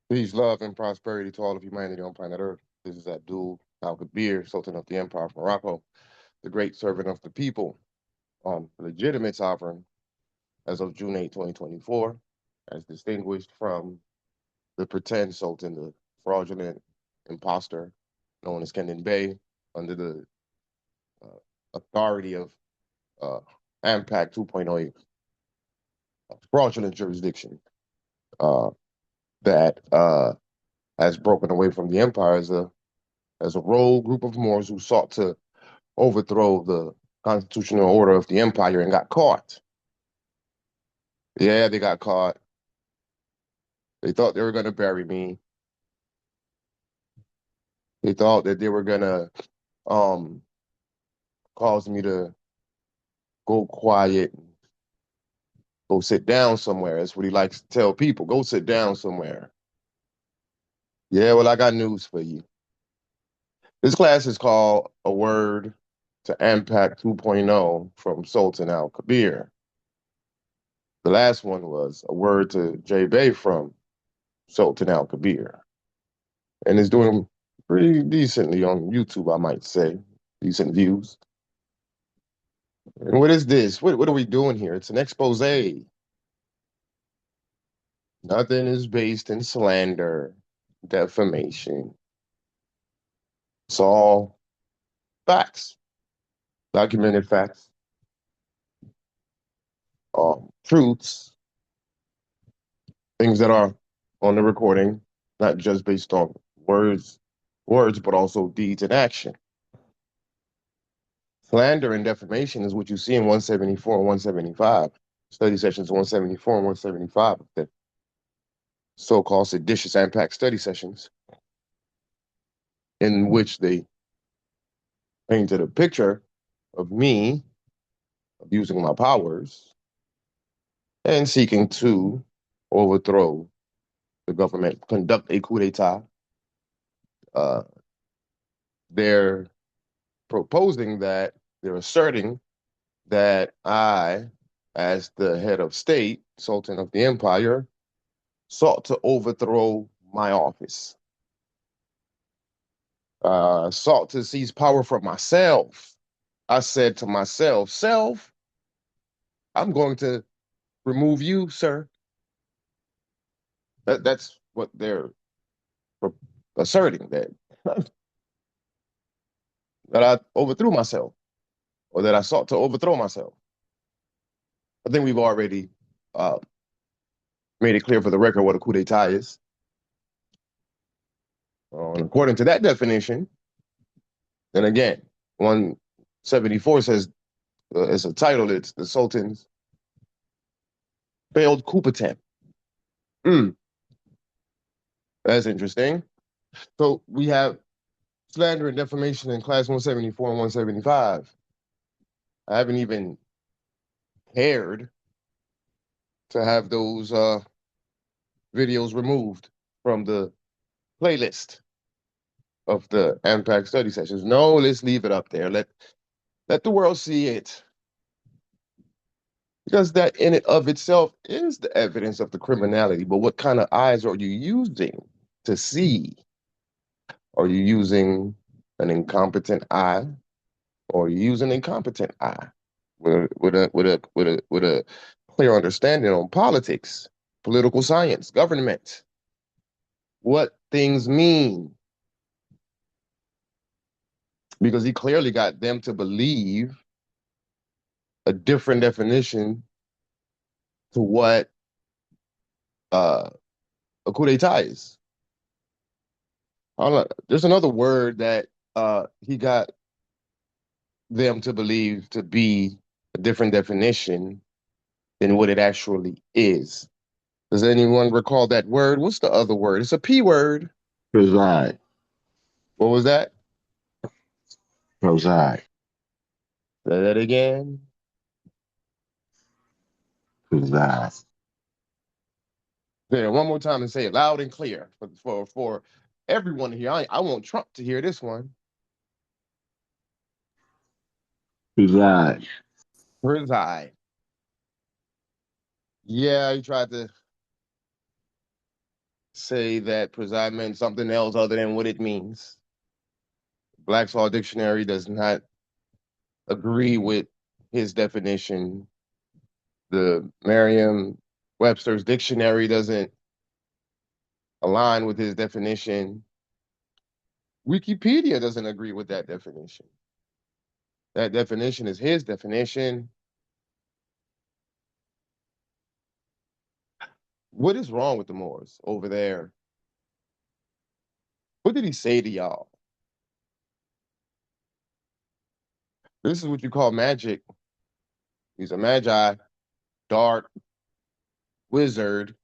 Peace, love, and prosperity to all of humanity on planet Earth. This is Abdul, Al-Kabir, Sultan of the Empire of Morocco, the great servant of the people, legitimate sovereign as of June 8, 2024, as distinguished from the pretend Sultan, the fraudulent imposter known as Kenan Bey, under the uh, authority of uh, AMPAC 2.0, fraudulent jurisdiction uh, that has broken away from the empire as a rogue group of Moors who sought to overthrow the constitutional order of the empire and got caught. Yeah, they got caught. They thought they were going to bury me. They thought that they were going to um, cause me to go quiet, go sit down somewhere. That's what he likes to tell people. Go sit down somewhere. Yeah, well, I got news for you. This class is called A Word to AMPAC 2.0 from Sultan Al-Kabir. The last one was A Word to J Bay from Sultan Al-Kabir. And it's doing pretty decently on YouTube, I might say. Decent views. And what is this? What are we doing here? It's an expose. Nothing is based in slander, defamation. It's all facts, documented facts, truths, things that are on the recording, not just based on words, but also deeds and action. Slander and defamation is what you see in 174 and 175. Study sessions 174 and 175 of the so-called seditious AMPAC study sessions, in which they painted a picture of me abusing my powers and seeking to overthrow the government, conduct a coup d'etat. Uh, they're proposing that, they're asserting that I, as the head of state, Sultan of the Empire, sought to overthrow my office, sought to seize power from myself. I said to myself, self, I'm going to remove you, sir. That's what they're asserting, that that I overthrew myself, or that I sought to overthrow myself. I think we've already uh, made it clear for the record what a coup d'état is. And according to that definition, then again, 174 says, it's a title, it's the Sultan's failed coup attempt. That's interesting. So we have slander and defamation in class 174 and 175. I haven't even cared to have those videos removed from the playlist of the AMPAC study sessions. No, let's leave it up there. Let the world see it. Because that in and of itself is the evidence of the criminality. But what kind of eyes are you using to see? Are you using an incompetent eye, or are you using an incompetent eye with a clear understanding on politics, political science, government, what things mean? Because he clearly got them to believe a different definition to what uh, a coup d'état is. I don't know. There's another word that he got them to believe to be a different definition than what it actually is. Does anyone recall that word? What's the other word? It's a P word. Preside. What was that? Preside. Say that again. Preside. Say it one more time and say it loud and clear for everyone here. I want Trump to hear this one. Preside. Preside. Yeah, he tried to say that preside meant something else other than what it means. Black's Law Dictionary does not agree with his definition. The Merriam-Webster's dictionary doesn't align with his definition. Wikipedia doesn't agree with that definition. That definition is his definition. What is wrong with the Moors over there? What did he say to y'all? This is what you call magic. He's a magi, dark wizard,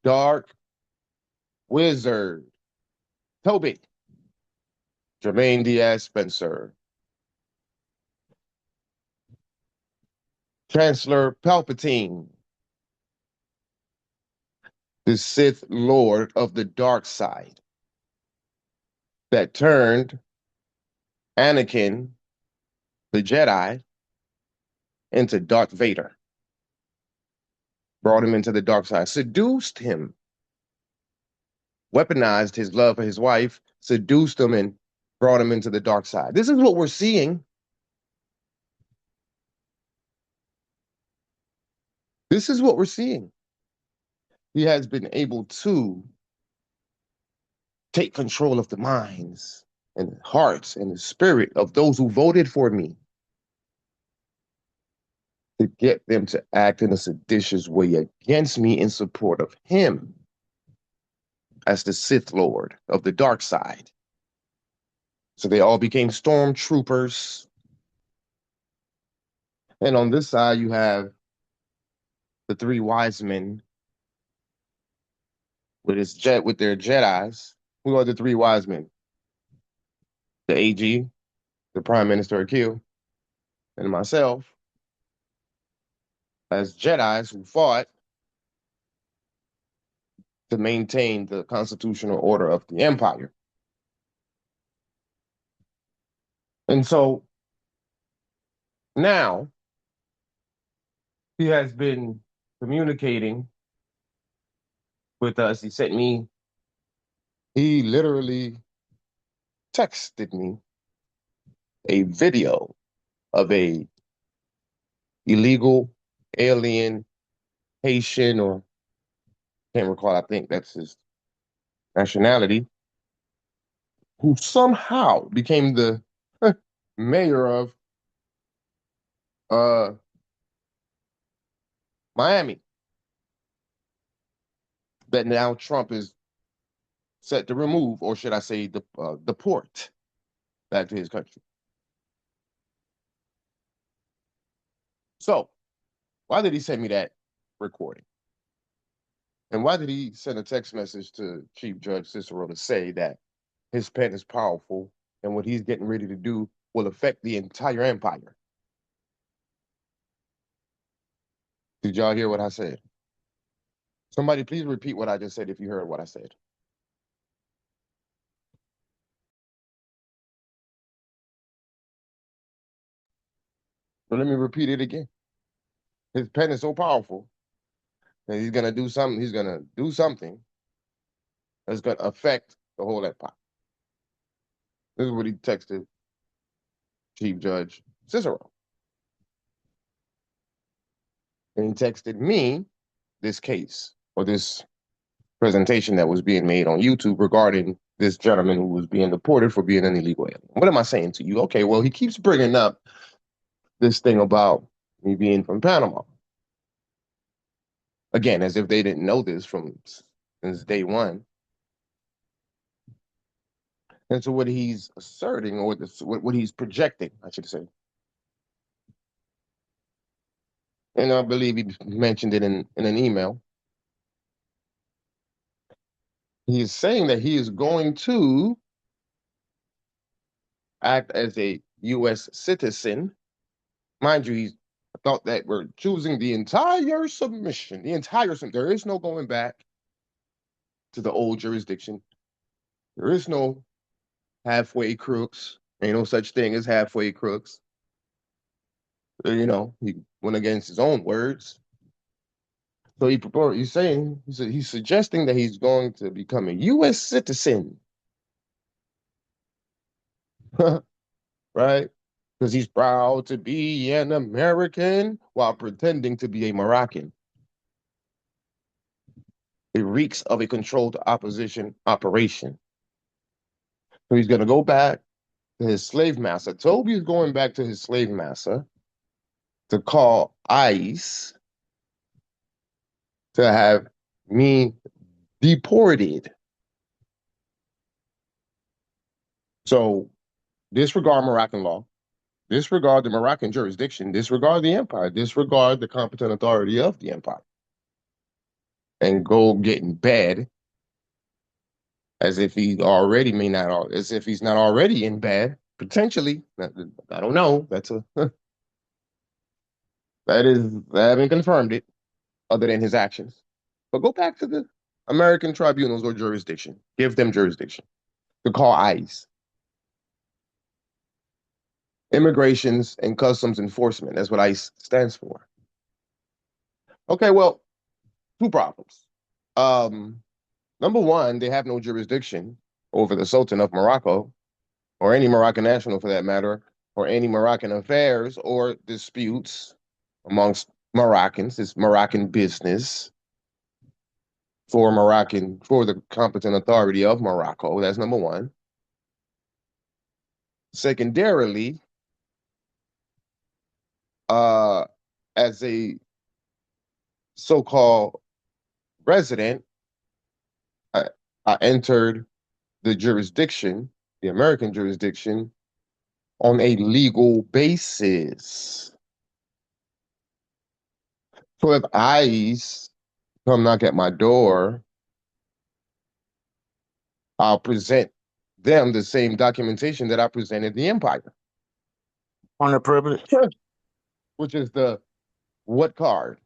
dark wizard. Toby, Jermaine Diaz Spencer, Chancellor Palpatine, the Sith Lord of the dark side that turned Anakin, the Jedi, into Darth Vader, brought him into the dark side, seduced him, weaponized his love for his wife, seduced him, and brought him into the dark side. This is what we're seeing. This is what we're seeing. He has been able to take control of the minds and the hearts and the spirit of those who voted for me, to get them to act in a seditious way against me in support of him as the Sith Lord of the dark side. So they all became stormtroopers. And on this side, you have the three wise men with their Jedis. Who are the three wise men? The AG, the Prime Minister Akil, and myself as Jedis who fought to maintain the constitutional order of the empire. And so now he has been communicating with us. He literally texted me a video of a illegal alien Haitian, or can't recall, I think that's his nationality, who somehow became the mayor of Miami, that now Trump is set to remove, or should I say, deport back to his country. So, why did he send me that recording? And why did he send a text message to Chief Judge Cicero to say that his pen is powerful and what he's getting ready to do will affect the entire empire? Did y'all hear what I said? Somebody please repeat what I just said if you heard what I said. So let me repeat it again. His pen is so powerful that he's gonna do something. He's gonna do something that's gonna affect the whole empire. This is what he texted Chief Judge Cicero. And he texted me this case, or this presentation that was being made on YouTube regarding this gentleman who was being deported for being an illegal alien. What am I saying to you? Okay, well, he keeps bringing up this thing about me being from Panama. Again, as if they didn't know this from since day one. And so what he's asserting, or what he's projecting, I should say, and I believe he mentioned it in an email, he is saying that he is going to act as a U.S. citizen. Mind you, he's thought that we're choosing the entire submission, there is no going back to the old jurisdiction. There is no halfway crooks. Ain't no such thing as halfway crooks. You know, he went against his own words. So he's saying he's suggesting that he's going to become a U.S. citizen, right? Because he's proud to be an American while pretending to be a Moroccan. It reeks of a controlled opposition operation. So he's going to go back to his slave master. Toby is going back to his slave master to call ICE to have me deported. So disregard Moroccan law, disregard the Moroccan jurisdiction, disregard the empire, disregard the competent authority of the empire, and go get in bed as if he already may not, as if he's not already in bed, potentially. I don't know. That's a that is I haven't confirmed it other than his actions. But go back to the American tribunals or jurisdiction. Give them jurisdiction to call ICE. Immigrations and Customs Enforcement. That's what ICE stands for. Okay, well, two problems. Um, Number one, they have no jurisdiction over the Sultan of Morocco, or any Moroccan national for that matter, or any Moroccan affairs or disputes amongst Moroccans. It's Moroccan business for the competent authority of Morocco. That's number one. Secondarily, uh, as a so-called resident, I, I entered the jurisdiction, the American jurisdiction, on a legal basis. So if ICE come knock at my door, I'll present them the same documentation that I presented the empire, On the privilege. which is the what card?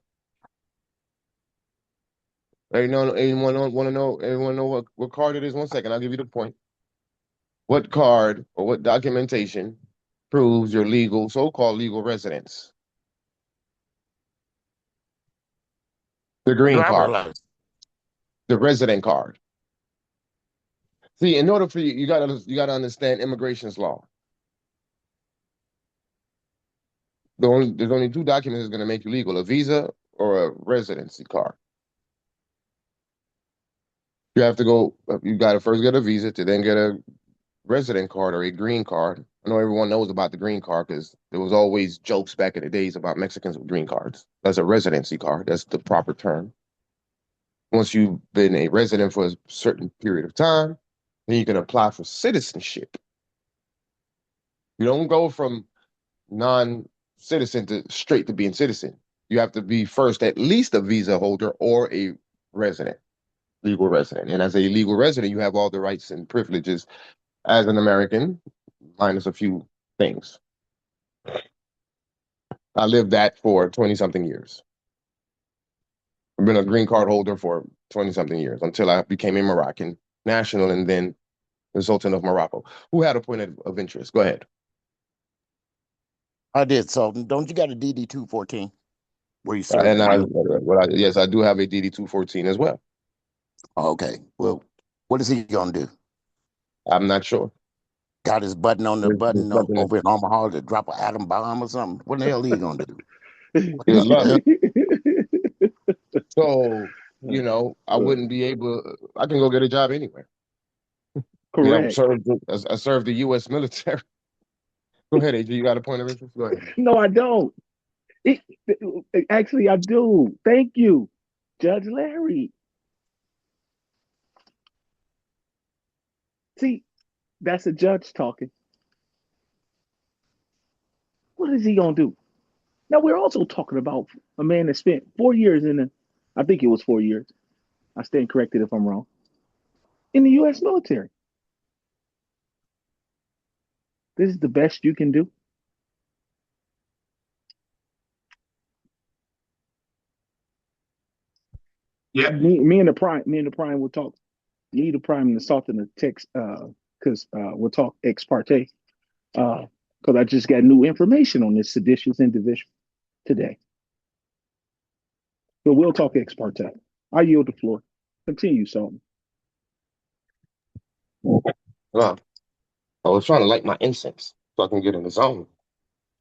Anyone want to know? Anyone know what card it is? One second, I'll give you the point. What card or what documentation proves your legal, so-called legal residence? The green Driver card, license. the resident card. See, in order for you gotta understand immigration's law. There's only two documents that's going to make you legal: a visa or a residency card. You have to go. You got to first get a visa to then get a resident card or a green card. I know everyone knows about the green card because there was always jokes back in the days about Mexicans with green cards. That's a residency card. That's the proper term. Once you've been a resident for a certain period of time, then you can apply for citizenship. You don't go from non-citizen to straight to being citizen. You have to be first at least a visa holder or a resident, legal resident. And as a legal resident, you have all the rights and privileges as an American, minus a few things. I lived that for 20 something years. I've been a green card holder for 20 something years until I became a Moroccan national and then the Sultan of Morocco. Who had a point of interest? Go ahead. I did. So don't you got a DD 214 where you served And in I, the yes, I do have a DD 214 as well. Okay. Well, what is he gonna do? I'm not sure. Got his button on the There's button something over in Omaha to drop an atom bomb or something? What the hell he gonna do? What Good luck. the So, I Uh, wouldn't be able, I can go get a job anywhere. correct. I served the U.S. military. Go ahead, AJ. You got a point of interest? Go ahead. No, I don't. It, actually, I do. Thank you, Judge Larry. See, that's a judge talking. What is he gonna do? Now we're also talking about a man that spent 4 years in the, I think it was 4 years. I stand corrected if I'm wrong. In the U.S. military. This is the best you can do. Yeah. Me and the prime will talk. Me, the prime, and the Sultan of text, because we'll talk ex parte. Because I just got new information on this seditious individual today. But we'll talk ex parte. I yield the floor. Continue, Sultan. Well, I was trying to light my incense so I can get in the zone.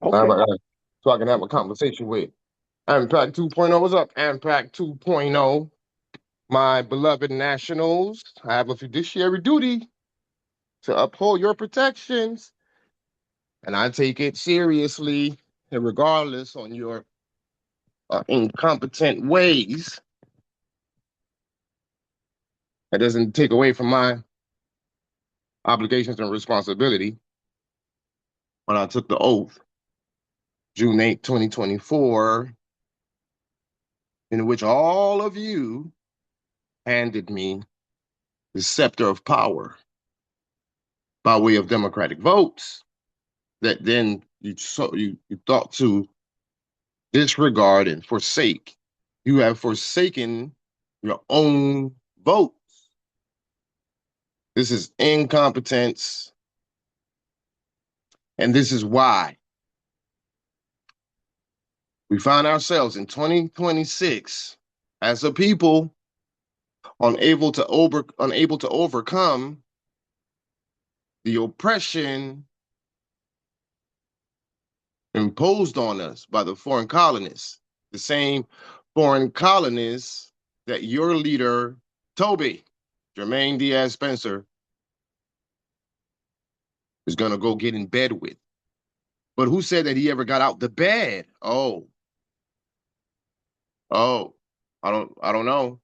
Okay. So I can have a conversation with AMPAC 2.0. What's up, AMPAC 2.0? My beloved nationals, I have a fiduciary duty to uphold your protections, and I take it seriously, and regardless on your incompetent ways. That doesn't take away from my obligations and responsibility when I took the oath, June 8, 2024, in which all of you handed me the scepter of power by way of democratic votes that then you thought to disregard and forsake. You have forsaken your own votes. This is incompetence, and this is why we find ourselves in 2026 as a people unable to overcome the oppression imposed on us by the foreign colonists, the same foreign colonists that your leader, Toby, Jermaine Diaz Spencer, is going to go get in bed with. But who said that he ever got out the bed? Oh, I don't know.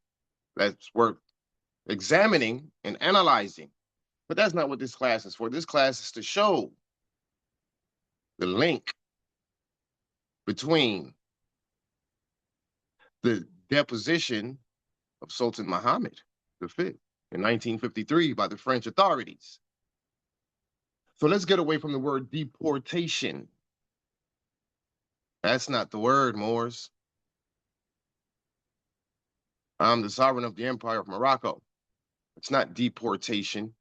That's worth examining and analyzing. But that's not what this class is for. This class is to show the link between the deposition of Sultan Muhammad V in 1953 by the French authorities. So let's get away from the word deportation. That's not the word, Moors. I'm the sovereign of the Empire of Morocco. It's not deportation.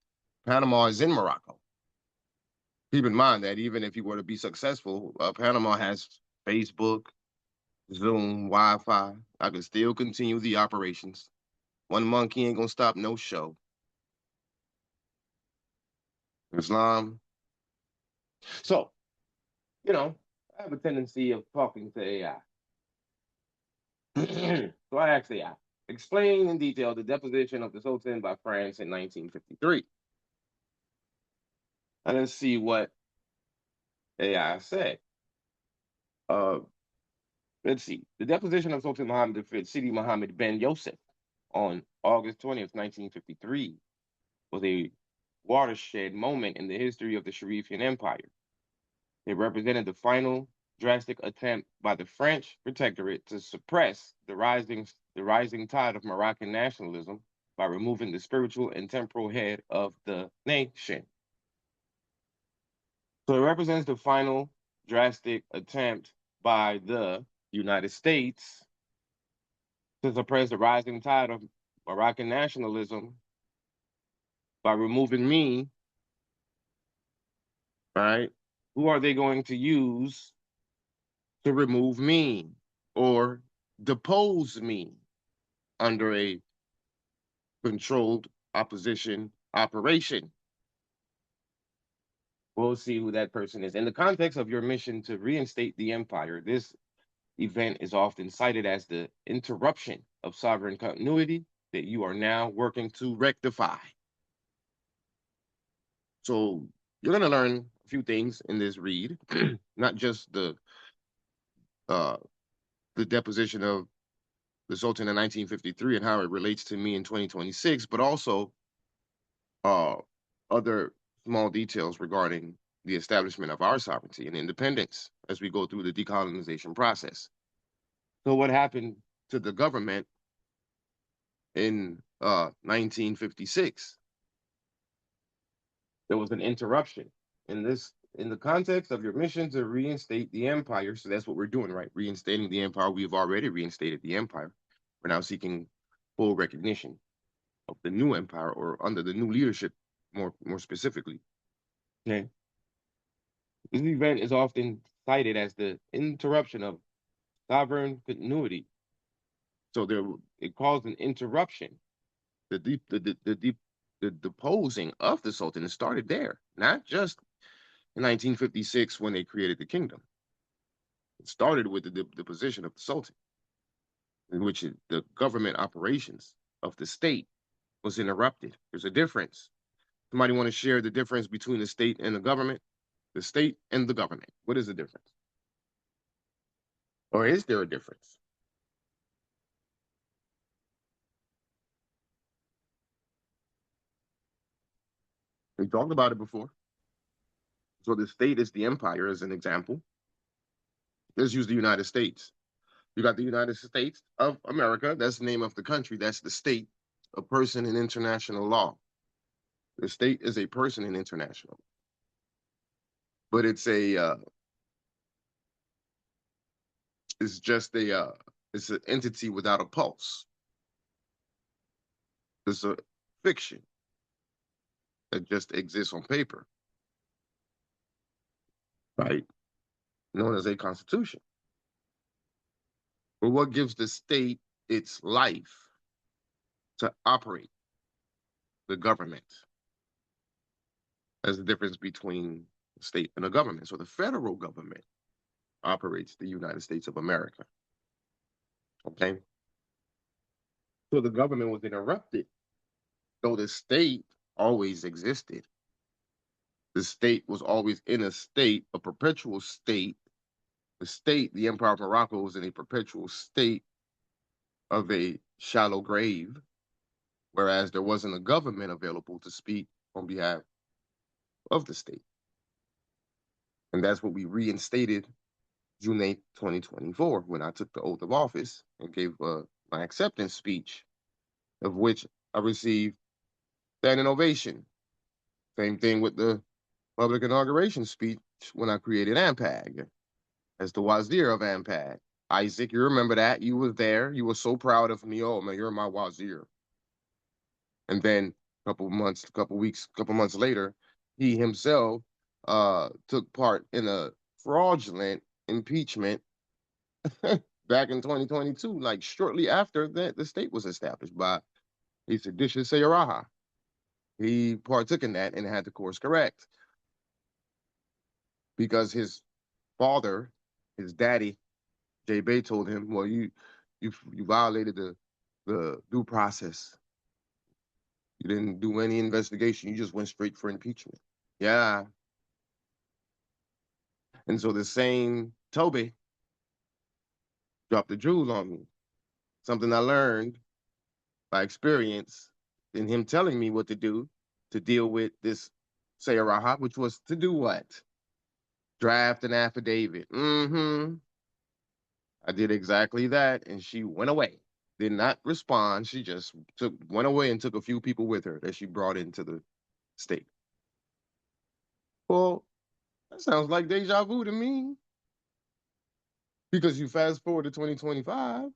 Panama is in Morocco. Keep in mind that even if you were to be successful, Panama has Facebook, Zoom, Wi-Fi. I can still continue the operations. One monkey ain't gonna stop no show. Islam. So, I have a tendency of talking to AI. So I asked AI, explain in detail the deposition of the Sultan by France in 1953. And let's see what AI said. Uh, let's see. The deposition of Sultan Muhammad V, Sidi Mohammed ben Yosef, on August 20th, 1953, was a watershed moment in the history of the Sharifian Empire. It represented the final drastic attempt by the French protectorate to suppress the rising tide of Moroccan nationalism by removing the spiritual and temporal head of the nation. So it represents the final drastic attempt by the United States to suppress the rising tide of Moroccan nationalism by removing me, right? Who are they going to use to remove me or depose me under a controlled opposition operation? We'll see who that person is. In the context of your mission to reinstate the empire, this event is often cited as the interruption of sovereign continuity that you are now working to rectify. So you're going to learn a few things in this read, not just the deposition of the Sultan in 1953 and how it relates to me in 2026, but also uh, other small details regarding the establishment of our sovereignty and independence as we go through the decolonization process. So what happened to the government in 1956? There was an interruption. In the context of your mission to reinstate the empire, so that's what we're doing, right? Reinstating the empire. We've already reinstated the empire. We're now seeking full recognition of the new empire, or under the new leadership, more specifically. Okay. This event is often cited as the interruption of sovereign continuity. So it caused an interruption. The deposing of the Sultan. It started there, not just in 1956 when they created the kingdom. It started with the deposition of the Sultan, in which the government operations of the state was interrupted. There's a difference. Somebody want to share the difference between the state and the government? The state and the government. What is the difference? Or is there a difference? We talked about it before. So the state is the empire, as an example. Let's use the United States. You got the United States of America. That's the name of the country. That's the state, a person in international law. The state is a person in international, but it's just it's an entity without a pulse. It's a fiction that just exists on paper, right? Known as a constitution. But what gives the state its life to operate? The government. There's the difference between the state and the government. So the federal government operates the United States of America. Okay? So the government was interrupted, though the state always existed. The state was always in a state, a perpetual state. The state, the Empire of Morocco, was in a perpetual state of a shallow grave, whereas there wasn't a government available to speak on behalf of the state. And that's what we reinstated June 8th, 2024, when I took the oath of office and gave my acceptance speech, of which I received standing ovation. Same thing with the public inauguration speech when I created AMPAC as the wazir of AMPAC. Isaac, you remember that? You were there. You were so proud of me. Oh, man, you're my wazir. And then a couple months later, he himself took part in a fraudulent impeachment back in 2022, like shortly after that the state was established by a seditious Sayaraha. He partook in that and had to course correct because his father, his daddy, J. Bay, told him, "Well, you violated the due process. You didn't do any investigation. You just went straight for impeachment." Yeah. And so the same Toby dropped the jewels on me. Something I learned by experience in him telling me what to do to deal with this Sayaraha, which was to do what? Draft an affidavit. I did exactly that, and she went away. Did not respond. She just went away and took a few people with her that she brought into the state. Well, that sounds like deja vu to me. Because you fast forward to 2025,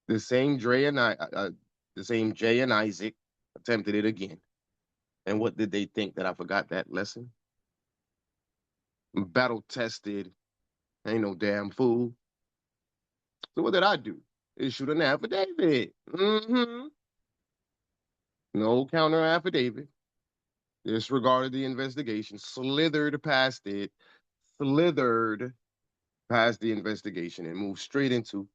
the same the same Jay and Isaac attempted it again. And what did they think, that I forgot that lesson? Battle tested, ain't no damn fool. So what did I do? Issued an affidavit. No counter affidavit. Disregarded the investigation, slithered past the investigation, and moved straight into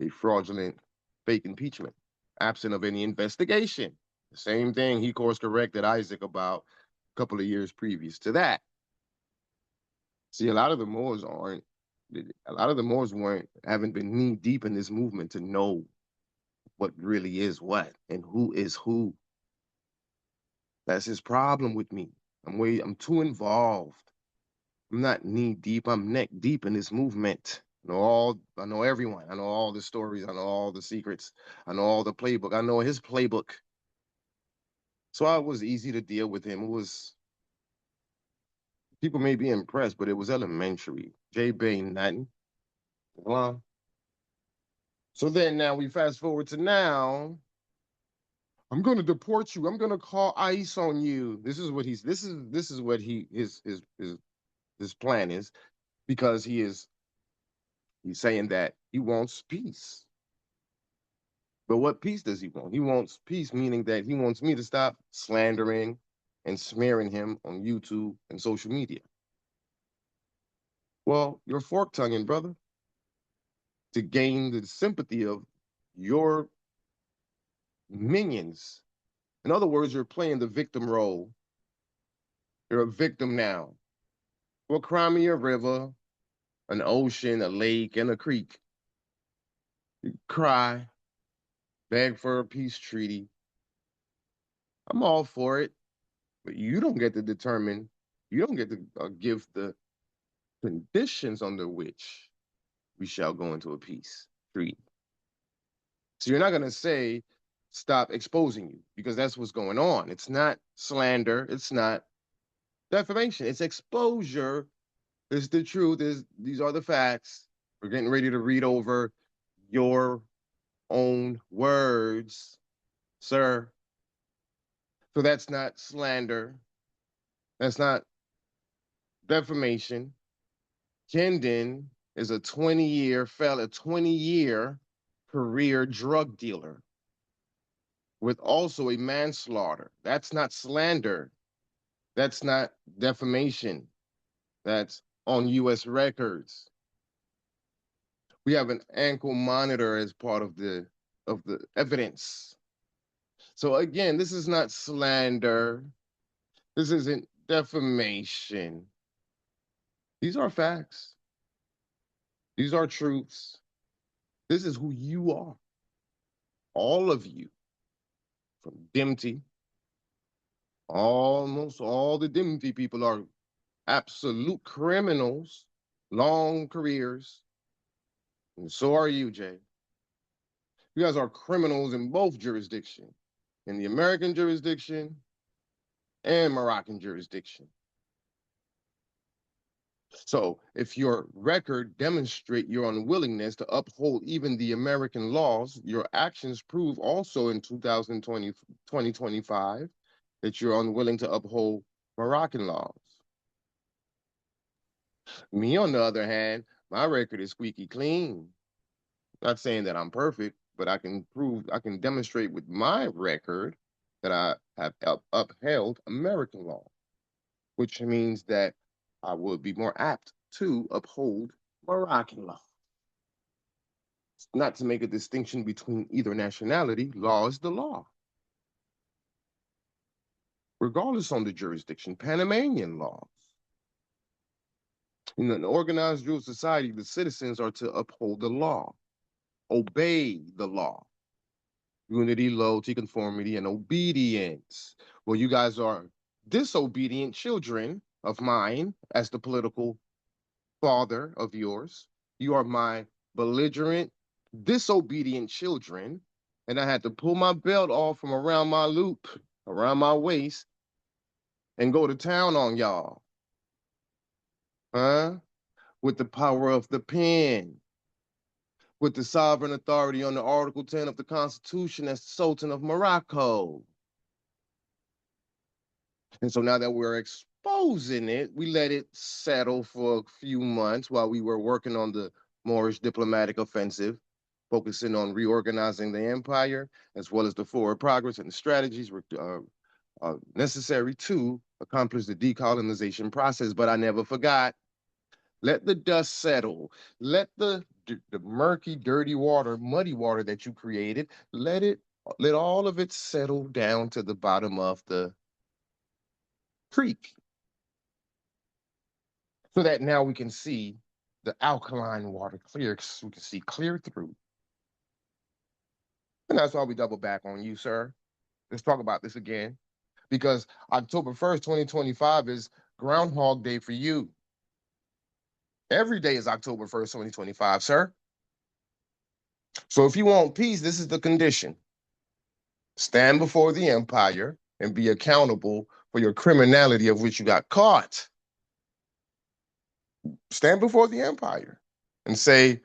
a fraudulent fake impeachment, absent of any investigation. The same thing he course corrected Isaac about a couple of years previous to that. See, a lot of the Moors haven't been knee deep in this movement to know what really is what and who is who. That's his problem with me. I'm too involved. I'm not knee deep. I'm neck deep in this movement. I know everyone. I know all the stories. I know all the secrets. I know all the playbook. I know his playbook. So it was easy to deal with him. People may be impressed, but it was elementary. J. Bay, nothing. Well, so then now we fast forward to now. I'm going to deport you. I'm going to call ICE on you. This is what his plan is, because he is He's saying that he wants peace. But what peace does he want? He wants peace, meaning that he wants me to stop slandering and smearing him on YouTube and social media. Well, you're fork tonguing, brother, to gain the sympathy of your minions. In other words, you're playing the victim role. You're a victim now. Well, cry me a river, an ocean, a lake, and a creek. You cry, beg for a peace treaty. I'm all for it, but you don't get to determine, you don't get to give the conditions under which we shall go into a peace treaty. So you're not going to say, stop exposing you, because that's what's going on. It's not slander. It's not defamation. It's exposure. It's the truth. These are the facts. We're getting ready to read over your own words, sir. So that's not slander. That's not defamation. Kendon is a 20-year career drug dealer with also a manslaughter. That's not slander. That's not defamation. That's on U.S. records. We have an ankle monitor as part of the evidence. So again, this is not slander. This isn't defamation. These are facts. These are truths. This is who you are. All of you, from Dimty, almost all the Dimty people are absolute criminals, long careers, and so are you, Jay. You guys are criminals in both jurisdictions, in the American jurisdiction and Moroccan jurisdiction. So if your record demonstrate your unwillingness to uphold even the American laws, your actions prove also in 2025 that you're unwilling to uphold Moroccan laws. Me, on the other hand, my record is squeaky clean. Not saying that I'm perfect, but I can demonstrate with my record that I have upheld American law, which means that I would be more apt to uphold Moroccan law. Not to make a distinction between either nationality, law is the law. Regardless on the jurisdiction, Panamanian laws. In an organized rule society, the citizens are to uphold the law, obey the law. Unity, loyalty, conformity, and obedience. Well, you guys are disobedient children of mine as the political father of yours. You are my belligerent, disobedient children. And I had to pull my belt off from around my loop, around my waist, and go to town on y'all. Huh? With the power of the pen. With the sovereign authority under Article 10 of the Constitution as Sultan of Morocco. And so now that we're exposing it, we let it settle for a few months while we were working on the Moorish diplomatic offensive, focusing on reorganizing the empire, as well as the forward progress and the strategies necessary to accomplish the decolonization process. But I never forgot. Let the dust settle. Let the murky, dirty water, muddy water that you created, let all of it settle down to the bottom of the creek, so that now we can see the alkaline water clear, so we can see clear through. And that's why we double back on you, sir. Let's talk about this again, because October 1st, 2025 is Groundhog Day for you. Every day is October 1st, 2025, sir. So if you want peace, this is the condition. Stand before the empire and be accountable for your criminality of which you got caught. Stand before the empire and say,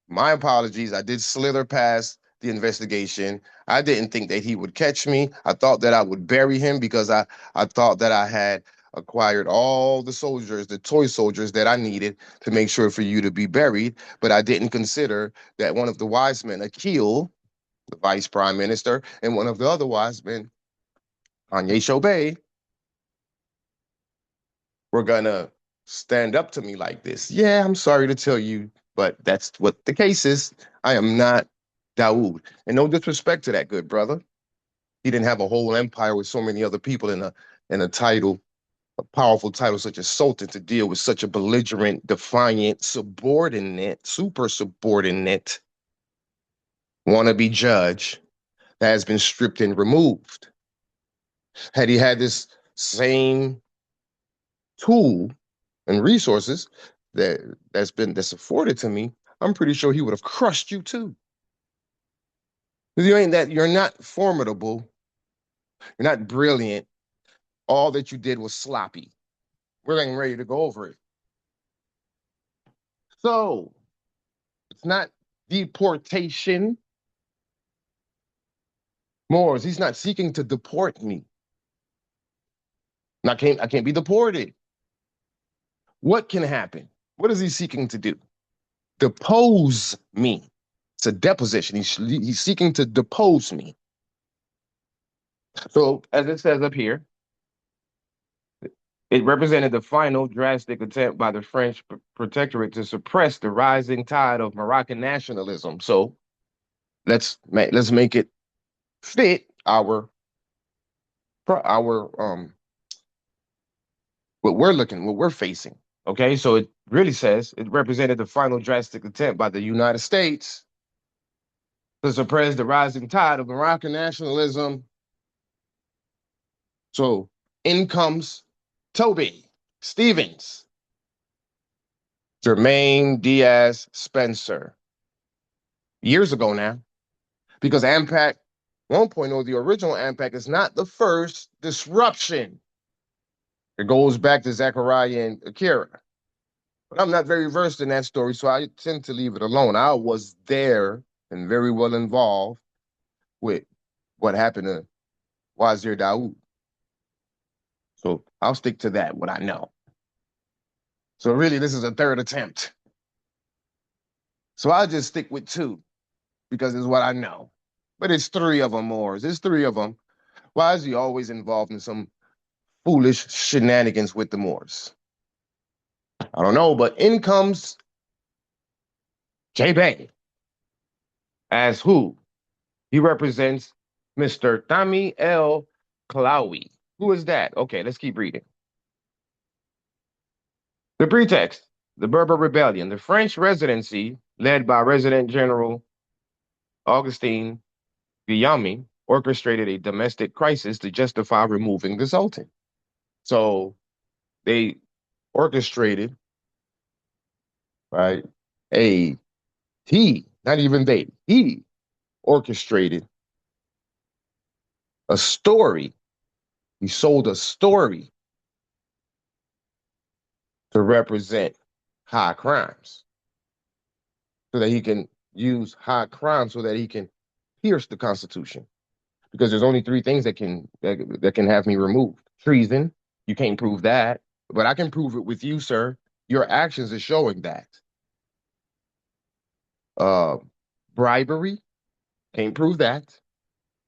my apologies, I did slither past the investigation. I didn't think that he would catch me. I thought that I would bury him because I thought that I had acquired all the soldiers, the toy soldiers that I needed to make sure for you to be buried. But I didn't consider that one of the wise men, Akil, the vice prime minister, and one of the other wise men, Kanye Shobe, were gonna stand up to me like this. Yeah, I'm sorry to tell you, but that's what the case is. I am not Dawood. And no disrespect to that good brother. He didn't have a whole empire with so many other people in a title, a powerful title such as Sultan to deal with such a belligerent, defiant, subordinate, super subordinate wannabe judge that has been stripped and removed. Had he had this same tool and resources that's afforded to me, I'm pretty sure he would have crushed you too. You're not formidable, you're not brilliant. All that you did was sloppy. We're getting ready to go over it. So it's not deportation. Moors, he's not seeking to deport me. And I can't be deported. What can happen? What is he seeking to do? Depose me. It's a deposition. He's seeking to depose me. So, as it says up here, it represented the final drastic attempt by the French protectorate to suppress the rising tide of Moroccan nationalism. So, let's make it fit our what we're facing. Okay, so it really says it represented the final drastic attempt by the United States to suppress the rising tide of Moroccan nationalism. So in comes Toby Stevens, Jermaine Diaz Spencer, years ago now, because AMPAC 1.0, the original AMPAC, is not the first disruption. It goes back to Zechariah and Akira. But I'm not very versed in that story, so I tend to leave it alone. I was there and very well involved with what happened to Wazir Daoud. So I'll stick to that, what I know. So really, this is a third attempt. So I'll just stick with two because it's what I know. But it's three of them, Moors. It's three of them. Why is he always involved in some foolish shenanigans with the Moors? I don't know, but in comes J-Bay. As who? He represents Mr. Tami El Klawi. Who is that? Okay, let's keep reading. The pretext, the Berber Rebellion, the French residency, led by Resident General Augustin Guillaume, orchestrated a domestic crisis to justify removing the Sultan. So they orchestrated, right? Not even they, he orchestrated a story. He sold a story to represent high crimes so that he can use high crimes so that he can pierce the Constitution. Because there's only three things that can have me removed. Treason, you can't prove that, but I can prove it with you, sir. Your actions are showing that. Bribery, can't prove that.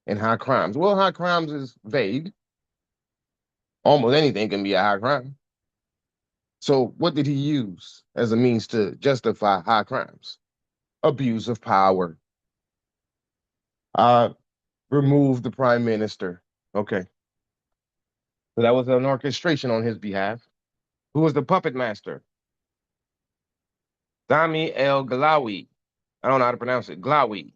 And high crimes. Well, high crimes is vague. Almost anything can be a high crime. So what did he use as a means to justify high crimes? Abuse of power. Remove the prime minister. Okay. So that was an orchestration on his behalf. Who was the puppet master? Dami El Glawi. I don't know how to pronounce it. Glawi.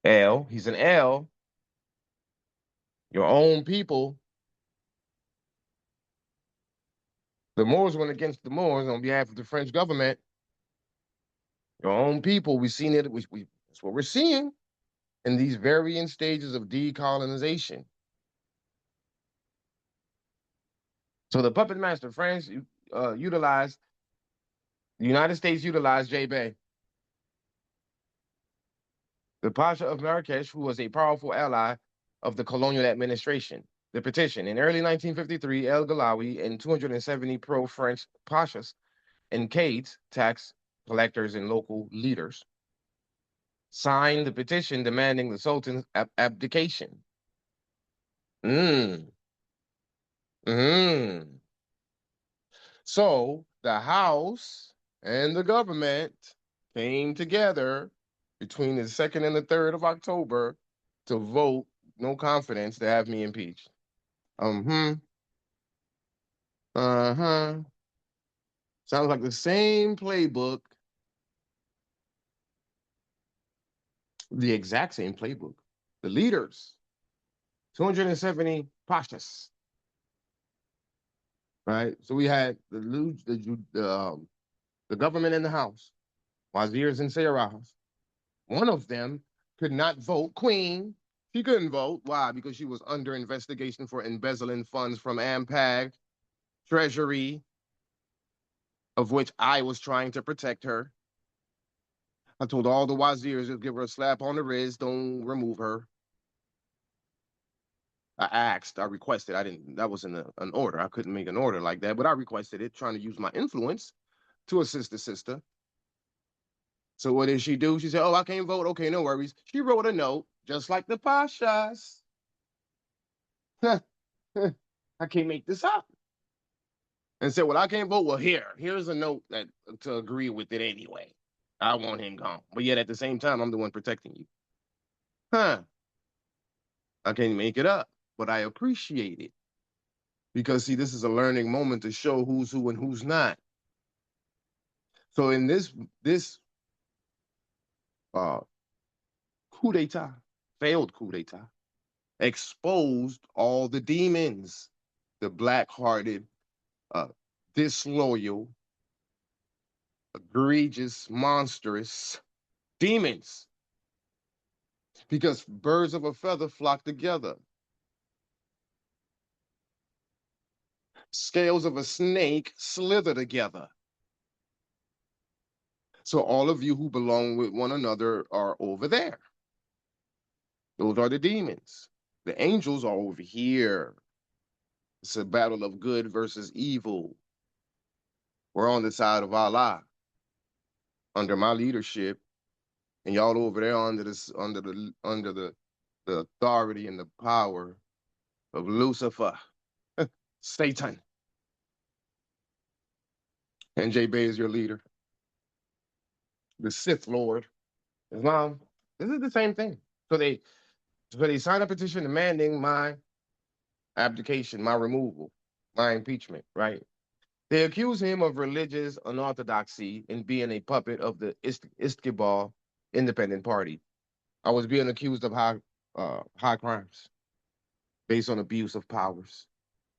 L. He's an L. Your own people. The Moors went against the Moors on behalf of the French government. Your own people. We've seen it. That's what we're seeing in these varying stages of decolonization. So the puppet master, France, utilized, the United States utilized J-Bay. The Pasha of Marrakesh, who was a powerful ally of the colonial administration. The petition. In early 1953, El Galawi and 270 pro-French pashas and Cades, tax collectors and local leaders, signed the petition demanding the Sultan's abdication. Mm. Mm. So the House and the government came together between the 2nd and the 3rd of October to vote no confidence to have me impeached. Uh-huh. Uh-huh. Sounds like the same playbook, the exact same playbook. The leaders, 270 pashas, right? So we had the government in the House, wazirs and sayyarahs. One of them could not vote. Queen, she couldn't vote. Why? Because she was under investigation for embezzling funds from AMPAC, Treasury, of which I was trying to protect her. I told all the wazirs to give her a slap on the wrist, don't remove her. I requested, I didn't, that wasn't an order. I couldn't make an order like that, but I requested it, trying to use my influence to assist the sister. So what did she do? She said, oh, I can't vote. Okay, no worries. She wrote a note, just like the Pashas. I can't make this up. And said, well, I can't vote. Well, here's a note that to agree with it anyway. I want him gone. But yet at the same time, I'm the one protecting you. I can't make it up, but I appreciate it. Because see, this is a learning moment to show who's who and who's not. So in this coup d'etat, failed coup d'etat, exposed all the demons, the black-hearted, disloyal, egregious, monstrous demons. Because birds of a feather flock together. Scales of a snake slither together. So all of you who belong with one another are over there. Those are the demons. The angels are over here. It's a battle of good versus evil. We're on the side of Allah under my leadership, and y'all over there under the authority and the power of Lucifer, Satan. And J Bay is your leader, the Sith Lord. Islam. This is the same thing. So they signed a petition demanding my abdication, my removal, my impeachment, right? They accuse him of religious unorthodoxy and being a puppet of the Istiqbal Independent Party. I was being accused of high crimes based on abuse of powers.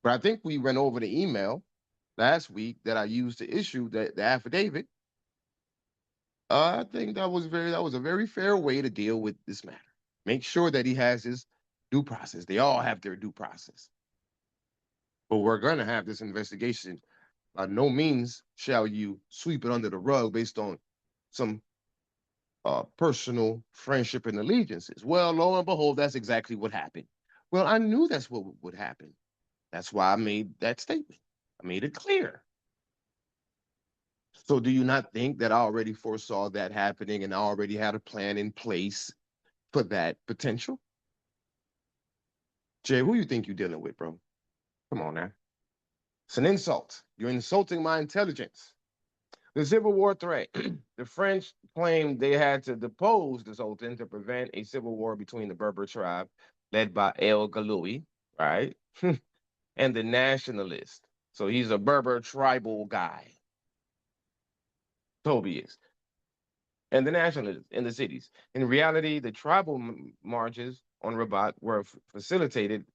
But I think we went over the email last week that I used to issue the affidavit. I think that was a very fair way to deal with this matter. Make sure that he has his due process. They all have their due process. But we're going to have this investigation. By no means shall you sweep it under the rug based on some personal friendship and allegiances. Well, lo and behold, that's exactly what happened. Well, I knew that's what would happen. That's why I made that statement. I made it clear. So do you not think that I already foresaw that happening and I already had a plan in place for that potential? Jay, who you think you're dealing with, bro? Come on now. It's an insult. You're insulting my intelligence. The Civil War threat. The French claimed they had to depose the Sultan to prevent a civil war between the Berber tribe, led by El Galoui, right? And the nationalist. So he's a Berber tribal guy. Toby is. And the nationalists in the cities. In reality, the tribal marches on Rabat were facilitated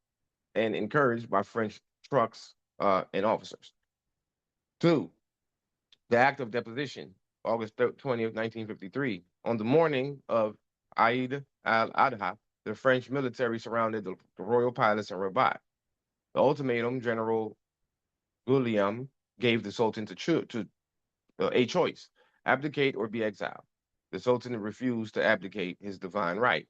and encouraged by French trucks and officers. 2, the act of deposition, August 20th, 1953. On the morning of Eid al-Adha, the French military surrounded the royal palace in Rabat. The ultimatum, General Guillaume gave the Sultan a choice: abdicate or be exiled. The Sultan refused to abdicate his divine right.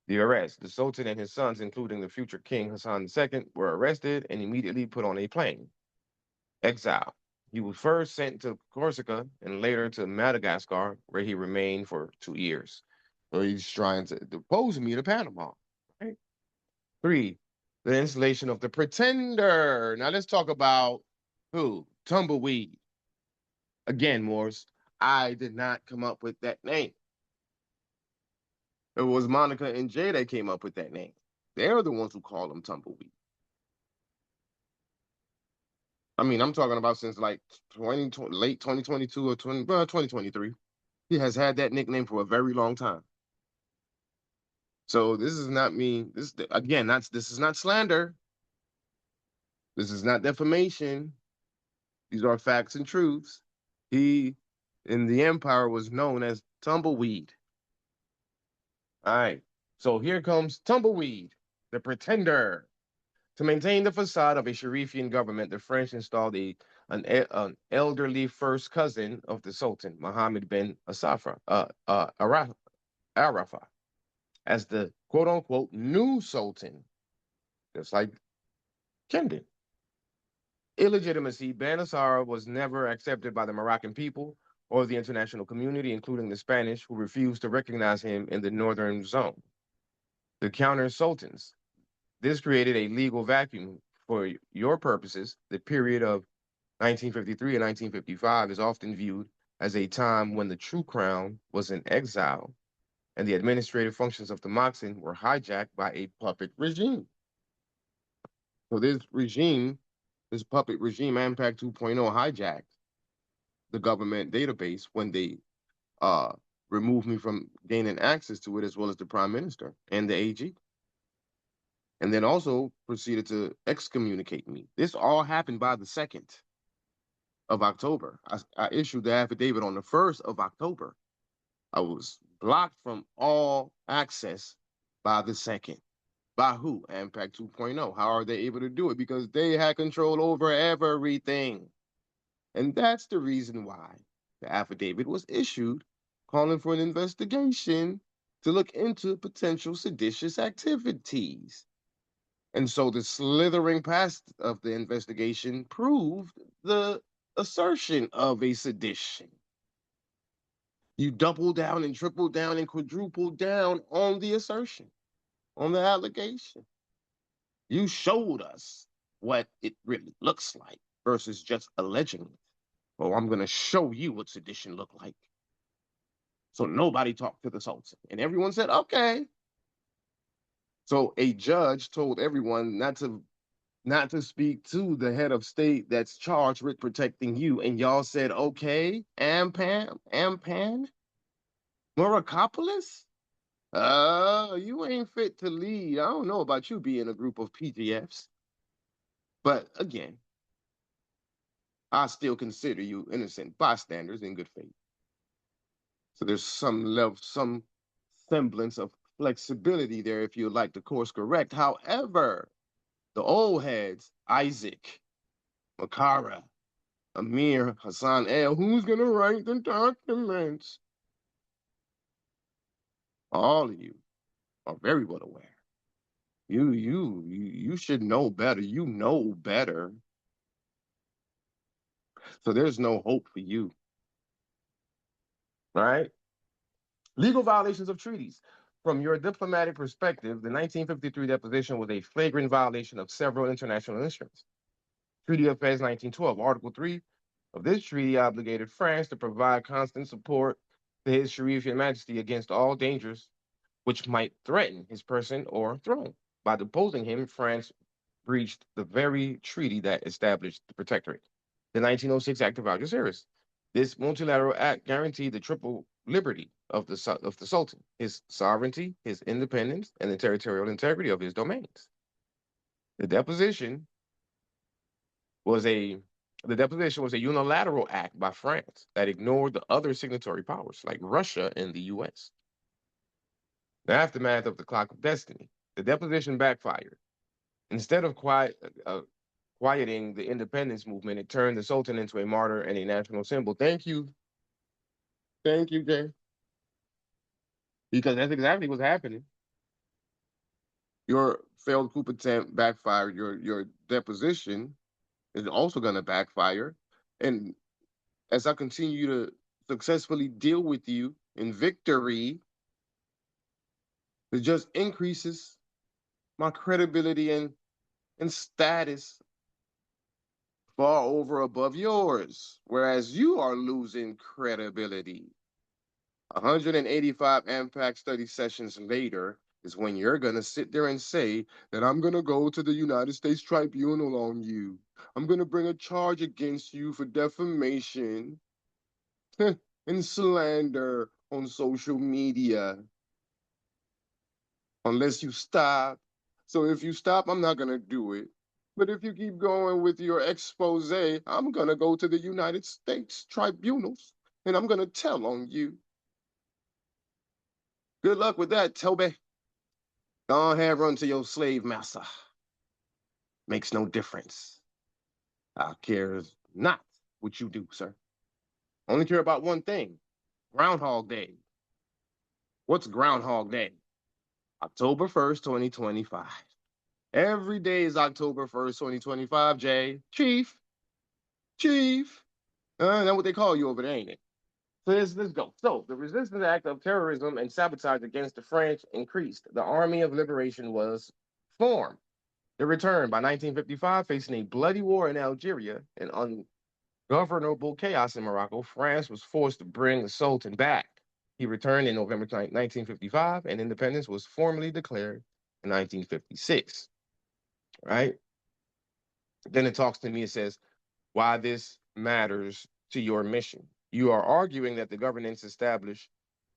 The arrest. The Sultan and his sons, including the future King Hassan II, were arrested and immediately put on a plane. Exile. He was first sent to Corsica and later to Madagascar, where he remained for 2 years. So he's trying to depose me to Panama. Right? 3, the installation of the pretender. Now let's talk about who? Tumbleweed. Again, Morse, I did not come up with that name. It was Monica and Jay that came up with that name. They're the ones who call him Tumbleweed. I mean, I'm talking about since like late 2022 or 2023. He has had that nickname for a very long time. So this is not me. This again, this is not slander. This is not defamation. These are facts and truths. He in the empire was known as Tumbleweed. All right. So here comes Tumbleweed, the pretender. To maintain the facade of a Sharifian government, the French installed an elderly first cousin of the Sultan, Mohammed bin Arafah, as the quote-unquote new Sultan, just like Kendon. Illegitimacy, Ben Assara was never accepted by the Moroccan people or the international community, including the Spanish, who refused to recognize him in the northern zone. The counter-sultans. This created a legal vacuum. For your purposes, the period of 1953 and 1955 is often viewed as a time when the true crown was in exile and the administrative functions of the Moxen were hijacked by a puppet regime. So this puppet regime, AMPAC 2.0, hijacked the government database when they removed me from gaining access to it, as well as the prime minister and the AG. And then also proceeded to excommunicate me. This all happened by the 2nd of October. I issued the affidavit on the 1st of October. I was blocked from all access by the 2nd. By who? AMPAC 2.0. How are they able to do it? Because they had control over everything. And that's the reason why the affidavit was issued, calling for an investigation to look into potential seditious activities. And so the slithering past of the investigation proved the assertion of a sedition. You double down and triple down and quadruple down on the assertion, on the allegation. You showed us what it really looks like versus just alleging it. Well, I'm going to show you what sedition looked like. So nobody talked to the Sultan. And everyone said, okay. So a judge told everyone not to speak to the head of state that's charged with protecting you. And y'all said, okay, Ampan, Murakopolis? You ain't fit to lead. I don't know about you being a group of PGFs. But again, I still consider you innocent bystanders in good faith. So there's some semblance of flexibility there if you'd like to course correct. However, the old heads, Isaac, Makara, Amir, Hassan El, who's going to write the documents? All of you are very well aware. You should know better. You know better. So there's no hope for you. All right? Legal violations of treaties. From your diplomatic perspective, the 1953 deposition was a flagrant violation of several international instruments. Treaty of Fez 1912, Article 3 of this treaty obligated France to provide constant support to his Sharifian Majesty against all dangers which might threaten his person or throne. By deposing him, France breached the very treaty that established the protectorate, the 1906 Act of Algeciras. This multilateral act guaranteed the triple liberty of the Sultan, his sovereignty, his independence, and the territorial integrity of his domains. The deposition was a unilateral act by France that ignored the other signatory powers like Russia and the US. The aftermath of the clock of destiny. The deposition backfired. Instead of quieting the independence movement, it turned the Sultan into a martyr and a national symbol. Thank you. Thank you, Jay. Because that's exactly what's happening. Your failed coup attempt backfired. Your deposition is also going to backfire. And as I continue to successfully deal with you in victory, it just increases my credibility and status far over above yours, whereas you are losing credibility. 185 AMPAC study sessions later is when you're going to sit there and say that I'm going to go to the United States Tribunal on you. I'm going to bring a charge against you for defamation and slander on social media. Unless you stop. So if you stop, I'm not going to do it. But if you keep going with your expose, I'm going to go to the United States tribunals and I'm going to tell on you. Good luck with that, Toby. Go ahead, run to your slave master. Makes no difference. I care not what you do, sir. Only care about one thing. Groundhog Day. What's Groundhog Day? October 1st, 2025. Every day is October 1st, 2025, Jay. Chief. That's what they call you over there, ain't it? So let's go. So the resistance act of terrorism and sabotage against the French increased. The Army of Liberation was formed. It returned by 1955, facing a bloody war in Algeria and ungovernable chaos in Morocco. France was forced to bring the Sultan back. He returned in November 1955, and independence was formally declared in 1956. Right? Then it talks to me, it says, why this matters to your mission. You are arguing that the governance established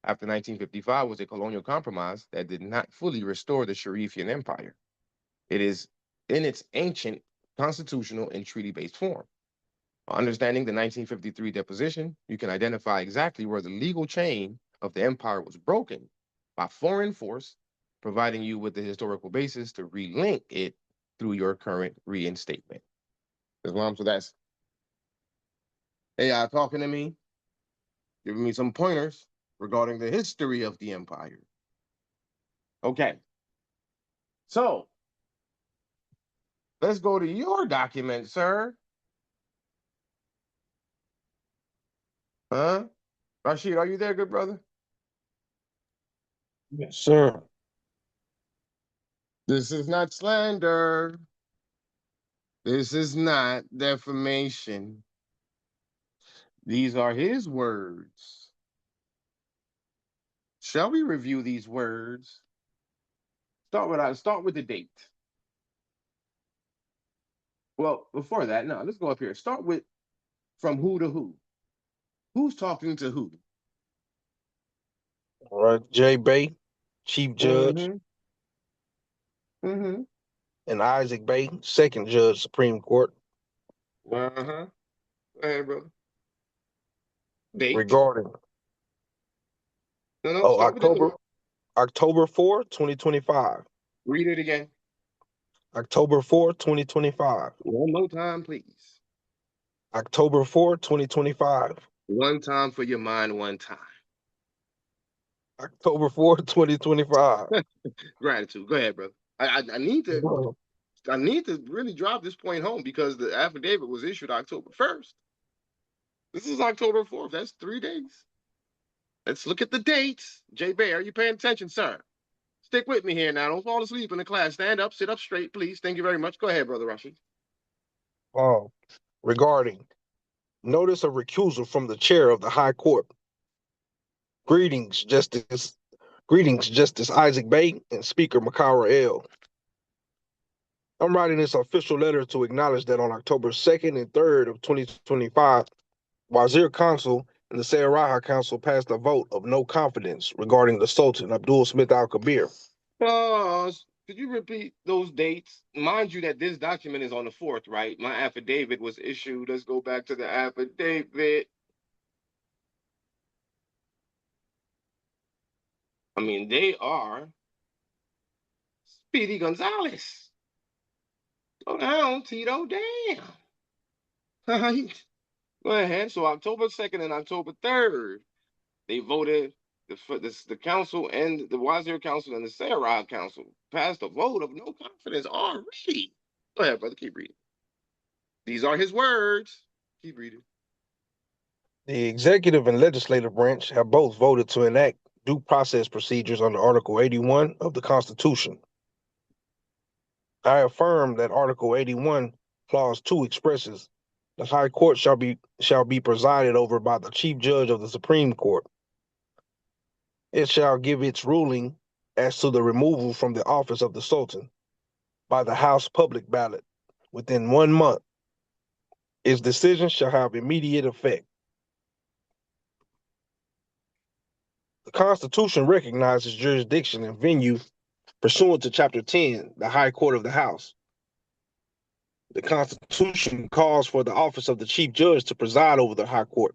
after 1955 was a colonial compromise that did not fully restore the Sharifian empire. It is in its ancient constitutional and treaty-based form. Understanding the 1953 deposition, you can identify exactly where the legal chain of the empire was broken by foreign force, providing you with the historical basis to relink it through your current reinstatement. So that's AI talking to me, giving me some pointers regarding the history of the empire. Okay. So let's go to your document, sir. Huh? Rashid, are you there, good brother? Yes, sir. This is not slander. This is not defamation. These are his words. Shall we review these words? Start with the date. Well, before that, no, let's go up here. Start with from who to who. Who's talking to who? All right. J. Bay, Chief Judge, Mm-hmm. Mm-hmm. and Isaac Bay, Second Judge, Supreme Court, Uh-huh. Go ahead, brother. Date. regarding No, start with the date. October 4, 2025. Read it again. October 4, 2025. One more time, please. October 4, 2025. One time for your mind, one time. October 4, 2025. Gratitude. Go ahead, brother. I need to really drive this point home because the affidavit was issued October 1st. This is October 4th. That's 3 days. Let's look at the dates. Jay Bay, are you paying attention, sir? Stick with me here now. Don't fall asleep in the class. Stand up, sit up straight, please. Thank you very much. Go ahead, Brother Rashid. Regarding notice of recusal from the chair of the High Court. Greetings, Justice Isaac Bay and Speaker Makara L. I'm writing this official letter to acknowledge that on October 2nd and 3rd of 2025, Wazir Council and the Sayaraha Council passed a vote of no confidence regarding the Sultan Abdul Smith Al-Kabir. Pause. Could you repeat those dates? Mind you that this document is on the 4th, right? My affidavit was issued. Let's go back to the affidavit. I mean, they are Speedy Gonzalez. Slow down, Tito. Damn. Go ahead. So October 2nd and October 3rd, they voted the council and the Wazir Council and the Sarab Council passed a vote of no confidence already. Go ahead, brother. Keep reading. These are his words. Keep reading. The executive and legislative branch have both voted to enact due process procedures under Article 81 of the Constitution. I affirm that Article 81, Clause 2 expresses the High Court shall be presided over by the Chief Judge of the Supreme Court. It shall give its ruling as to the removal from the office of the Sultan by the House public ballot within 1 month. Its decision shall have immediate effect. The Constitution recognizes jurisdiction and venue pursuant to Chapter 10, the High Court of the House. The Constitution calls for the office of the Chief Judge to preside over the High Court.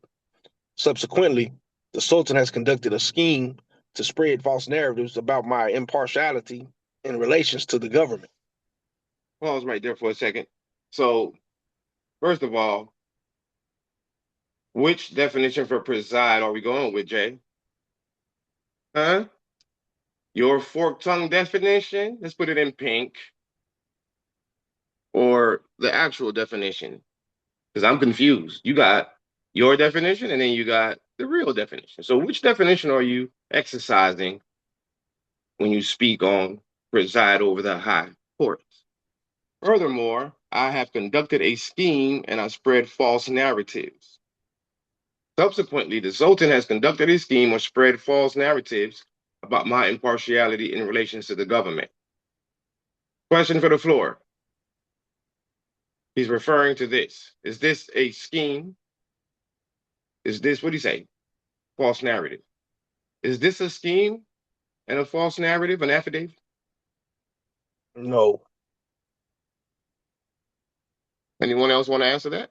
Subsequently, the Sultan has conducted a scheme to spread false narratives about my impartiality in relations to the government. Pause right there for a second. So, first of all, which definition for preside are we going with, Jay? Huh? Your fork tongue definition? Let's put it in pink. Or the actual definition? Because I'm confused. You got your definition and then you got the real definition. So which definition are you exercising when you speak on preside over the high court? Furthermore, I have conducted a scheme and I spread false narratives. Subsequently, the Sultan has conducted a scheme or spread false narratives about my impartiality in relations to the government. Question for the floor. He's referring to this. Is this a scheme? Is this, what do you say? False narrative. Is this a scheme and a false narrative, an affidavit? No. Anyone else want to answer that?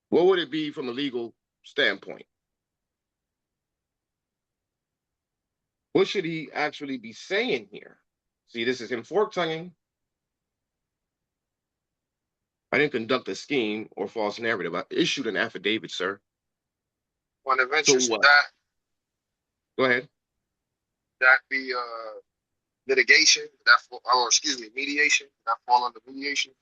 What would it be from a legal standpoint? What should he actually be saying here? See, this is him fork-tonguing. I didn't conduct a scheme or false narrative. I issued an affidavit, sir. When it So ventures what? that Go ahead. that be litigation, or excuse me, mediation, that fall under mediation.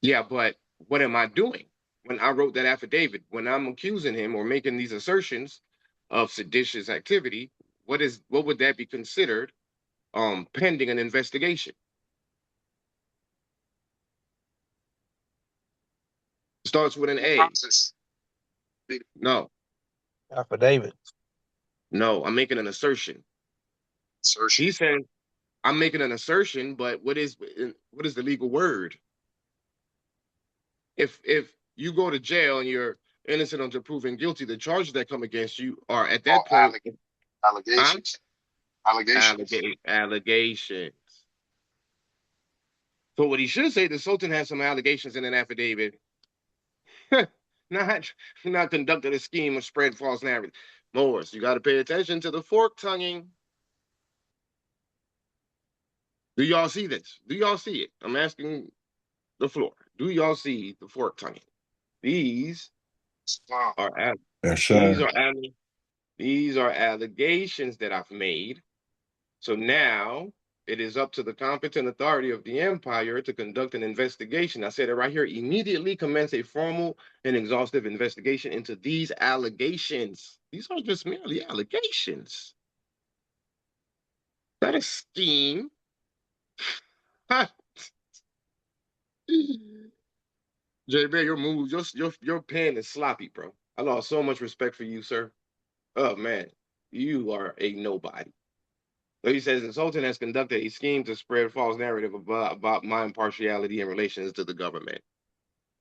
Yeah, but what am I doing when I wrote that affidavit? When I'm accusing him or making these assertions of seditious activity, what would that be considered pending an investigation? Starts with an A. Process. No, Affidavit. no, I'm making an assertion. Assertion. He said I'm making an assertion, but what is the legal word? If you go to jail and you're innocent until proven guilty, the charges that come against you are at that point Allegations. allegations. So what he should say, the Sultan has some allegations in an affidavit. not conducted a scheme or spread false narrative. Morris, you got to pay attention to the fork tonguing. Do y'all see this? Do y'all see it? I'm asking the floor. Do y'all see the fork tonguing? These are Yes, sir. these are allegations that I've made. So now it is up to the competent authority of the empire to conduct an investigation. I said it right here. Immediately commence a formal and exhaustive investigation into these allegations. These are just merely allegations. Not a scheme. JB, your moves, your pen is sloppy, bro. I lost so much respect for you, sir. Oh man, you are a nobody. So he says the Sultan has conducted a scheme to spread false narrative about my impartiality in relations to the government.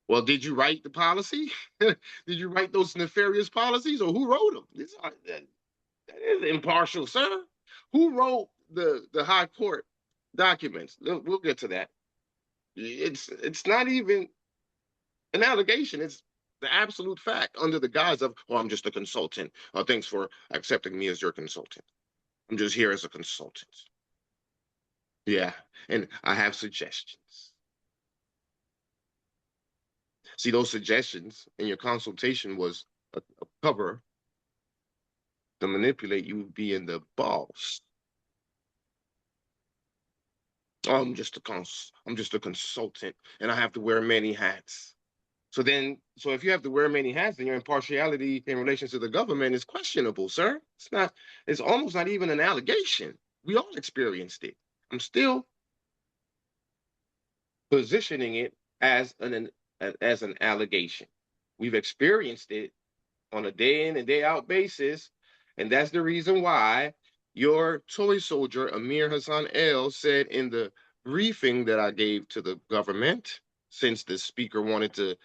Well, did you write the policy? Did you write those nefarious policies, or who wrote them? That is impartial, sir. Who wrote the High Court documents? We'll get to that. It's not even an allegation. It's the absolute fact under the guise of, oh, I'm just a consultant. Thanks for accepting me as your consultant. I'm just here as a consultant. Yeah, and I have suggestions. See, those suggestions in your consultation was a cover to manipulate you being the boss. Oh, I'm just a consultant, and I have to wear many hats. So if you have to wear many hats, then your impartiality in relation to the government is questionable, sir. It's almost not even an allegation. We all experienced it. I'm still positioning it as an allegation. We've experienced it on a day in and day out basis, and that's the reason why your toy soldier Amir Hassan El said in the briefing that I gave to the government, since the speaker wanted to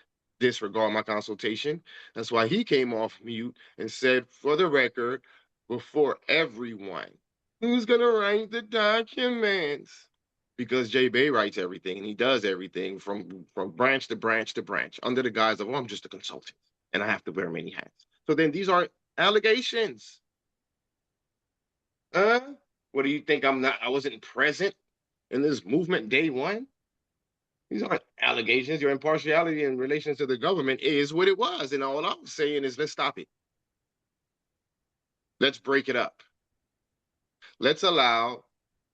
disregard my consultation, that's why he came off mute and said, for the record, before everyone, who's gonna write the documents? Because Jay Bay writes everything and he does everything from branch to branch to branch under the guise of, oh, I'm just a consultant and I have to wear many hats. So then these are allegations. What do you think? I wasn't present in this movement day one? These aren't allegations. Your impartiality in relation to the government is what it was. And all I'm saying is let's stop it. Let's break it up. Let's allow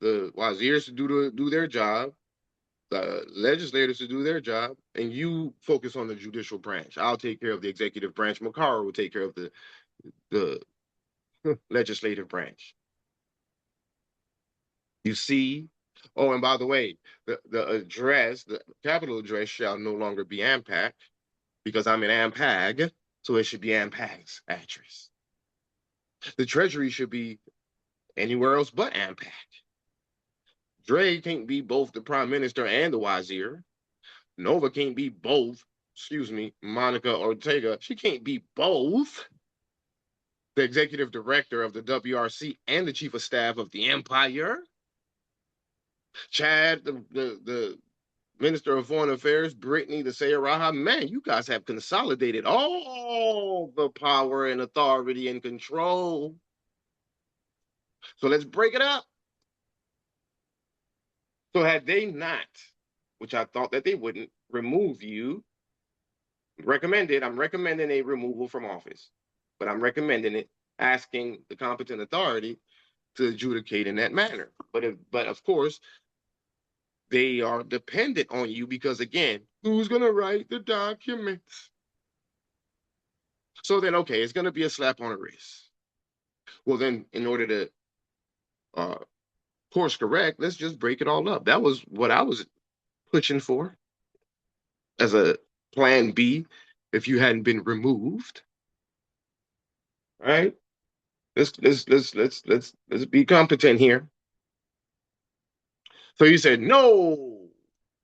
the wazirs to do their job, the legislators to do their job, and you focus on the judicial branch. I'll take care of the executive branch. Makara will take care of the legislative branch. You see? Oh, and by the way, the capital address shall no longer be AMPAC because I'm in AMPAG, so it should be AMPAG's address. The treasury should be anywhere else but AMPAC. Dre can't be both the prime minister and the wazir. Nova can't be both, Monica Ortega. She can't be both the executive director of the WRC and the chief of staff of the empire. Chad, the Minister of Foreign Affairs, Brittany, the Sayaraha, man, you guys have consolidated all the power and authority and control. So let's break it up. So had they not, which I thought that they wouldn't, remove you, I'm recommending a removal from office, but I'm recommending it, asking the competent authority to adjudicate in that manner. But of course, they are dependent on you because, again, who's going to write the documents? So then, okay, it's going to be a slap on the wrist. Well, then, in order to course correct, let's just break it all up. That was what I was pushing for as a plan B if you hadn't been removed. All right? Let's be competent here. So you said no.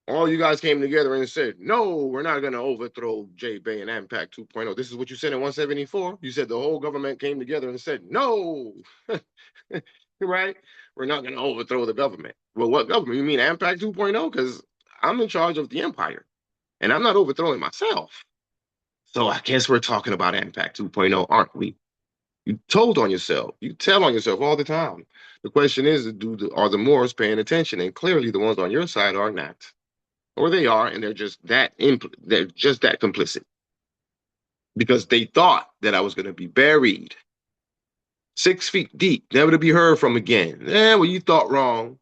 All you guys came together and said, no, we're not going to overthrow J Bay and AMPAC 2.0. This is what you said in 174. You said the whole government came together and said, no, right? We're not going to overthrow the government. Well, what government? You mean AMPAC 2.0? Because I'm in charge of the empire and I'm not overthrowing myself. So I guess we're talking about AMPAC 2.0, aren't we? You told on yourself. You tell on yourself all the time. The question is, are the Moors paying attention? And clearly the ones on your side are not. Or they are, and they're just that complicit. Because they thought that I was going to be buried 6 feet deep, never to be heard from again. Well, you thought wrong.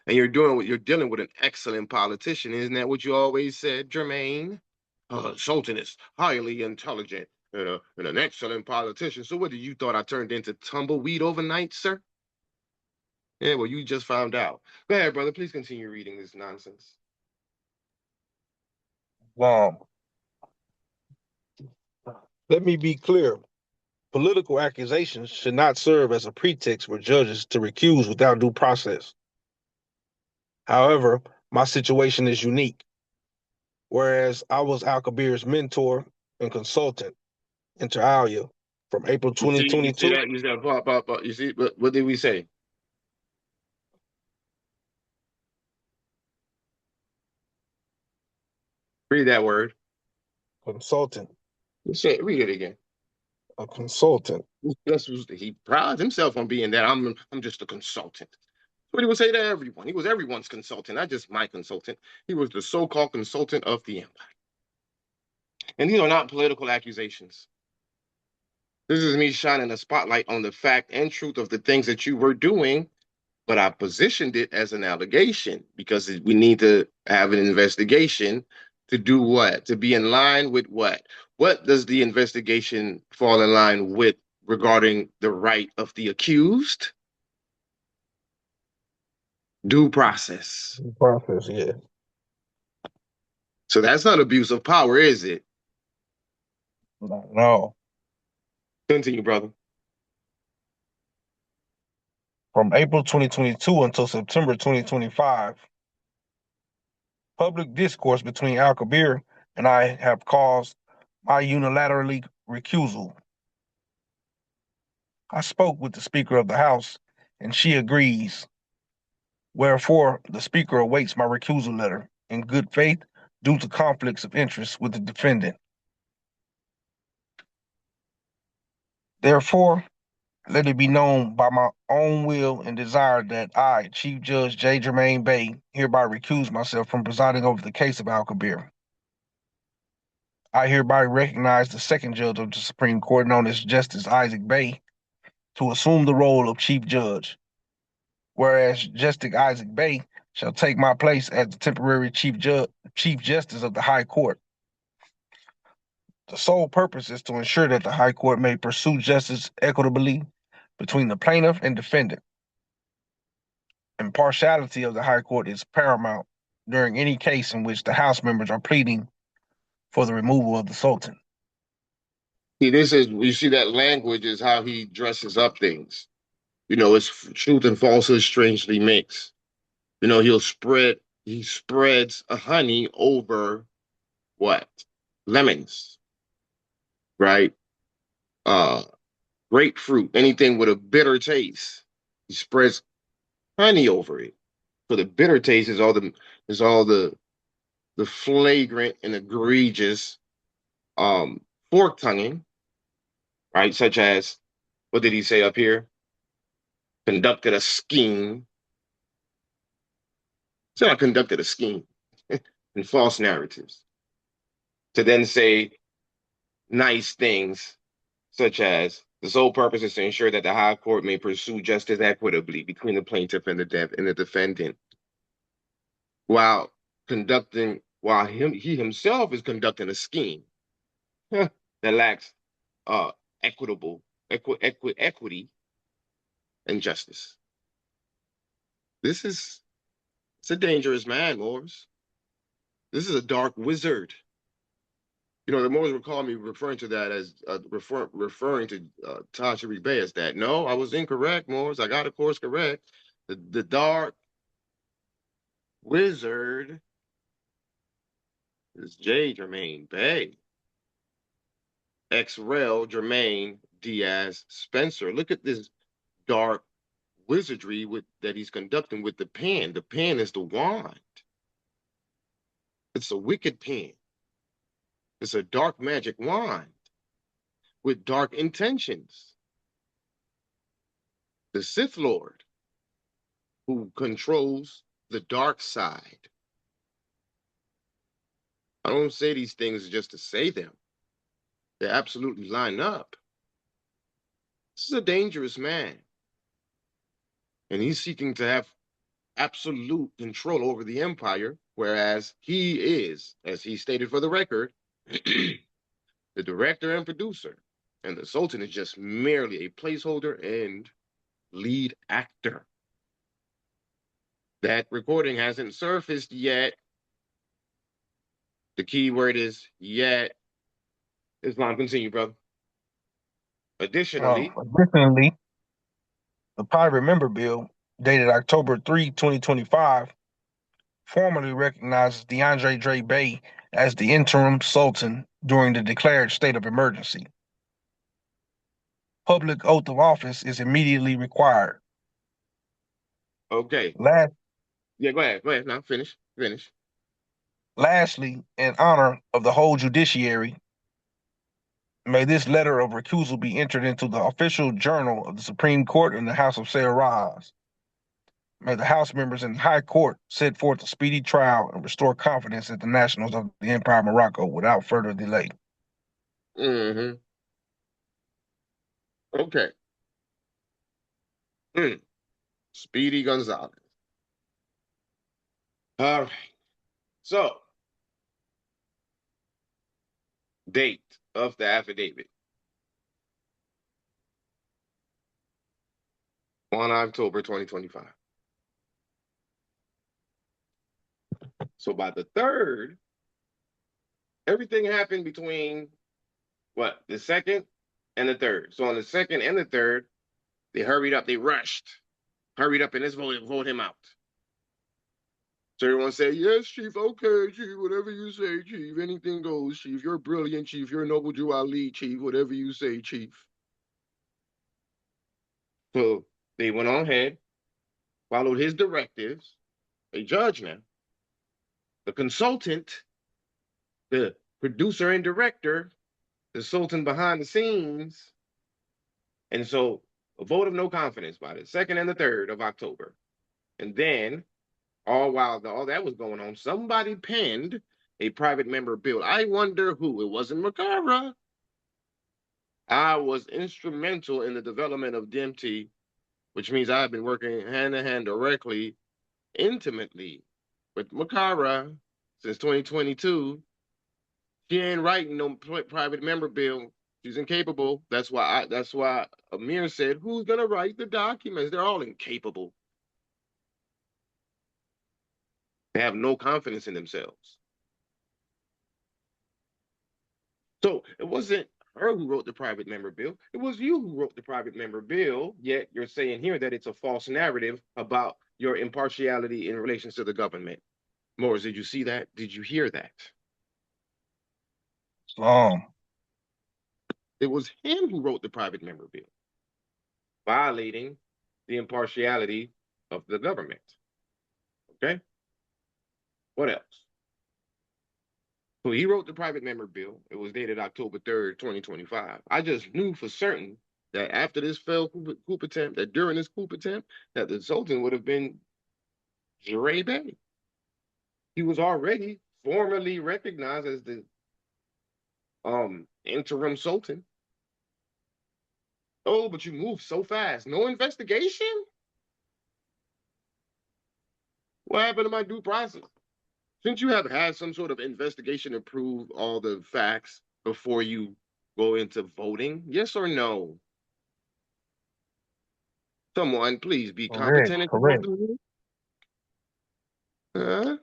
And you're dealing with an excellent politician. Isn't that what you always said, Jermaine? Sultan is highly intelligent and an excellent politician. So what did you thought I turned into tumbleweed overnight, sir? Yeah, well, you just found out. Go ahead, brother. Please continue reading this nonsense. Let me be clear. Political accusations should not serve as a pretext for judges to recuse without due process. However, my situation is unique. Whereas I was Al-Kabir's mentor and consultant, inter alia, from April 2022. You see that? You see, what did we say? Read that word. Consultant. Read it again. A consultant. He prides himself on being that. I'm just a consultant. What he would say to everyone. He was everyone's consultant, not just my consultant. He was the so-called consultant of the empire. And these are not political accusations. This is me shining a spotlight on the fact and truth of the things that you were doing, but I positioned it as an allegation because we need to have an investigation to do what? To be in line with what? What does the investigation fall in line with regarding the right of the accused? Due process. Process, yeah. So that's not abuse of power, is it? No. Continue, brother. From April 2022 until September 2025, public discourse between Al-Kabir and I have caused my unilaterally recusal. I spoke with the Speaker of the House, and she agrees. Wherefore, the Speaker awaits my recusal letter in good faith due to conflicts of interest with the defendant. Therefore, let it be known by my own will and desire that I, Chief Judge J. Jermaine Bey, hereby recuse myself from presiding over the case of Al-Kabir. I hereby recognize the second judge of the Supreme Court, known as Justice Isaac Bey, to assume the role of Chief Judge, whereas Justice Isaac Bey shall take my place as the temporary Chief Justice of the High Court. The sole purpose is to ensure that the High Court may pursue justice equitably between the plaintiff and defendant. Impartiality of the High Court is paramount during any case in which the House members are pleading for the removal of the Sultan. See, this is, you see that language is how he dresses up things. You know, it's truth and falsehood strangely mixed. You know, he spreads a honey over what? Lemons, right? Grapefruit, anything with a bitter taste. He spreads honey over it. So the bitter taste is all the flagrant and egregious fork tonguing, right? Such as, what did he say up here? Conducted a scheme. So I conducted a scheme and false narratives to then say nice things, such as the sole purpose is to ensure that the High Court may pursue justice equitably between the plaintiff and the defendant, while he himself is conducting a scheme that lacks equity and justice. It's a dangerous man, Moors. This is a dark wizard. You know, the Moors would call me referring to that as referring to Tasha Bay as that. No, I was incorrect, Moors. I got a course correct. The dark wizard is J. Jermaine Bay. X-Rel Jermaine Diaz Spencer. Look at this dark wizardry that he's conducting with the pen. The pen is the wand. It's a wicked pen. It's a dark magic wand with dark intentions. The Sith Lord who controls the dark side. I don't say these things just to say them. They absolutely line up. This is a dangerous man. And he's seeking to have absolute control over the empire, whereas he is, as he stated for the record, the director and producer. And the Sultan is just merely a placeholder and lead actor. That recording hasn't surfaced yet. The key word is yet. Islam, continue, brother. Additionally, the Private Member Bill, dated October 3, 2025, formally recognizes DeAndre Dre Bay as the interim Sultan during the declared state of emergency. Public oath of office is immediately required. okay. Yeah, go ahead. Now, finish. Lastly, in honor of the whole judiciary, may this letter of recusal be entered into the official journal of the Supreme Court in the House of Sayyiras. May the House members in the High Court set forth a speedy trial and restore confidence in the nationals of the Empire of Morocco without further delay. Mm-hmm. Okay. Mm. Speedy Gonzalez. All right. So, date of the affidavit, 1 October 2025. So by the 3rd, everything happened between what? The 2nd and the 3rd. So on the 2nd and the 3rd, they hurried up, they rushed, hurried up, and let's vote him out. So everyone said, yes, Chief, okay, Chief, whatever you say, Chief, anything goes, Chief. You're brilliant, Chief. You're Noble Jew Ali, Chief, whatever you say, Chief. So they went on ahead, followed his directives. A judge now, the consultant, the producer and director, the Sultan behind the scenes. And so a vote of no confidence by the 2nd and the 3rd of October. And then, all while all that was going on, somebody penned a private member bill. I wonder who. It wasn't Makara. I was instrumental in the development of DMT, which means I've been working hand in hand directly, intimately with Makara since 2022. She ain't writing no private member bill. She's incapable. That's why Amir said, who's gonna write the documents? They're all incapable. They have no confidence in themselves. So it wasn't her who wrote the private member bill. It was you who wrote the private member bill, yet you're saying here that it's a false narrative about your impartiality in relation to the government. Morris, did you see that? Did you hear that? It was him who wrote the private member bill, violating the impartiality of the government. Okay? What else? So he wrote the private member bill. It was dated October 3rd, 2025. I just knew for certain that after this failed coup attempt, that during this coup attempt, that the Sultan would have been Jure Bey. He was already formally recognized as the interim Sultan. Oh, but you moved so fast. No investigation? What happened to my due process? Shouldn't you have had some sort of investigation to prove all the facts before you go into voting? Yes or no? Someone, please be Correct, competent and correct, composed. Huh?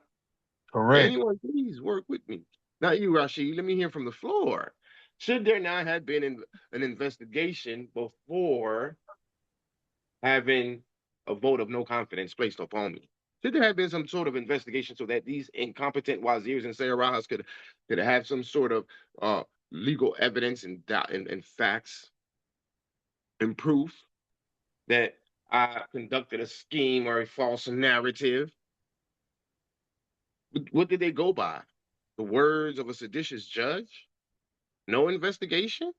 correct. Anyone, please work with me. Not you, Rashid. Let me hear from the floor. Should there not have been an investigation before having a vote of no confidence placed upon me? Should there have been some sort of investigation so that these incompetent wazirs and Sayarajas could have some sort of legal evidence and facts and proof that I conducted a scheme or a false narrative? What did they go by? The words of a seditious judge? No investigation?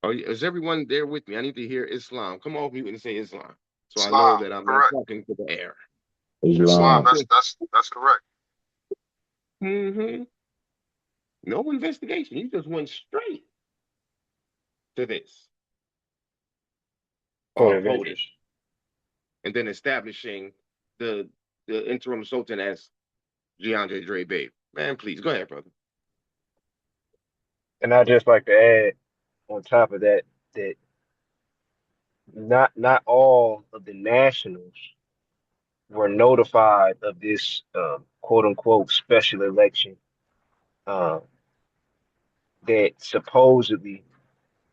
Or is everyone there with me? I need to hear Islam. Come off mute and say Islam, so I know Islam, that I'm not correct. talking to the air. Islam, Islam. that's correct. Mm-hmm. No investigation. You just went straight to this, For all voting, Avengers. and then establishing the interim sultan as Giandre Dre Babe. Man, please go ahead, brother. And I just like to add on top of that that not all of the nationals were notified of this quote unquote special election uh, that supposedly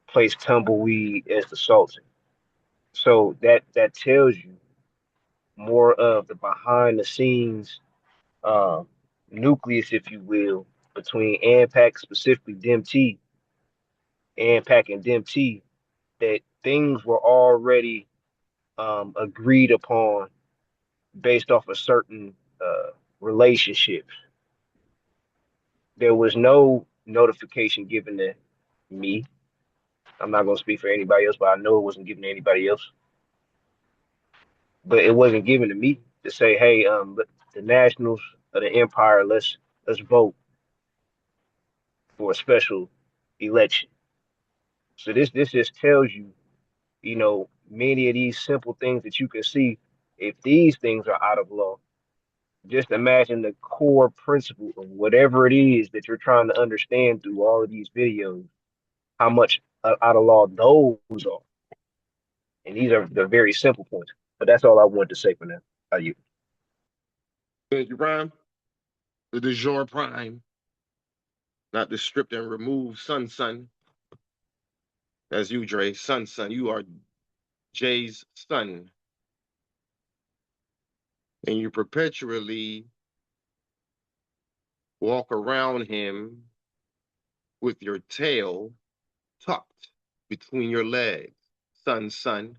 placed Tumbleweed as the Sultan. So that tells you more of the behind the scenes uh, nucleus, if you will, between AMPAC, specifically DMT, AMPAC and DMT, that things were already agreed upon based off a certain relationship. There was no notification given to me. I'm not going to speak for anybody else, but I know it wasn't given to anybody else. But it wasn't given to me to say, "Hey, the Nationals of the Empire, let's vote." for a special election. So this just tells you, many of these simple things that you can see, if these things are out of law, just imagine the core principle of whatever it is that you're trying to understand through all of these videos, how much out of law those are. And these are the very simple points. But that's all I wanted to say for now. How you? Thank you, Prime. The du jour Prime, not the stripped and removed son. That's you, Dre. Son. You are Jay's son. And you perpetually walk around him with your tail tucked between your legs. Son. So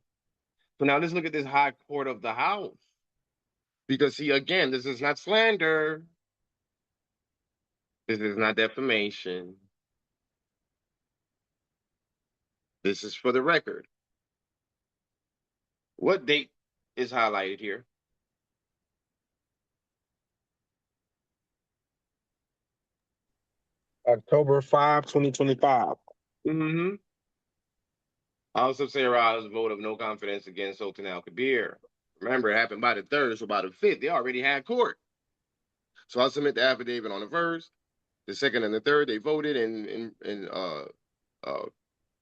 now let's look at this high court of the house. Because, see, again, this is not slander. This is not defamation. This is for the record. What date is highlighted here? October 5, 2025. Mm-hmm. House of Sarah's vote of no confidence against Sultan Al-Kabir. Remember, it happened by the 3rd, so by the 5th, they already had court. So I'll submit the affidavit on the 1st, the 2nd, and the 3rd. They voted and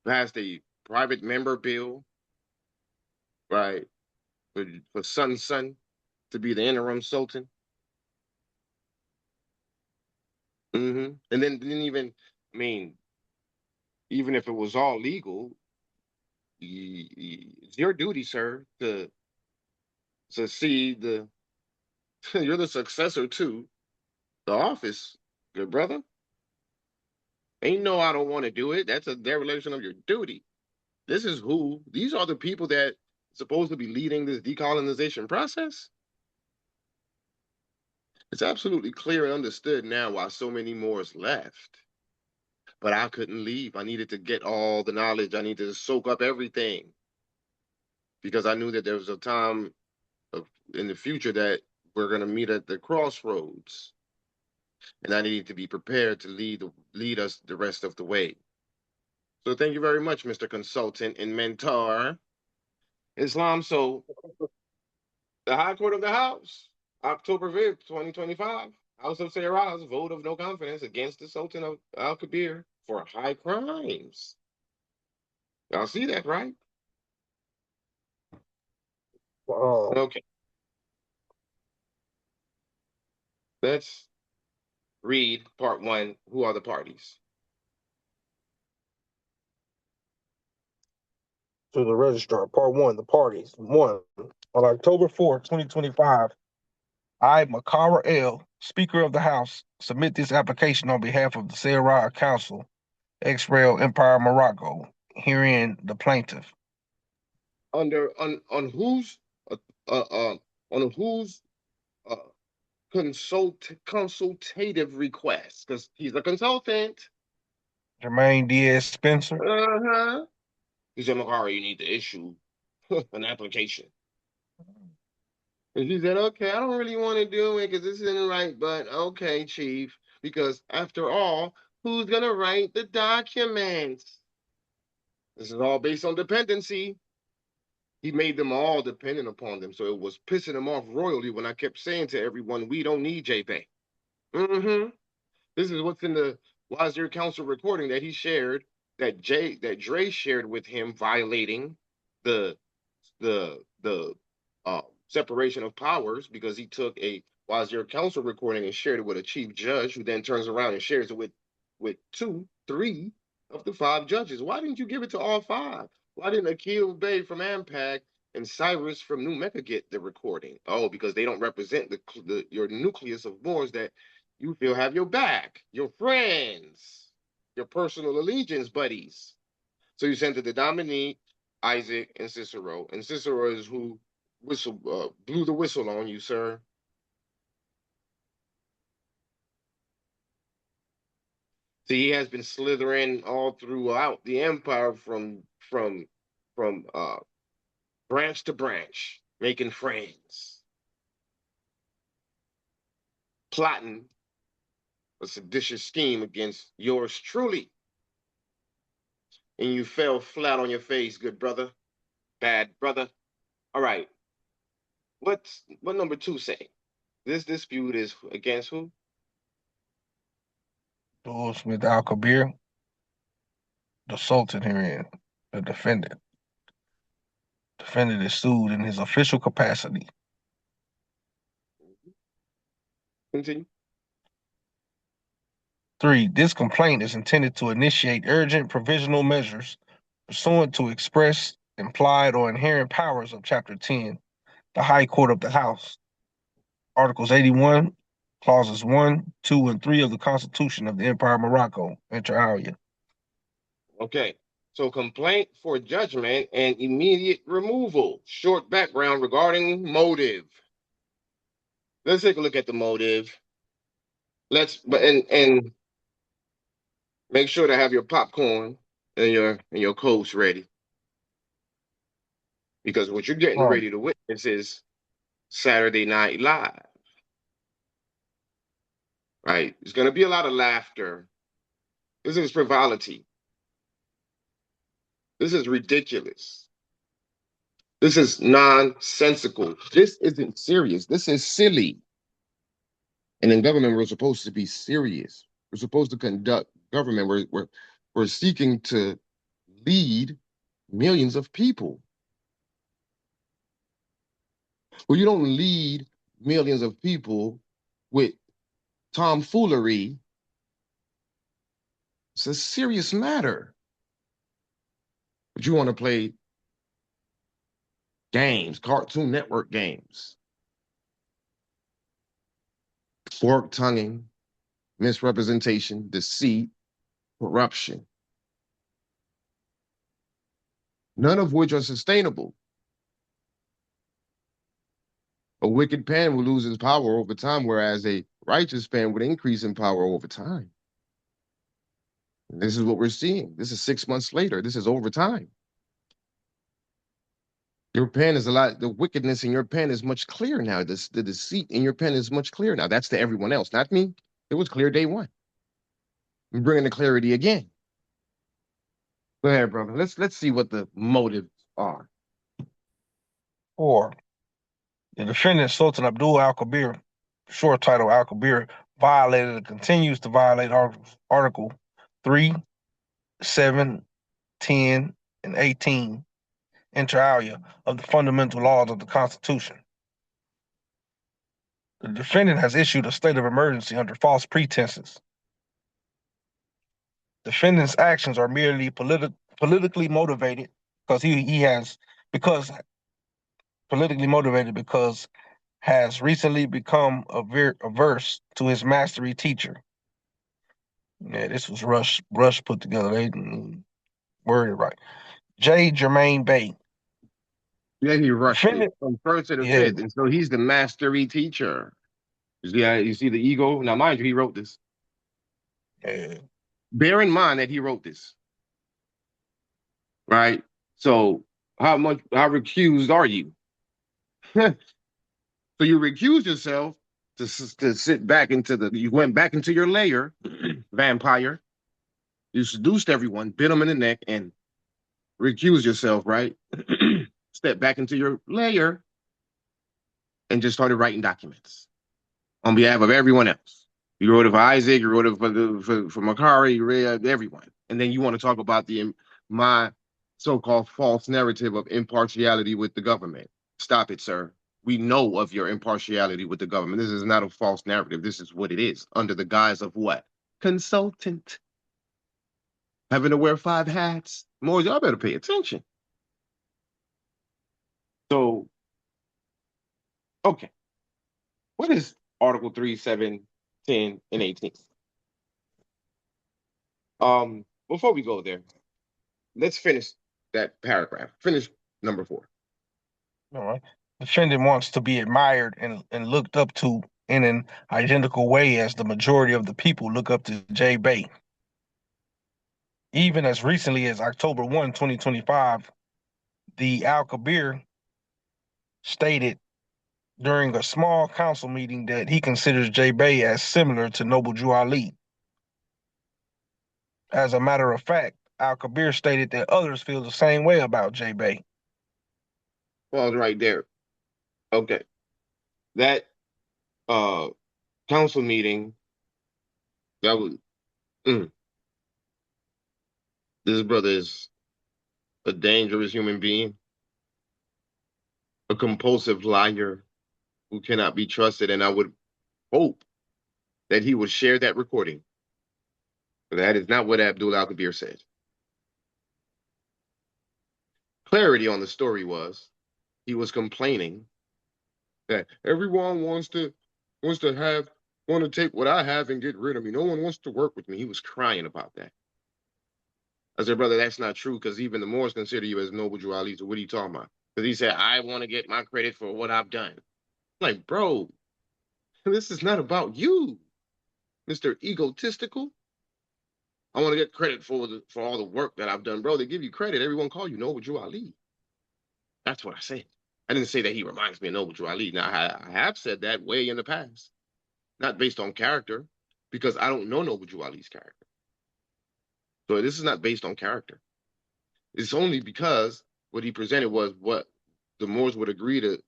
passed a private member bill, right, for Sun to be the interim Sultan. And then didn't even, I mean, even if it was all legal, it's your duty, sir, to see you're the successor to the office, good brother. Ain't no, I don't want to do it. That's a dereliction of your duty. These are the people that supposed to be leading this decolonization process. It's absolutely clear and understood now why so many more is left. But I couldn't leave. I needed to get all the knowledge. I needed to soak up everything. Because I knew that there was a time in the future that we're going to meet at the crossroads. And I needed to be prepared to lead us the rest of the way. So thank you very much, Mr. Consultant and Mentor. Islam, so the High Court of the House, October 5th, 2025. House of Sarah's vote of no confidence against the Sultan of Al-Kabir for high crimes. Y'all see that, right? Okay. Let's read part 1. Who are the parties? To the registrar. Part 1, the parties. 1. On October 4, 2025, I, Makara L., Speaker of the House, submit this application on behalf of the Sarah Council, X-Rail Empire Morocco, herein the plaintiff. On whose uh, on whose consultative request? Because he's a consultant. Jermaine Diaz Spencer. He said, Makara, you need to issue an application. And she said, okay, I don't really want to do it because this isn't right, but okay, Chief, because after all, who's going to write the documents? This is all based on dependency. He made them all dependent upon them, so it was pissing him off royally when I kept saying to everyone, we don't need JPay. This is what's in the Wazir Council recording that he shared, that Dre shared with him, violating the separation of powers, because he took a Wazir Council recording and shared it with a chief judge, who then turns around and shares it with 2, 3 of the 5 judges. Why didn't you give it to all 5? Why didn't Akil Bey from AMPAC and Cyrus from New Mecca get the recording? Oh, because they don't represent your nucleus of Moors that you feel have your back, your friends, your personal allegiance buddies. So you sent it to Dominique, Isaac, and Cicero. And Cicero is who blew the whistle on you, sir. See, he has been slithering all throughout the empire from branch to branch, making friends, plotting a seditious scheme against yours truly. And you fell flat on your face, good brother, bad brother. All right. What number 2 say? This dispute is against who? Duels with Al-Kabir, the Sultan herein, the defendant. Defendant is sued in his official capacity. Continue. 3. This complaint is intended to initiate urgent provisional measures pursuant to express, implied, or inherent powers of Chapter 10, the High Court of the House, Articles 81, Clauses 1, 2, and 3 of the Constitution of the Empire of Morocco, inter alia. Okay. So complaint for judgment and immediate removal. Short background regarding motive. Let's take a look at the motive. And make sure to have your popcorn and your coats ready. Because what you're getting ready to witness is Saturday Night Live. Right? There's gonna be a lot of laughter. This is frivolity. This is ridiculous. This is nonsensical. This isn't serious. This is silly. And in government, we're supposed to be serious. We're supposed to conduct government. We're seeking to lead millions of people. Well, you don't lead millions of people with tomfoolery. It's a serious matter. But you want to play games, Cartoon Network games. Fork-tonguing, misrepresentation, deceit, corruption. None of which are sustainable. A wicked pen will lose its power over time, whereas a righteous pen would increase in power over time. And this is what we're seeing. This is 6 months later. This is over time. Your pen is the wickedness in your pen is much clearer now. The deceit in your pen is much clearer now. That's to everyone else, not me. It was clear day one. I'm bringing the clarity again. Go ahead, brother. Let's see what the motives are. 4. The defendant, Sultan Abdul Al-Kabir, short title Al-Kabir, violated and continues to violate Article 3, 7, 10, and 18, inter alia, of the fundamental laws of the Constitution. The defendant has issued a state of emergency under false pretenses. Defendant's actions are merely politically motivated because has recently become averse to his mastery teacher. Yeah, this was rush put together. They didn't word it right. J. Jermaine Bay. Yeah, he rushed it from first to the fifth. And so he's the mastery teacher. You see the ego? Now, mind you, he wrote this. Yeah. Bear in mind that he wrote this. Right? So how recused are you? So you recused yourself to sit back you went back into your lair, vampire. You seduced everyone, bit them in the neck, and recused yourself, right? Step back into your lair and just started writing documents on behalf of everyone else. You wrote it for Isaac, you wrote it for Makari, you read everyone. And then you want to talk about my so-called false narrative of impartiality with the government. Stop it, sir. We know of your impartiality with the government. This is not a false narrative. This is what it is, under the guise of what? Consultant. Having to wear 5 hats. More, y'all better pay attention. So, okay. What is Article 3, 7, 10, and 18? Before we go there, let's finish that paragraph. Finish number 4. All right. Defendant wants to be admired and looked up to in an identical way as the majority of the people look up to J. Bay. Even as recently as October 1, 2025, the Al-Kabir stated during a small council meeting that he considers J-Bay as similar to Noble Drew Ali. As a matter of fact, Al-Kabir stated that others feel the same way about J-Bay. Pause right there. Okay. That uh council meeting, that was this brother is a dangerous human being, a compulsive liar who cannot be trusted, and I would hope that he would share that recording. But that is not what Abdul Al-Kabir said. Clarity on the story was he was complaining that everyone wants to take what I have and get rid of me. No one wants to work with me. He was crying about that. I said, brother, that's not true, because even the Moors consider you as Noble Drew Ali. So what are you talking about? Because he said, I want to get my credit for what I've done. I'm like, bro, this is not about you, Mr. Egotistical. I want to get credit for all the work that I've done. Bro, they give you credit. Everyone call you Noble Drew Ali. That's what I said. I didn't say that he reminds me of Noble Drew Ali. Now, I have said that way in the past, not based on character, because I don't know Noble Drew Ali's character. So this is not based on character. It's only because what he presented was what the Moors would agree to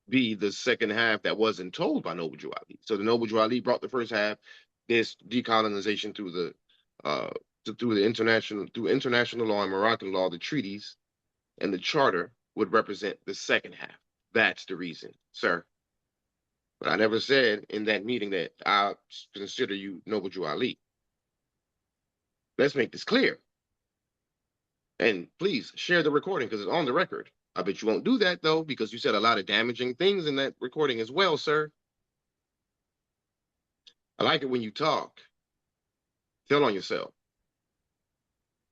be the second half that wasn't told by Noble Drew Ali. So the Noble Drew Ali brought the first half, this decolonization through the international law and Moroccan law, the treaties and the charter would represent the second half. That's the reason, sir. But I never said in that meeting that I consider you Noble Drew Ali. Let's make this clear. And please share the recording because it's on the record. I bet you won't do that, though, because you said a lot of damaging things in that recording as well, sir. I like it when you talk. Tell on yourself.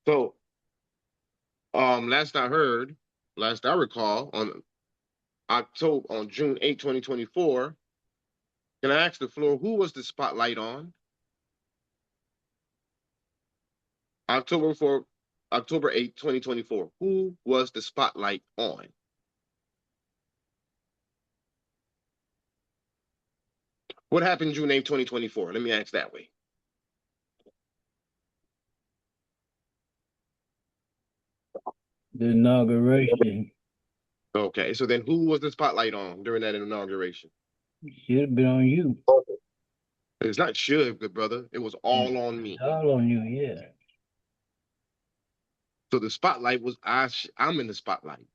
So, last I recall, on June 8, 2024, can I ask the floor, who was the spotlight on? October 8, 2024. Who was the spotlight on? What happened June 8, 2024? Let me ask that way. The inauguration. Okay, so then who was the spotlight on during that inauguration? Should have been on you. It's not should, good brother. It was all on me. All on you, yeah. So the spotlight was I'm in the spotlight.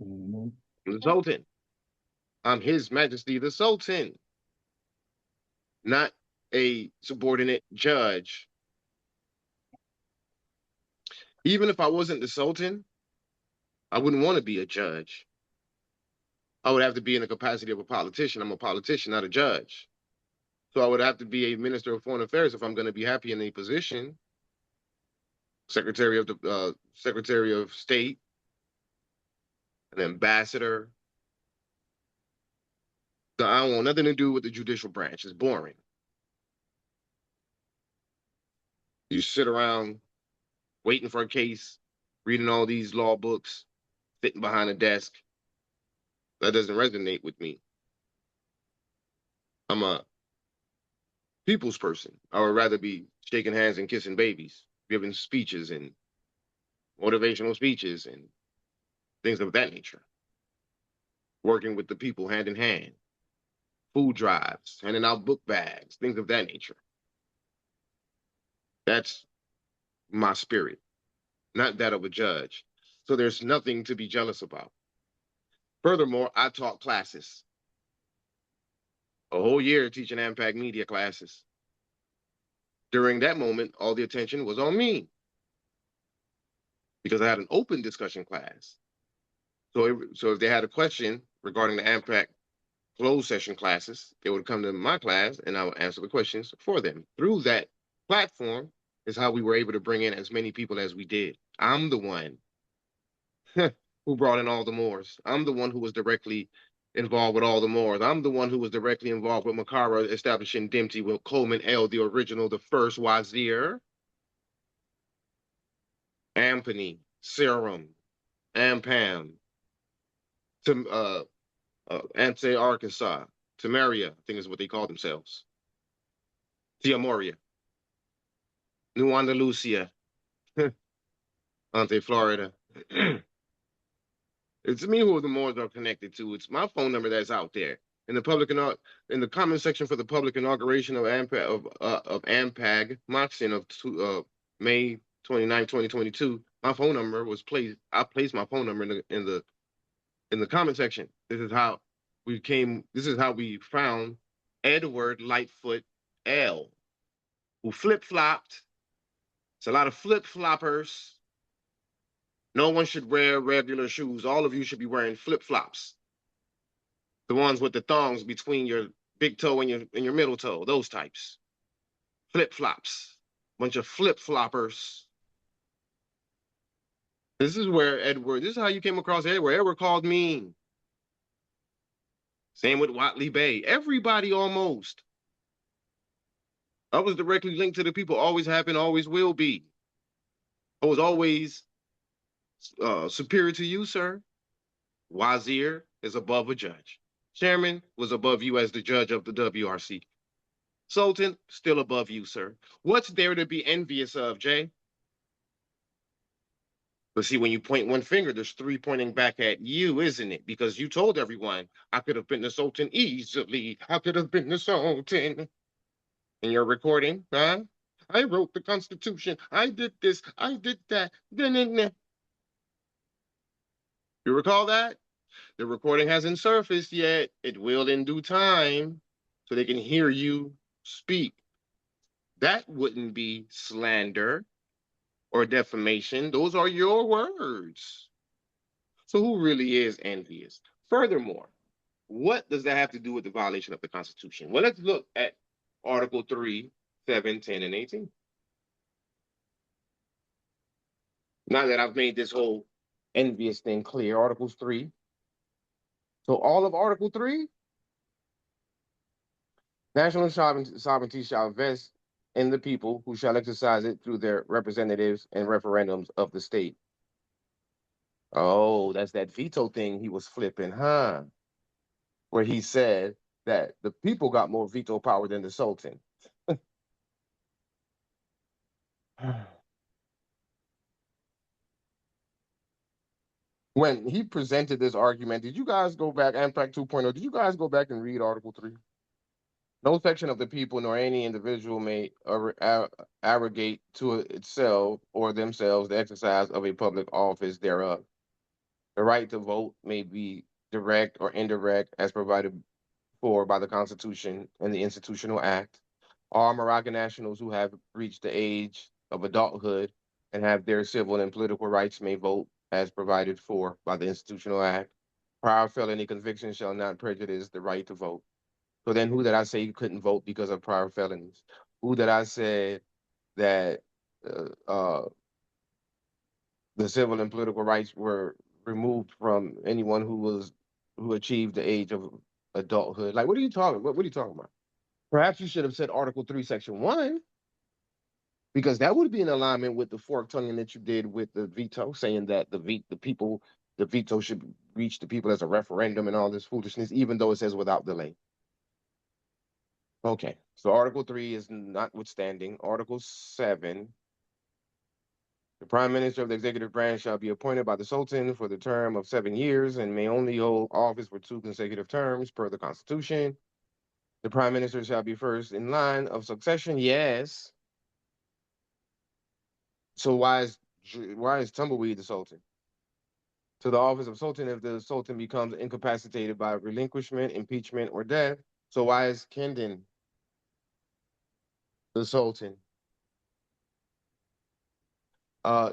Mm-hmm. I'm the Sultan. I'm His Majesty the Sultan, not a subordinate judge. Even if I wasn't the Sultan, I wouldn't want to be a judge. I would have to be in the capacity of a politician. I'm a politician, not a judge. So I would have to be a minister of foreign affairs if I'm going to be happy in a position. Secretary of State, an ambassador. So I don't want nothing to do with the judicial branch. It's boring. You sit around waiting for a case, reading all these law books, sitting behind a desk. That doesn't resonate with me. I'm a people's person. I would rather be shaking hands and kissing babies, giving speeches and motivational speeches and things of that nature. Working with the people hand in hand, food drives, handing out book bags, things of that nature. That's my spirit, not that of a judge. So there's nothing to be jealous about. Furthermore, I taught classes. A whole year teaching AMPAC media classes. During that moment, all the attention was on me because I had an open discussion class. So if they had a question regarding the AMPAC closed session classes, they would come to my class and I would answer the questions for them. Through that platform is how we were able to bring in as many people as we did. I'm the one who brought in all the Moors. I'm the one who was directly involved with all the Moors. I'm the one who was directly involved with Makara establishing Dimti with Coleman L, the original, the first Wazir. Ampany, Serum, Ampam, Ante, Arkansas, Tamaria, I think is what they call themselves, Tiamoria, New Andalusia, Ante, Florida. It's me who the Moors are connected to. It's my phone number that's out there in the in the comment section for the public inauguration of AMPAG Moxon of May 29, 2022. My phone number was placed. I placed my phone number in the comment section. This is how we came. This is how we found Edward Lightfoot L, who flip flopped. It's a lot of flip floppers. No one should wear regular shoes. All of you should be wearing flip flops. The ones with the thongs between your big toe and your middle toe. Those types. Flip flops. Bunch of flip floppers. This is where Edward. This is how you came across Edward. Edward called me. Same with Watley Bay. Everybody almost. I was directly linked to the people. Always happened, always will be. I was always superior to you, sir. Wazir is above a judge. Chairman was above you as the judge of the WRC. Sultan, still above you, sir. What's there to be envious of, Jay? But see, when you point one finger, there's three pointing back at you, isn't it? Because you told everyone, I could have been the Sultan easily. I could have been the Sultan. In your recording, huh? I wrote the Constitution. I did this. I did that. You recall that? The recording hasn't surfaced yet. It will in due time, so they can hear you speak. That wouldn't be slander or defamation. Those are your words. So who really is envious? Furthermore, what does that have to do with the violation of the Constitution? Well, let's look at Article 3, 7, 10, and 18. Now that I've made this whole envious thing clear, Articles 3. So all of Article 3, national sovereignty shall vest in the people who shall exercise it through their representatives and referendums of the state. Oh, that's that veto thing he was flipping, huh? Where he said that the people got more veto power than the Sultan. When he presented this argument, did you guys go back, AMPAC 2.0, did you guys go back and read Article 3? No section of the people nor any individual may arrogate to itself or themselves the exercise of a public office thereof. The right to vote may be direct or indirect as provided for by the Constitution and the Institutional Act. All Moroccan nationals who have reached the age of adulthood and have their civil and political rights may vote as provided for by the Institutional Act. Prior felony conviction shall not prejudice the right to vote. So then who did I say you couldn't vote because of prior felonies? Who did I say that the civil and political rights were removed from anyone who achieved the age of adulthood? Like, what are you talking? What are you talking about? Perhaps you should have said Article 3, Section 1, because that would be in alignment with the fork tonguing that you did with the veto, saying that the veto should reach the people as a referendum and all this foolishness, even though it says without delay. Okay, so Article 3 is notwithstanding. Article 7, the Prime Minister of the Executive Branch shall be appointed by the Sultan for the term of 7 years and may only hold office for 2 consecutive terms per the Constitution. The Prime Minister shall be first in line of succession. Yes. So why is Tumbleweed the Sultan? To the office of Sultan if the Sultan becomes incapacitated by relinquishment, impeachment, or death. So why is Kendon the Sultan?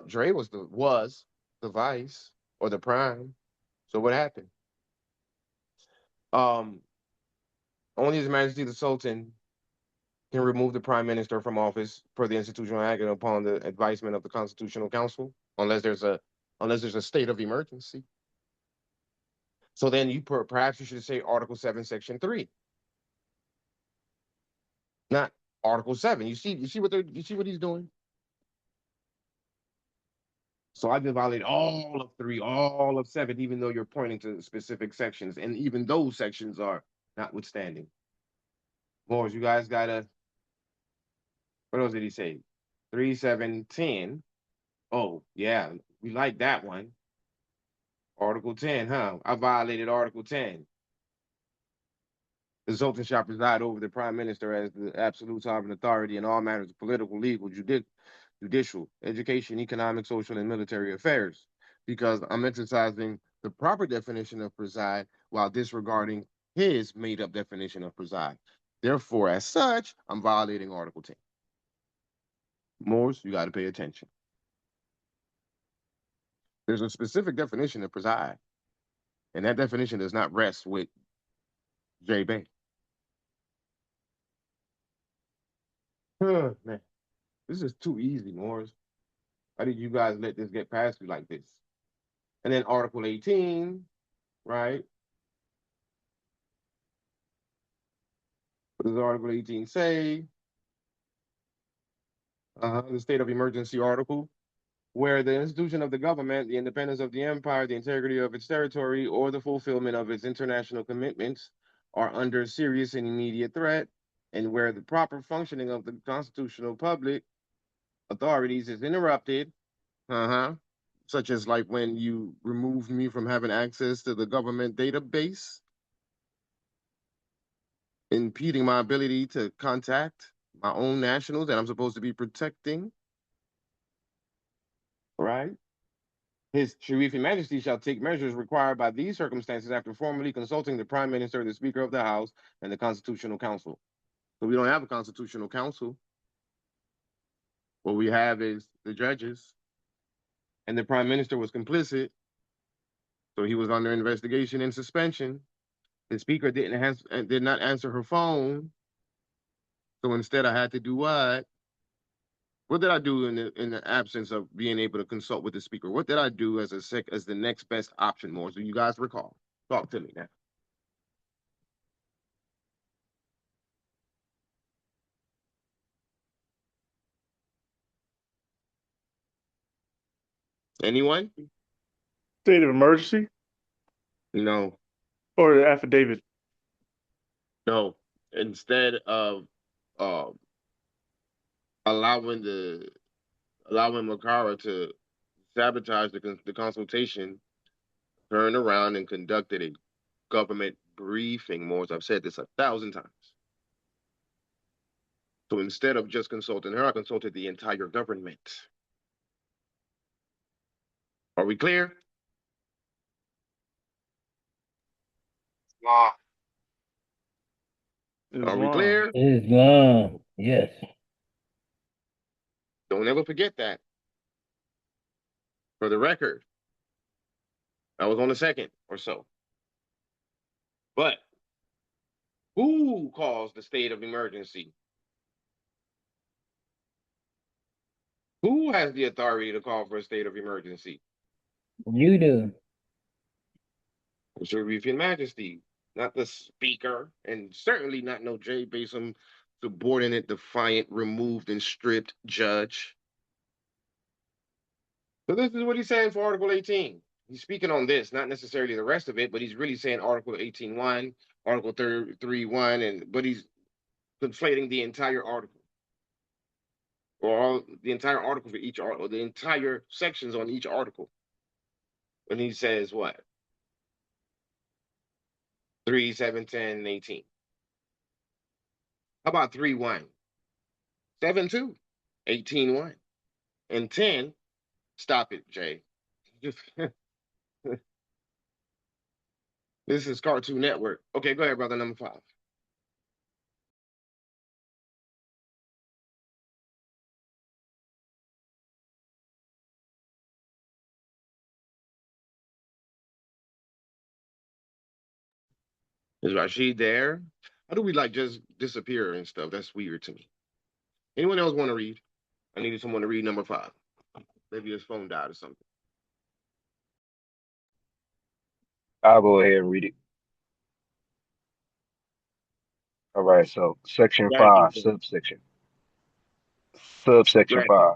Dre was the vice or the prime. So what happened? Only His Majesty the Sultan can remove the prime minister from office per the Institutional Act and upon the advisement of the Constitutional Council, unless there's a state of emergency. So then perhaps you should say Article 7, Section 3, not Article 7. You see what he's doing? So I've been violating all of 3, all of 7, even though you're pointing to specific sections, and even those sections are notwithstanding. Morris, you guys gotta. What else did he say? 3, 7, 10. Oh yeah, we like that one. Article 10, huh? I violated Article 10. The Sultan shall preside over the Prime Minister as the absolute sovereign authority in all matters of political, legal, judicial, education, economic, social, and military affairs. Because I'm emphasizing the proper definition of preside while disregarding his made-up definition of preside. Therefore, as such, I'm violating Article 10. Morse, you got to pay attention. There's a specific definition of preside, and that definition does not rest with J. Bay. Man, this is too easy, Morris. Why did you guys let this get past you like this? And then Article 18, right? What does Article 18 say? The state of emergency article, where the institution of the government, the independence of the empire, the integrity of its territory, or the fulfillment of its international commitments are under serious and immediate threat, and where the proper functioning of the constitutional public authorities is interrupted, such as like when you removed me from having access to the government database, impeding my ability to contact my own nationals that I'm supposed to be protecting, right? His Sharifi Majesty shall take measures required by these circumstances after formally consulting the Prime Minister, the Speaker of the House, and the Constitutional Council. So we don't have a Constitutional Council. What we have is the judges, and the Prime Minister was complicit, so he was under investigation and suspension. The Speaker did not answer her phone, so instead I had to do what? What did I do in the absence of being able to consult with the Speaker? What did I do as the next best option, more? So you guys recall? Talk to me now. Anyone? State of emergency No, or the affidavit? no. Instead of uh, allowing Makara to sabotage the consultation, turned around and conducted a government briefing. More, I've said this 1,000 times. So instead of just consulting her, I consulted the entire government. Are we clear? Law. Are we clear? Islam. Yes. Don't ever forget that. For the record, I was on the second or so. But who caused the state of emergency? Who has the authority to call for a state of emergency? You do. It's your Reefing Majesty, not the Speaker, and certainly not no J. Basom subordinate, defiant, removed, and stripped judge. So this is what he's saying for Article 18. He's speaking on this, not necessarily the rest of it, but he's really saying Article 18.1, Article 3.1, but he's conflating the entire article. Or the entire article for each article, the entire sections on each article. And he says what? 3, 7, 10, and 18. How about 3.1? 7, 2, 18.1. And 10, stop it, Jay. This is Cartoon Network. Okay, go ahead, brother, number 5. Is Rashid there? How do we like just disappear and stuff? That's weird to me. Anyone else want to read? I needed someone to read number 5. Maybe his phone died or something. I'll go ahead and read it. All right, so section Right. 5, subsection Right. 5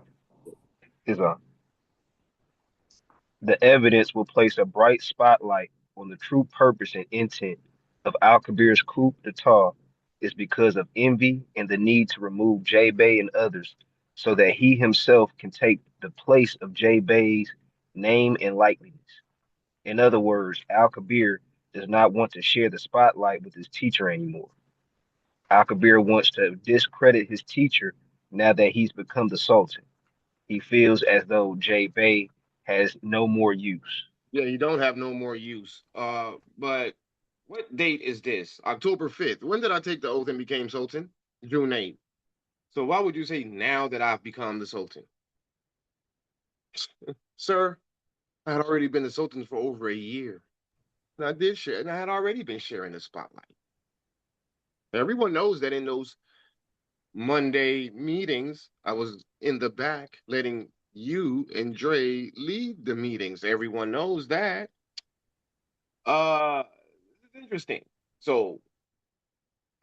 is The evidence will place a bright spotlight on the true purpose and intent of Al-Kabir's coup d'etat is because of envy and the need to remove J-Bay and others so that he himself can take the place of J-Bay's name and likeness. In other words, Al-Kabir does not want to share the spotlight with his teacher anymore. Al-Kabir wants to discredit his teacher now that he's become the Sultan. He feels as though J-Bay has no more use. Yeah, you don't have no more use. But what date is this? October 5th. When did I take the oath and became Sultan? June 8th. So why would you say now that I've become the Sultan? Sir, I had already been the Sultan for over a year. And I did share, and I had already been sharing the spotlight. Everyone knows that in those Monday meetings, I was in the back letting you and Dre lead the meetings. Everyone knows that. This is interesting. So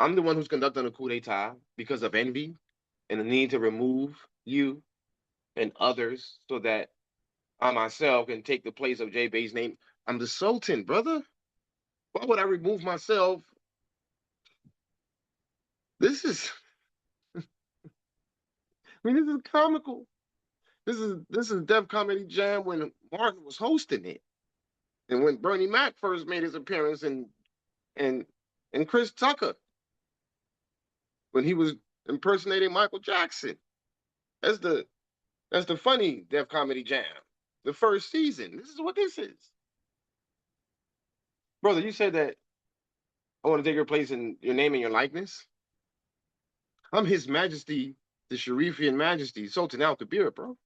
I'm the one who's conducting a coup d'etat because of envy and the need to remove you and others so that I myself can take the place of J Bay's name. I'm the Sultan, brother. Why would I remove myself? This is, I mean, this is comical. This is Def Comedy Jam when Martin was hosting it, and when Bernie Mac first made his appearance, and and Chris Tucker when he was impersonating Michael Jackson. That's the funny Def Comedy Jam, the first season. This is what this is, brother. You said that I want to take your place in your name and your likeness. I'm His Majesty, the Sharifian Majesty, Sultan Al-Kabir, bro.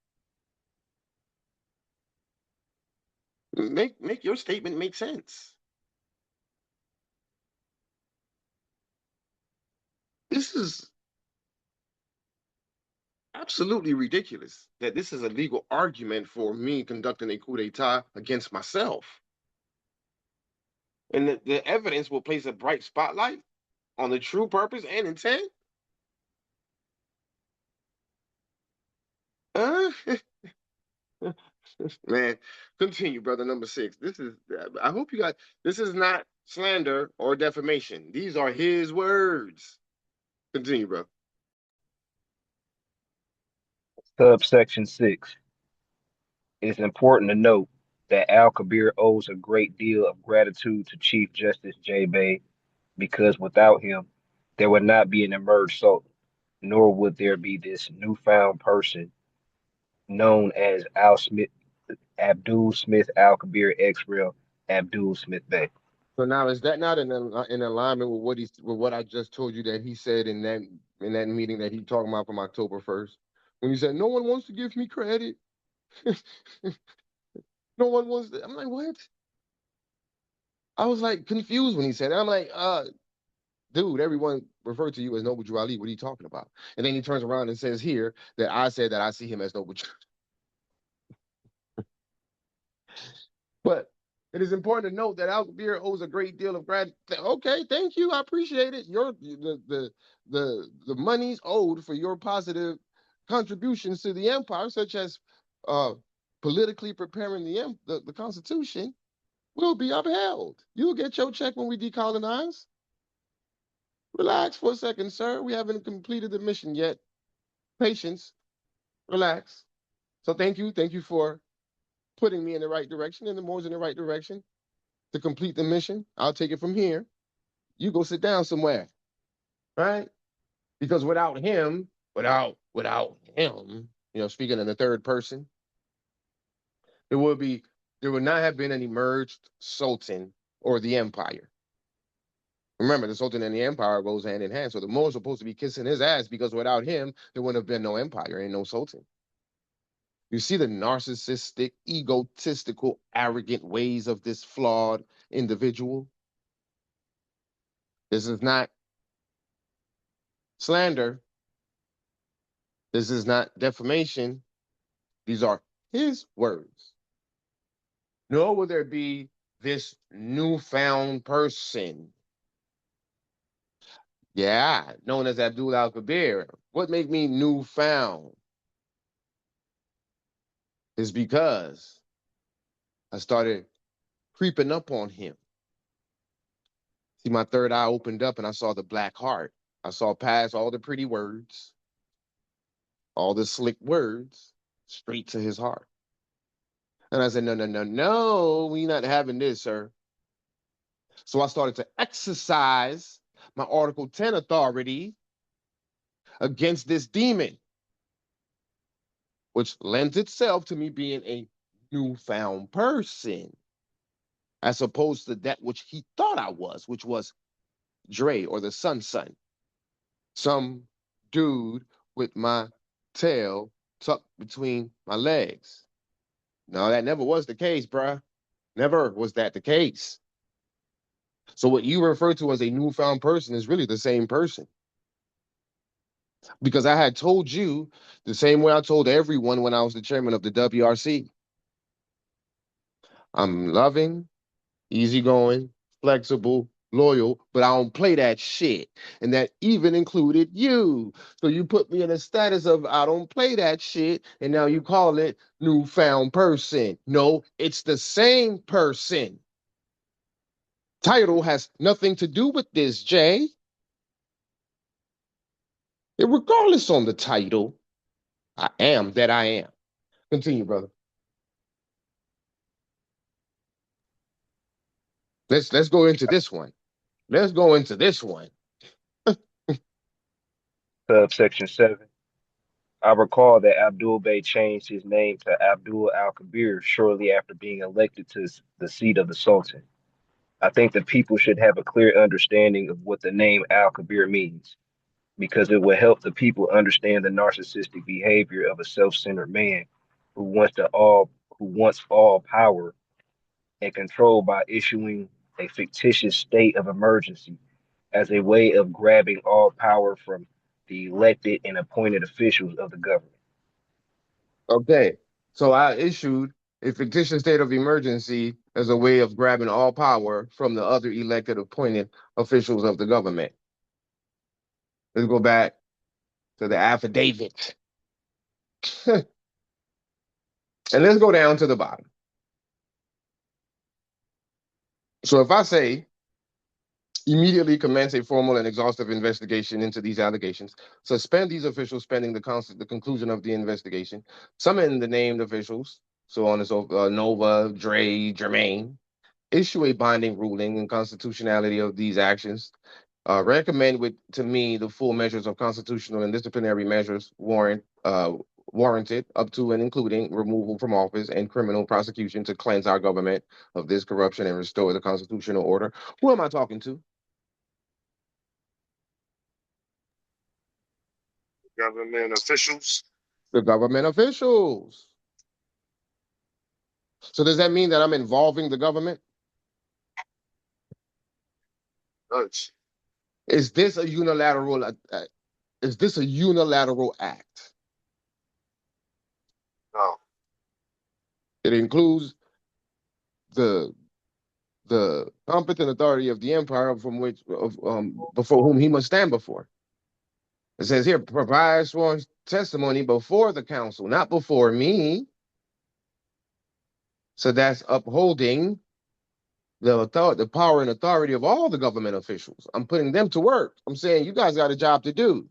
Make your statement make sense. This is absolutely ridiculous that this is a legal argument for me conducting a coup d'etat against myself. And the evidence will place a bright spotlight on the true purpose and intent. Uh, man, continue, brother. Number 6. This is, I hope you got, this is not slander or defamation. These are his words. Continue, bro. Subsection 6. It is important to note that Al-Kabir owes a great deal of gratitude to Chief Justice J. Bay because without him, there would not be an emerged Sultan, nor would there be this newfound person known as Abdul Smith Al-Kabir ex Real Abdul Smith Bay. So now is that not in alignment with what I just told you that he said in that meeting that he talking about from October 1st? When he said no one wants to give me credit. No one wants to, I'm like, what? I was like confused when he said it. I'm like, dude, everyone referred to you as Noble Drew Ali. What are you talking about? And then he turns around and says here that I said that I see him as Noble Drew. But it is important to note that Al-Kabir owes a great deal of gratitude. Okay, thank you. I appreciate it. The monies owed for your positive contributions to the empire, such as politically preparing the Constitution, will be upheld. You'll get your check when we decolonize. Relax for a second, sir. We haven't completed the mission yet. Patience. Relax. So thank you. Thank you for putting me in the right direction and the more's in the right direction to complete the mission. I'll take it from here. You go sit down somewhere. Right? Because without him, speaking in the third person, there would not have been an emerged sultan or the empire. Remember, the sultan and the empire goes hand in hand. So the Moor's supposed to be kissing his ass because without him, there wouldn't have been no empire and no sultan. You see the narcissistic, egotistical, arrogant ways of this flawed individual? This is not slander. This is not defamation. These are his words. Nor will there be this newfound person. Yeah, known as Abdul Al-Kabir. What make me newfound is because I started creeping up on him. See, my third eye opened up and I saw the black heart. I saw past all the pretty words, all the slick words, straight to his heart. And I said, no, no, no, no, we not having this, sir. So I started to exercise my Article 10 authority against this demon, which lends itself to me being a newfound person, as opposed to that which he thought I was, which was Dre or the Son. Some dude with my tail tucked between my legs. No, that never was the case, bruh. Never was that the case. So what you refer to as a newfound person is really the same person. Because I had told you the same way I told everyone when I was the chairman of the WRC. I'm loving, easygoing, flexible, loyal, but I don't play that shit. And that even included you. So you put me in a status of I don't play that shit, and now you call it newfound person. No, it's the same person. Title has nothing to do with this, Jay. Regardless on the title, I am that I am. Continue, brother. Let's go into this one. Let's go into this one. Subsection 7. I recall that Abdul Bey changed his name to Abdul Al-Kabir shortly after being elected to the seat of the Sultan. I think the people should have a clear understanding of what the name Al-Kabir means, because it will help the people understand the narcissistic behavior of a self-centered man who wants all power and control by issuing a fictitious state of emergency as a way of grabbing all power from the elected and appointed officials of the government. Okay. So I issued a fictitious state of emergency as a way of grabbing all power from the other elected appointed officials of the government. Let's go back to the affidavit. And let's go down to the bottom. So if I say immediately commence a formal and exhaustive investigation into these allegations, suspend these officials pending the conclusion of the investigation, summon the named officials, so on and so Nova, Dre, Jermaine, issue a binding ruling in constitutionality of these actions, recommend to me the full measures of constitutional and disciplinary measures warranted up to and including removal from office and criminal prosecution to cleanse our government of this corruption and restore the constitutional order. Who am I talking to? Government officials. The government officials. So does that mean that I'm involving the government? Judge. Is this a unilateral? Is this a unilateral act? No. It includes the competent authority of the empire before whom he must stand before. It says here, provide sworn testimony before the council, not before me. So that's upholding the power and authority of all the government officials. I'm putting them to work. I'm saying you guys got a job to do.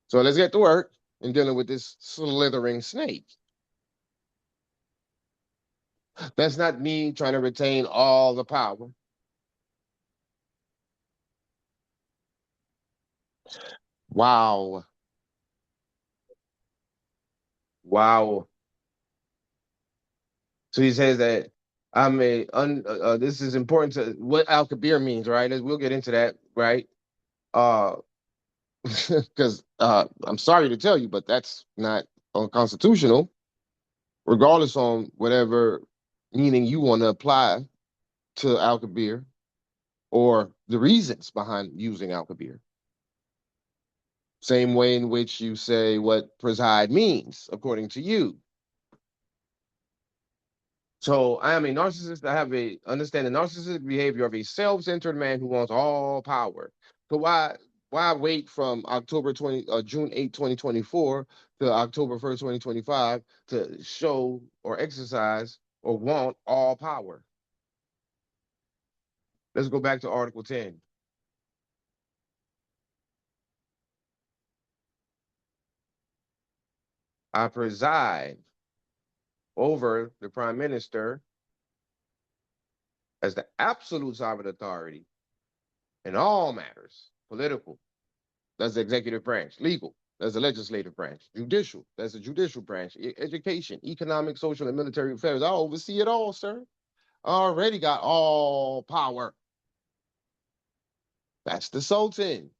So let's get to work in dealing with this slithering snake. That's not me trying to retain all the power. Wow. Wow. So he says that this is important to what Al-Kabir means, right? We'll get into that, right? Because I'm sorry to tell you, but that's not unconstitutional, regardless on whatever meaning you want to apply to Al-Kabir or the reasons behind using Al-Kabir. Same way in which you say what preside means, according to you. So I am a narcissist. I understand the narcissistic behavior of a self-centered man who wants all power. So why Why wait from June 8, 2024 to October 1st, 2025 to show or exercise or want all power? Let's go back to Article 10. I preside over the Prime Minister as the absolute sovereign authority in all matters, political, that's the executive branch, legal, that's the legislative branch, judicial, that's the judicial branch, education, economic, social, and military affairs. I oversee it all, sir. I already got all power. That's the Sultan.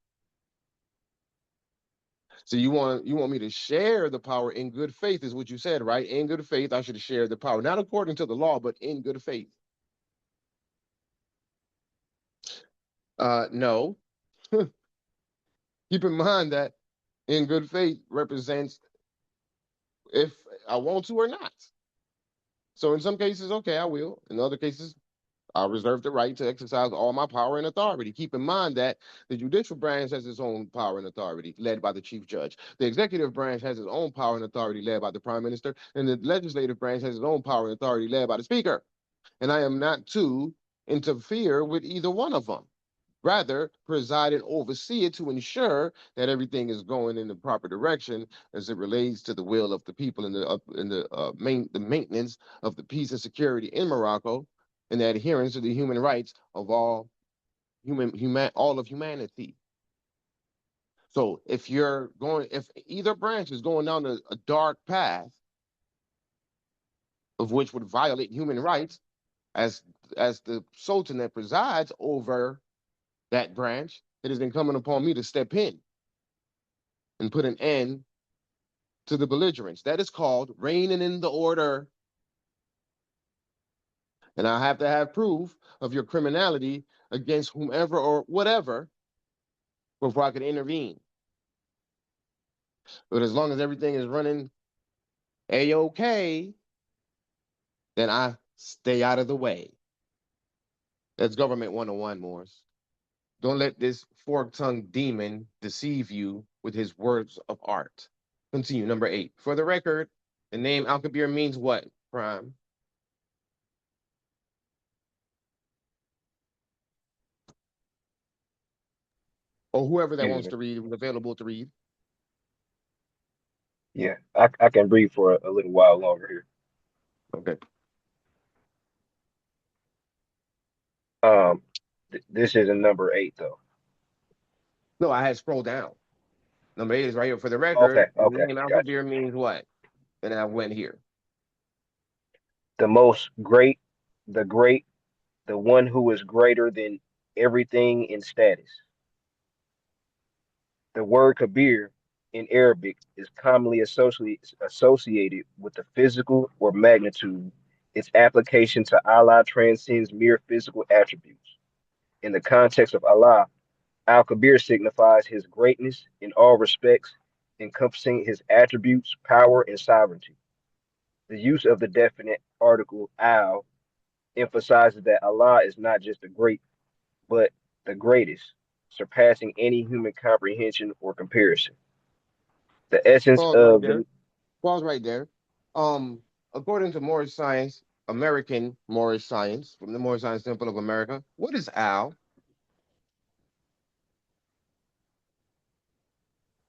So you want me to share the power in good faith, is what you said, right? In good faith, I should share the power, not according to the law, but in good faith. No. Keep in mind that in good faith represents if I want to or not. So in some cases, okay, I will. In other cases, I reserve the right to exercise all my power and authority. Keep in mind that the judicial branch has its own power and authority, led by the chief judge. The executive branch has its own power and authority, led by the prime minister. And the legislative branch has its own power and authority, led by the speaker. And I am not to interfere with either one of them. Rather, preside and oversee it to ensure that everything is going in the proper direction as it relates to the will of the people and the maintenance of the peace and security in Morocco and the adherence to the human rights of all all of humanity. So if either branch is going down a dark path of which would violate human rights, as the Sultan that presides over that branch, it is incumbent upon me to step in and put an end to the belligerence. That is called reigning in the order. And I have to have proof of your criminality against whomever or whatever before I can intervene. But as long as everything is running A-OK, then I stay out of the way. That's government 101, Morris. Don't let this fork-tongued demon deceive you with his words of art. Continue, number 8. For the record, the name Al-Kabir means what, Prime? Or whoever that Excuse wants me. to read, who's available to read. Yeah, I can breathe for a little while longer here. Okay. This is a number 8 though. No, I had scrolled down. Number 8 is right here. For the Okay, record, the okay, name gotcha. Al-Kabir means what? And I went here. The most great, the great, the one who is greater than everything in status. The word Kabir in Arabic is commonly associated with the physical or magnitude. Its application to Allah transcends mere physical attributes. In the context of Allah, Al-Kabir signifies his greatness in all respects, encompassing his attributes, power, and sovereignty. The use of the definite article Al emphasizes that Allah is not just the great, but the greatest, surpassing any human comprehension or comparison. The essence Pause right of there. the Pause right there. Um, According to Morris Science, American Morris Science, from the Morris Science Temple of America, what is Al?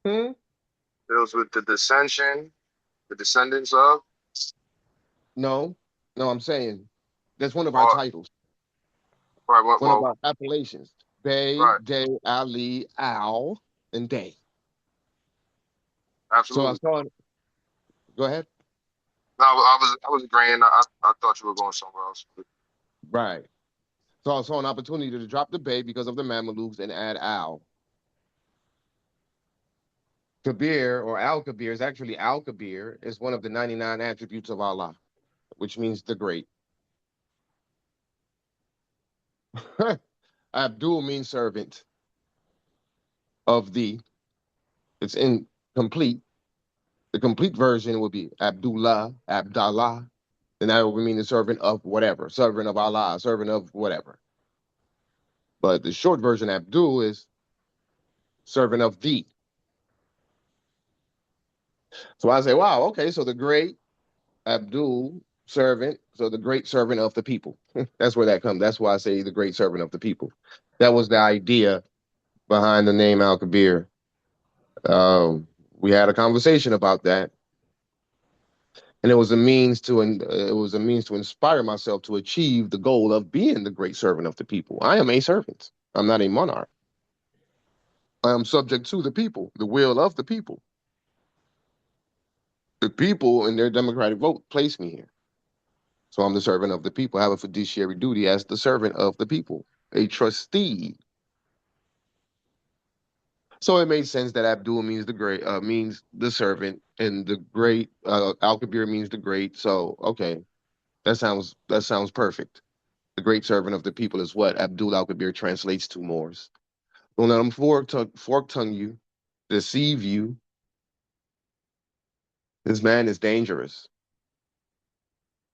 Hmm? Deals with the dissension, the descendants of, No. No, I'm saying that's one of our or titles, right, well, one of our appellations. Bay, right, Day, Ali, Al, and Day. So I absolutely. saw, go ahead. No, I was agreeing. I thought you were going somewhere else. Right. So I saw an opportunity to drop the Bay because of the Mamelukes and add Al. Kabir or Al Kabir is actually Al Kabir is one of the 99 attributes of Allah, which means the great. Abdul means servant of the. It's incomplete. The complete version would be Abdullah, Abdallah, and that would mean the servant of whatever, servant of Allah, servant of whatever. But the short version, Abdul, is servant of thee. So I say, wow, okay, so the great Abdul servant, so the great servant of the people. That's where that comes. That's why I say the great servant of the people. That was the idea behind the name Al-Kabir. We had a conversation about that, and it was a means to inspire myself to achieve the goal of being the great servant of the people. I am a servant. I'm not a monarch. I am subject to the people, the will of the people. The people in their democratic vote placed me here. So I'm the servant of the people. I have a fiduciary duty as the servant of the people, a trustee. So it made sense that Abdul means the great, means the servant, and the great Al-Kabir means the great. So okay, that sounds perfect. The great servant of the people is what Abdul Al-Kabir translates to Moors. Don't let them fork tongue you, deceive you. This man is dangerous.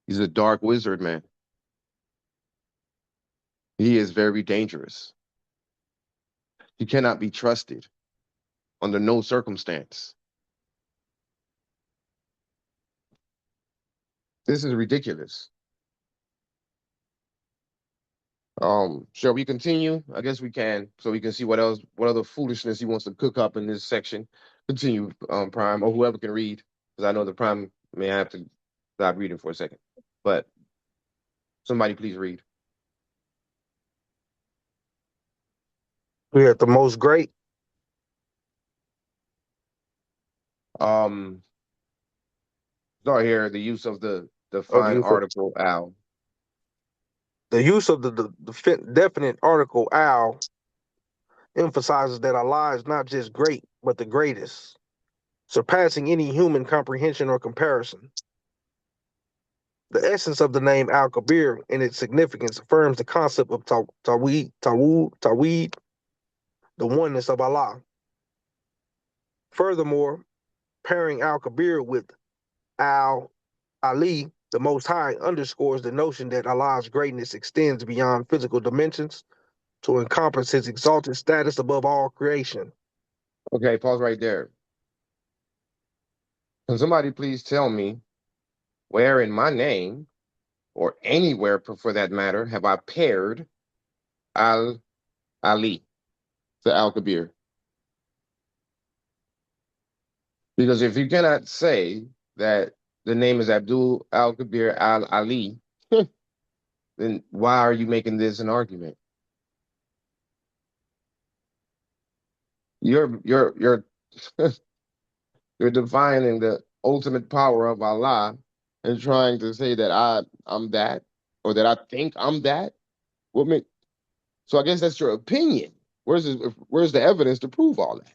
He's a dark wizard, man. He is very dangerous. He cannot be trusted under no circumstance. This is ridiculous. Shall we continue? I guess we can, so we can see what other foolishness he wants to cook up in this section. Continue, Prime, or whoever can read, because I know the Prime may have to stop reading for a second. But somebody please read. We at the most great. Um, Start here. The use of the Oh, the defined use of article Al. the use of the definite article "al" emphasizes that Allah is not just great, but the greatest, surpassing any human comprehension or comparison. The essence of the name Al-Kabir and its significance affirms the concept of Tawheed, the oneness of Allah. Furthermore, pairing Al-Kabir with Al-Ali, the Most High, underscores the notion that Allah's greatness extends beyond physical dimensions to encompass his exalted status above all creation. Okay, pause right there. Can somebody please tell me where in my name, or anywhere for that matter, have I paired Al Ali to Al Kabir? Because if you cannot say that the name is Abdul Al Kabir Al Ali, then why are you making this an argument? You're you're defining the ultimate power of Allah and trying to say that I'm that, or that I think I'm that. What make So I guess that's your opinion. Where's the evidence to prove all that?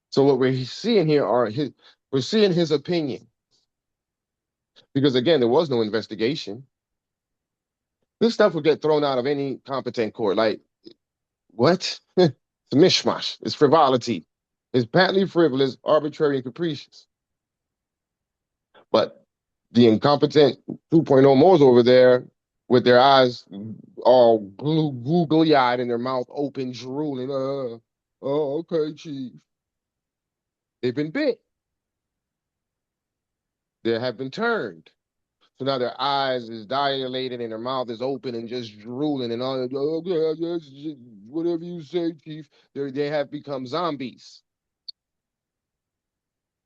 So what we're seeing here we're seeing his opinion. Because again, there was no investigation. This stuff would get thrown out of any competent court. Like, what? It's mishmash. It's frivolity. It's patently frivolous, arbitrary, and capricious. But the incompetent 2.0 Moors over there, with their eyes all googly eyed and their mouth open, drooling, oh, okay, chief. They've been bit. They have been turned. So now their eyes is dilated and their mouth is open and just drooling and all. Okay, yes, whatever you say, chief. They have become zombies,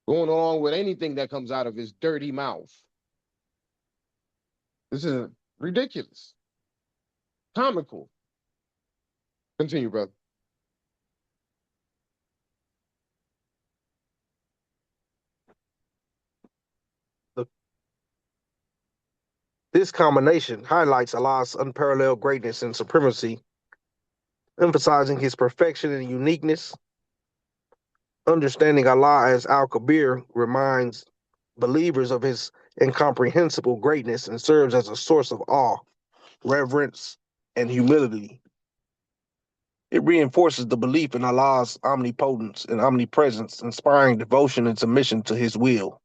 going along with anything that comes out of his dirty mouth. This is ridiculous, comical. Continue, brother. This combination highlights Allah's unparalleled greatness and supremacy, emphasizing his perfection and uniqueness. Understanding Allah as Al-Kabir reminds believers of his incomprehensible greatness and serves as a source of awe, reverence, and humility. It reinforces the belief in Allah's omnipotence and omnipresence, inspiring devotion and submission to his will.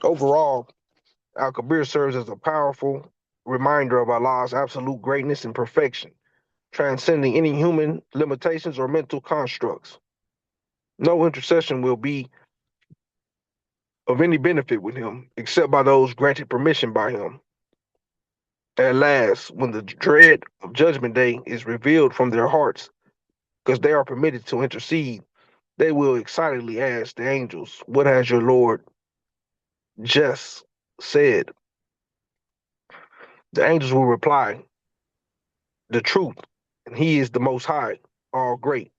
Overall, Al-Kabir serves as a powerful reminder of Allah's absolute greatness and perfection, transcending any human limitations or mental constructs. No intercession will be of any benefit with him, except by those granted permission by him. At last, when the dread of Judgment Day is revealed from their hearts, because they are permitted to intercede, they will excitedly ask the angels, "What has your Lord just said?" The angels will reply, "The truth, and he is the Most High, all great."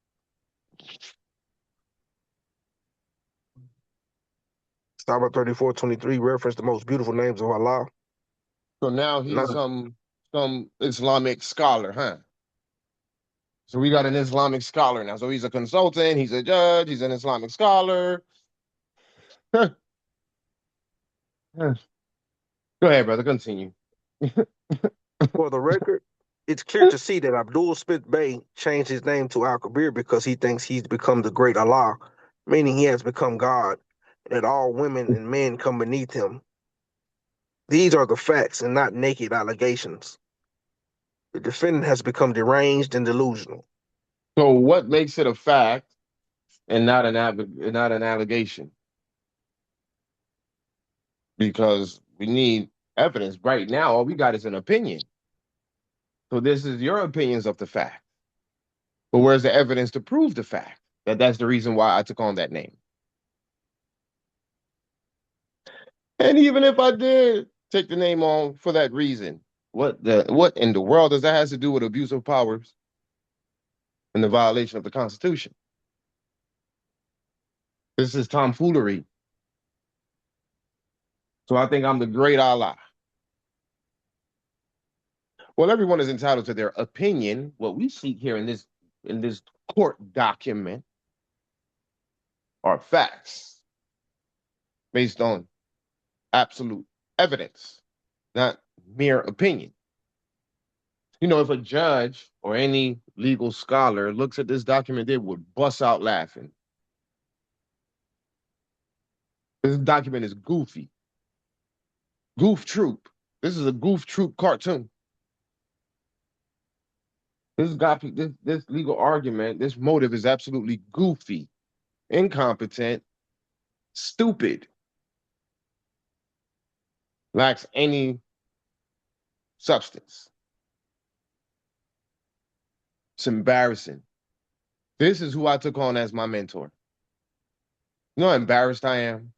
Psalm 34:23 reference the most beautiful names of Allah. So now he's None. some Islamic scholar, huh? So we got an Islamic scholar now. So he's a consultant, he's a judge, he's an Islamic scholar. Go ahead, brother. Continue. For the record, it's clear to see that Abdul Smith Bey changed his name to Al-Kabir because he thinks he's become the great Allah, meaning he has become God, and that all women and men come beneath him. These are the facts and not naked allegations. The defendant has become deranged and delusional. So what makes it a fact and not an allegation? Because we need evidence. Right now, all we got is an opinion. So this is your opinions of the fact. But where's the evidence to prove the fact? That's the reason why I took on that name. And even if I did take the name on for that reason, what in the world does that have to do with abuse of powers and the violation of the Constitution? This is tomfoolery. So I think I'm the great Allah. Well, everyone is entitled to their opinion. What we seek here in this court document are facts based on absolute evidence, not mere opinion. You know, if a judge or any legal scholar looks at this document, they would bust out laughing. This document is goofy. Goof Troop. This is a Goof Troop cartoon. This legal argument, this motive is absolutely goofy, incompetent, stupid, lacks any substance. It's embarrassing. This is who I took on as my mentor. You know how embarrassed I am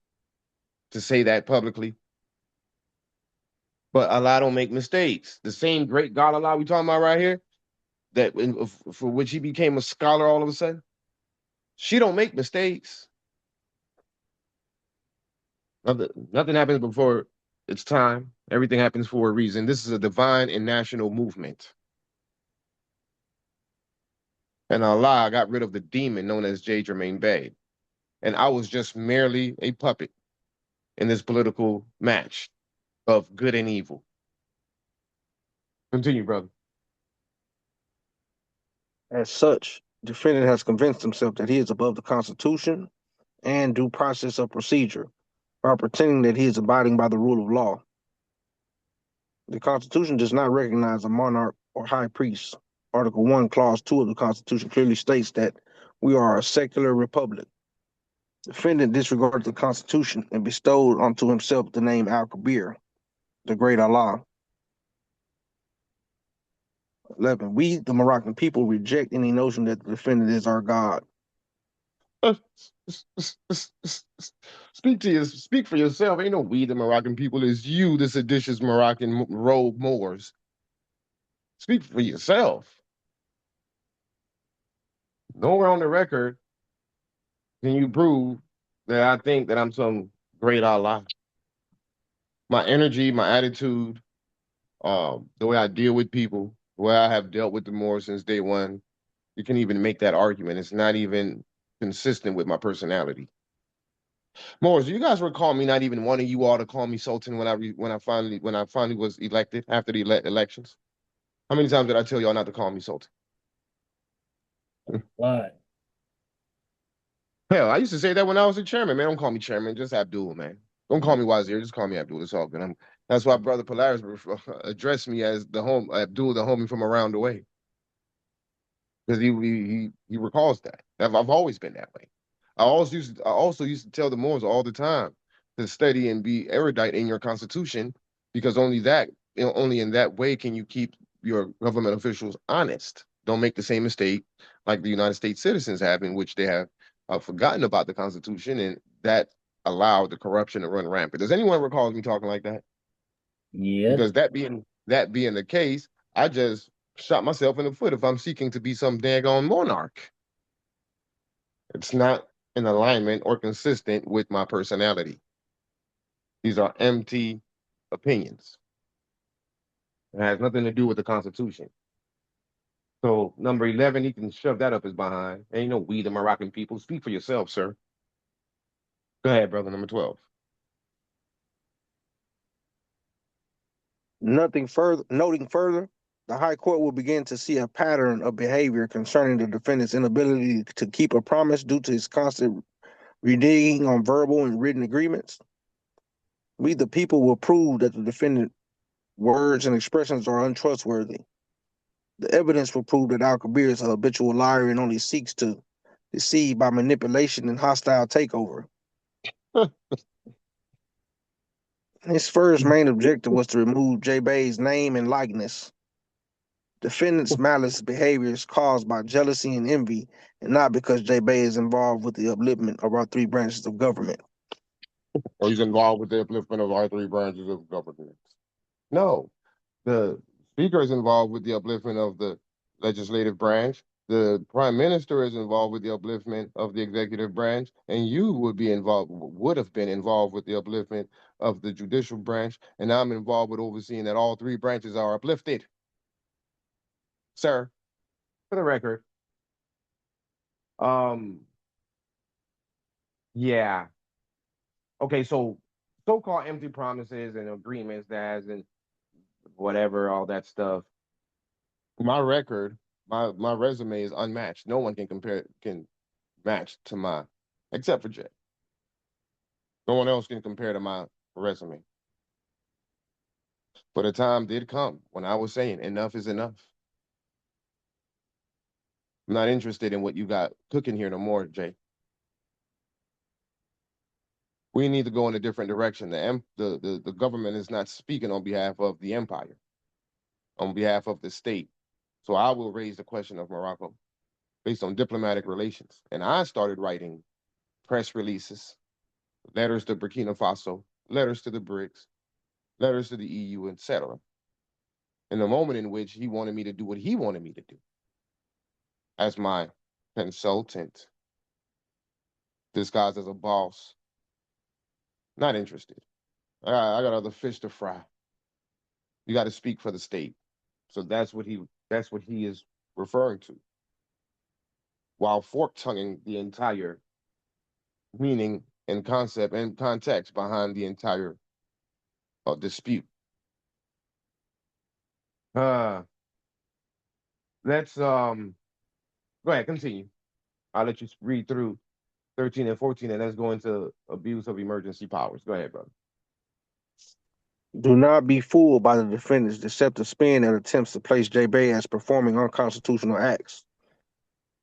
to say that publicly? But Allah don't make mistakes. The same great God Allah we talking about right here, for which he became a scholar all of a sudden, she don't make mistakes. Nothing happens before its time. Everything happens for a reason. This is a divine and national movement. And Allah got rid of the demon known as J. Jermaine Bey. And I was just merely a puppet in this political match of good and evil. Continue, brother. As such, the defendant has convinced himself that he is above the Constitution and due process of procedure by pretending that he is abiding by the rule of law. The Constitution does not recognize a monarch or high priest. Article 1, Clause 2 of the Constitution clearly states that we are a secular republic. The defendant disregarded the Constitution and bestowed onto himself the name Al-Kabir, the great Allah. 11. We, the Moroccan people, reject any notion that the defendant is our God. Speak for yourself. Ain't no we the Moroccan people. It's you, the seditious Moroccan rogue Moors. Speak for yourself. Nowhere on the record can you prove that I think that I'm some great Allah. My energy, my attitude, the way I deal with people, the way I have dealt with the Moors since day one, you can even make that argument. It's not even consistent with my personality. Moors, do you guys recall me not even wanting you all to call me Sultan when I finally was elected after the elections? How many times did I tell y'all not to call me Sultan? Why? Hell, I used to say that when I was a chairman, man. Don't call me chairman, just Abdul, man. Don't call me Wazir, just call me Abdul. It's all good. That's why Brother Polaris addressed me as the Abdul, the homie from around the way. because he recalls that. I've always been that way. I also used to tell the Moors all the time to study and be erudite in your constitution, because only in that way can you keep your government officials honest. Don't make the same mistake like the United States citizens have, in which they have forgotten about the Constitution, and that allowed the corruption to run rampant. Does anyone recall me talking like that? Yes. Because that being the case, I just shot myself in the foot if I'm seeking to be some daggone monarch. It's not in alignment or consistent with my personality. These are empty opinions. It has nothing to do with the Constitution. So number 11, he can shove that up his behind. Ain't no we the Moroccan people. Speak for yourself, sir. Go ahead, brother. Number 12. Noting further, the High Court will begin to see a pattern of behavior concerning the defendant's inability to keep a promise due to his constant reneging on verbal and written agreements. We, the people, will prove that the defendant's words and expressions are untrustworthy. The evidence will prove that Al-Kabir is a habitual liar and only seeks to deceive by manipulation and hostile takeover. His first main objective was to remove J-Bay's name and likeness. Defendant's malice behavior is caused by jealousy and envy, and not because J-Bay is involved with the upliftment of our three branches of government. Or he's involved with the upliftment of our three branches of government. No, the speaker is involved with the upliftment of the legislative branch. The prime minister is involved with the upliftment of the executive branch, and you would have been involved with the upliftment of the judicial branch, and I'm involved with overseeing that all three branches are uplifted. Sir, for the record, um, yeah. Okay, so-called empty promises and agreements that hasn't whatever, all that stuff. My record, my resume is unmatched. No one can match to mine, except for Jay. No one else can compare to my resume. But a time did come when I was saying enough is enough. I'm not interested in what you got cooking here no more, Jay. We need to go in a different direction. The government is not speaking on behalf of the empire, on behalf of the state. So I will raise the question of Morocco based on diplomatic relations. And I started writing press releases, letters to Burkina Faso, letters to the BRICS, letters to the EU, etc. In the moment in which he wanted me to do what he wanted me to do as my consultant, disguised as a boss, not interested. I got other fish to fry. You got to speak for the state. So that's what he is referring to, while fork tonguing the entire meaning and concept and context behind the entire dispute. Uh, let's go ahead, continue. I'll let you read through 13 and 14, and let's go into abuse of emergency powers. Go ahead, brother. Do not be fooled by the defendant's deceptive spin and attempts to place J-Bay as performing unconstitutional acts.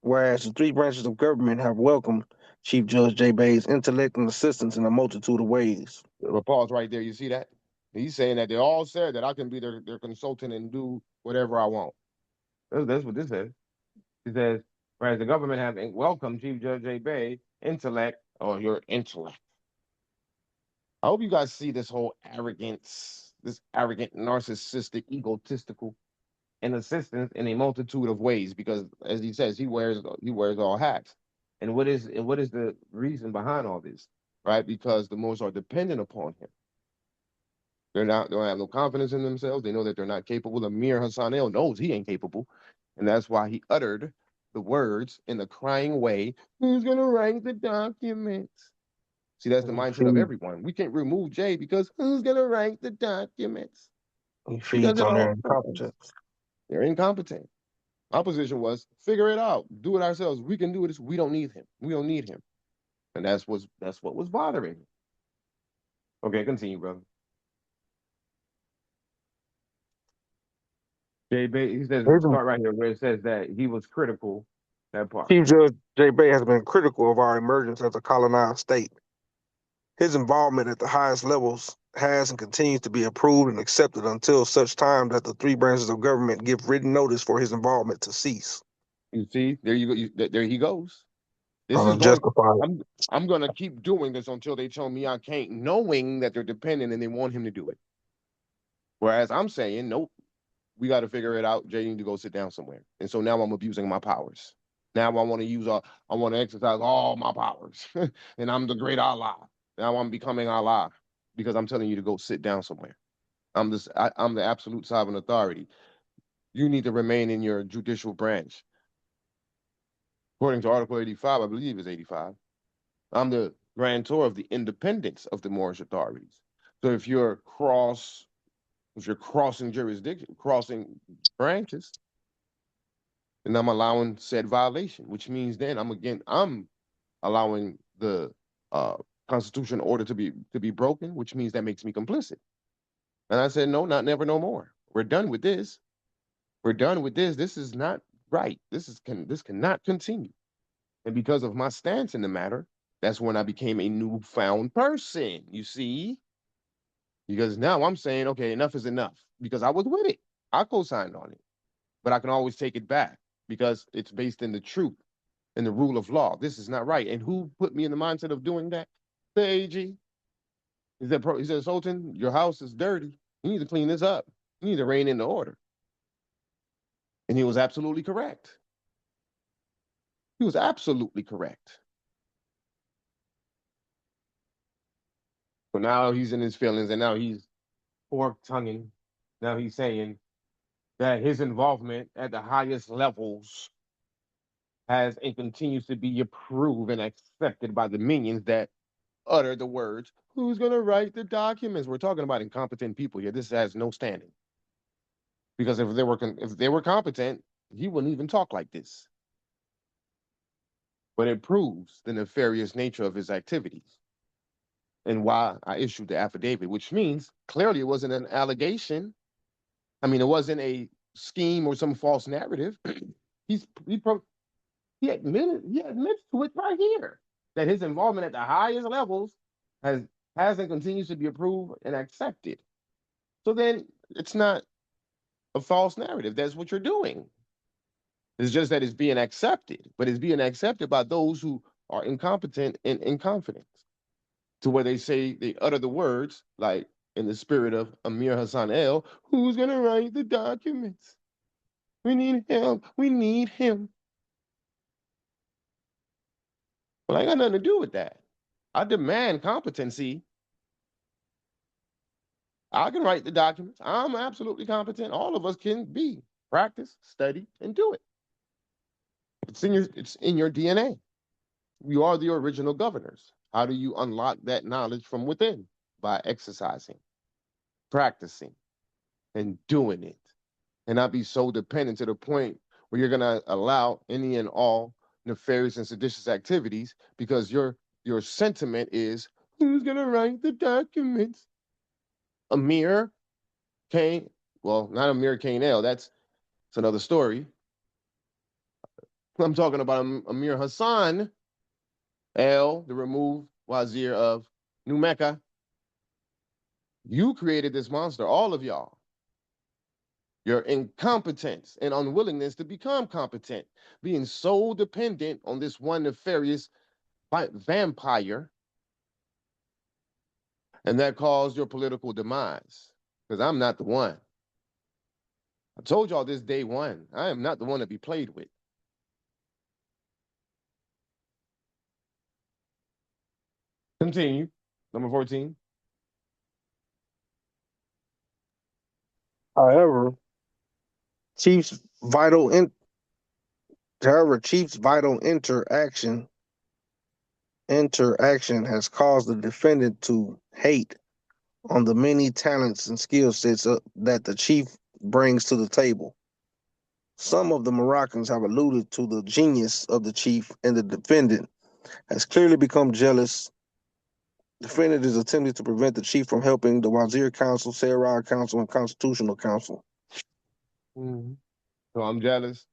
Whereas the three branches of government have welcomed Chief Judge J-Bay's intellect and assistance in a multitude of ways. But pause right there. You see that? He's saying that they all said that I can be their consultant and do whatever I want. That's what this says. He says, whereas the government have welcomed Chief Judge J. Bay intellect or your intellect. I hope you guys see this whole arrogance, this arrogant, narcissistic, egotistical, and assistance in a multitude of ways. Because, as he says, he wears all hats. And what is the reason behind all this? Right? Because the Moors are dependent upon him. They don't have no confidence in themselves. They know that they're not capable. Amir Hassanel knows he ain't capable, and that's why he uttered the words in a crying way. Who's gonna write the documents? See, that's the He mindset of feeds, everyone. We can't remove Jay because who's gonna write the documents? he He does feeds it on their all the time. incompetence. They're incompetent. My position was figure it out, do it ourselves. We can do it. We don't need him. We don't need him, and that's what was bothering him. Okay, continue, brother. He says, His- start right here where it says that he was critical. That part. Chief Judge J. Bay has been critical of our emergence as a colonized state. His involvement at the highest levels has and continues to be approved and accepted until such time that the three branches of government give written notice for his involvement to cease. You see, there you go. There he goes. This is going. Unjustified. I'm gonna keep doing this until they tell me I can't, knowing that they're dependent and they want him to do it. Whereas I'm saying, nope, we got to figure it out. Jay, you need to go sit down somewhere. And so now I'm abusing my powers. Now I want to I want to exercise all my powers, and I'm the great Allah. Now I'm becoming Allah because I'm telling you to go sit down somewhere. I'm the absolute sovereign authority. You need to remain in your judicial branch. According to Article 85, I believe it's 85. I'm the grantor of the independence of the Moorish authorities. So if you're crossing jurisdiction, crossing branches, then I'm allowing said violation, which means then I'm allowing the constitutional order to be broken, which means that makes me complicit. And I said, no, not never, no more. We're done with this. We're done with this. This is not right. This cannot continue. And because of my stance in the matter, that's when I became a newfound person, you see? Because now I'm saying, okay, enough is enough. Because I was with it. I co-signed on it. But I can always take it back because it's based in the truth and the rule of law. This is not right. And who put me in the mindset of doing that? The AG. He said, Sultan, your house is dirty. You need to clean this up. You need to rein in the order. And he was absolutely correct. He was absolutely correct. So now he's in his feelings and now he's fork-tonguing. Now he's saying that his involvement at the highest levels has and continues to be approved and accepted by the minions that utter the words, who's going to write the documents? We're talking about incompetent people here. This has no standing. Because if they were competent, he wouldn't even talk like this. But it proves the nefarious nature of his activities and why I issued the affidavit, which means clearly it wasn't an allegation. I mean, it wasn't a scheme or some false narrative. he admits to it right here that his involvement at the highest levels has and continues to be approved and accepted. So then it's not a false narrative. That's what you're doing. It's just that it's being accepted, but it's being accepted by those who are incompetent and inconfident, to where they utter the words like in the spirit of Amir Hassan El, who's gonna write the documents? We need help. We need him. Well, I got nothing to do with that. I demand competency. I can write the documents. I'm absolutely competent. All of us can be. Practice, study, and do it. It's in your DNA. You are the original governors. How do you unlock that knowledge from within? By exercising, practicing, and doing it. And not be so dependent to the point where you're gonna allow any and all nefarious and seditious activities because your sentiment is, who's gonna write the documents? Amir Kane, well, not Amir Kane L. That's another story. I'm talking about Amir Hassan L, the removed Wazir of New Mecca. You created this monster, all of y'all. Your incompetence and unwillingness to become competent, being so dependent on this one nefarious vampire, and that caused your political demise. Because I'm not the one. I told y'all this day one. I am not the one to be played with. Continue. Number 14. However, Chief's vital interaction has caused the defendant to hate on the many talents and skill sets that the chief brings to the table. Some of the Moroccans have alluded to the genius of the chief, and the defendant has clearly become jealous. The defendant is attempting to prevent the chief from helping the Wazir Council, Sarah Council, and Constitutional Council. Mhm. So I'm jealous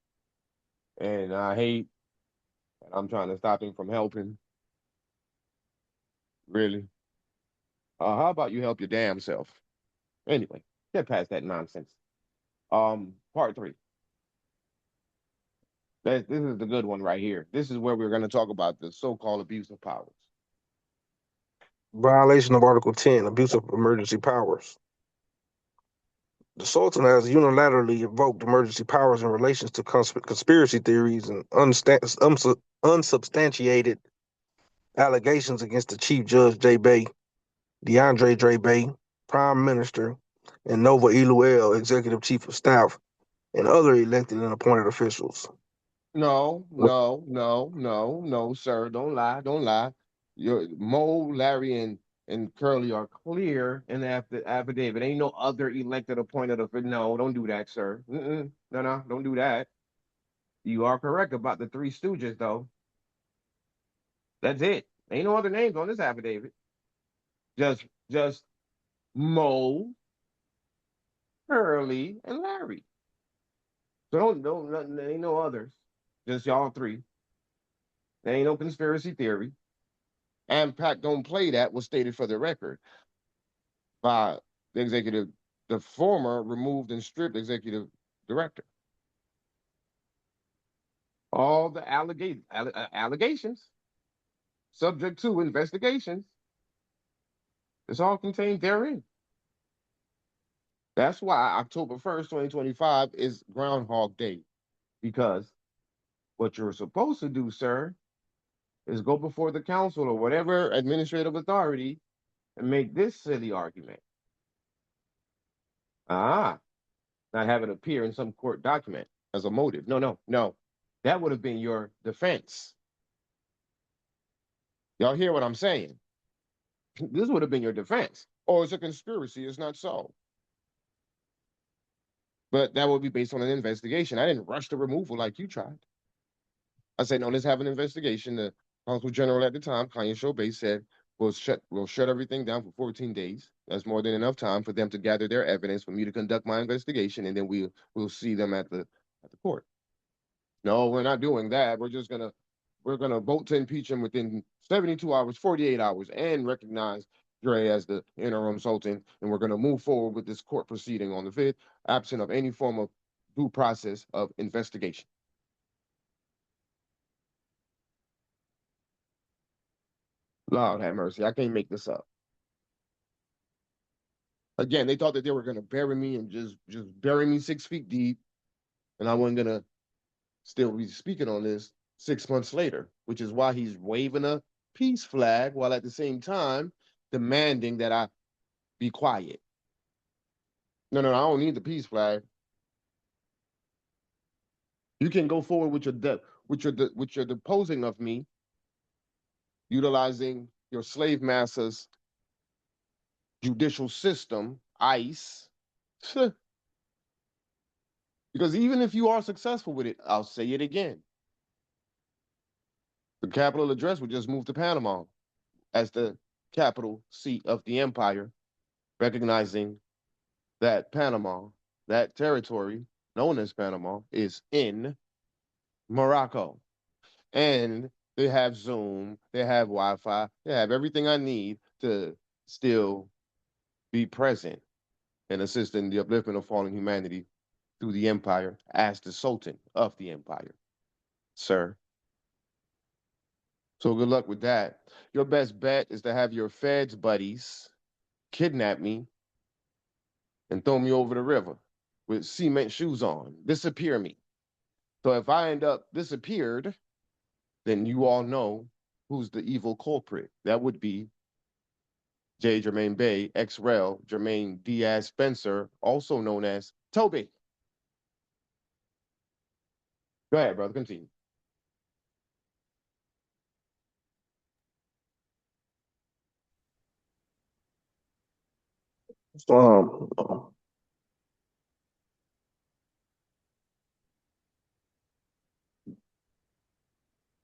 and I hate, and I'm trying to stop him from helping. Really. How about you help your damn self? Anyway, get past that nonsense. Part three. This is the good one right here. This is where we're going to talk about the so-called abuse of powers. Violation of Article 10, abuse of emergency powers. The Sultan has unilaterally invoked emergency powers in relation to conspiracy theories and unsubstantiated allegations against the Chief Judge J. Bay, DeAndre Dre Bay, Prime Minister, and Nova Iluel, Executive Chief of Staff, and other elected and appointed officials. No, no, no, no, no, sir. Don't lie. Don't lie. Your Mo, Larry, and Curly are clear in the affidavit. Ain't no other elected appointed official. No, don't do that, sir. No, no, don't do that. You are correct about the three stooges, though. That's it. Ain't no other names on this affidavit. Just Mo, Curly, and Larry. So there ain't no others. Just y'all three. There ain't no conspiracy theory. AMPAC don't play that was stated for the record by the executive, the former removed and stripped executive director. All the allegations subject to investigations, it's all contained therein. That's why October 1st, 2025 is Groundhog Day, because what you're supposed to do, sir, is go before the council or whatever administrative authority and make this silly argument. Not have it appear in some court document as a motive. No, no, no. That would have been your defense. Y'all hear what I'm saying? This would have been your defense. Oh, it's a conspiracy. It's not so. But that would be based on an investigation. I didn't rush the removal like you tried. I said, no, let's have an investigation. The consul general at the time, Kanye Shobe, said, we'll shut everything down for 14 days. That's more than enough time for them to gather their evidence for me to conduct my investigation, and then we'll see them at the court. No, we're not doing that. We're gonna vote to impeach him within 72 hours, 48 hours, and recognize Dre as the interim sultan, and we're gonna move forward with this court proceeding on the 5th, absent of any form of due process of investigation. Lord have mercy. I can't make this up. Again, they thought that they were gonna bury me and just bury me 6 feet deep, and I wasn't gonna still be speaking on this 6 months later, which is why he's waving a peace flag while at the same time demanding that I be quiet. No, no, I don't need the peace flag. You can go forward with your deposing of me, utilizing your slave master's judicial system, ICE. Because even if you are successful with it, I'll say it again. The capital address would just move to Panama as the capital seat of the empire, recognizing that Panama, that territory known as Panama, is in Morocco. And they have Zoom, they have Wi-Fi, they have everything I need to still be present and assist in the upliftment of fallen humanity through the empire as the Sultan of the empire, sir. So good luck with that. Your best bet is to have your feds buddies kidnap me and throw me over the river with cement shoes on, disappear me. So if I end up disappeared, then you all know who's the evil culprit. That would be J. Jermaine Bay, ex-rel Jermaine Diaz Spencer, also known as Toby. Go ahead, brother, continue.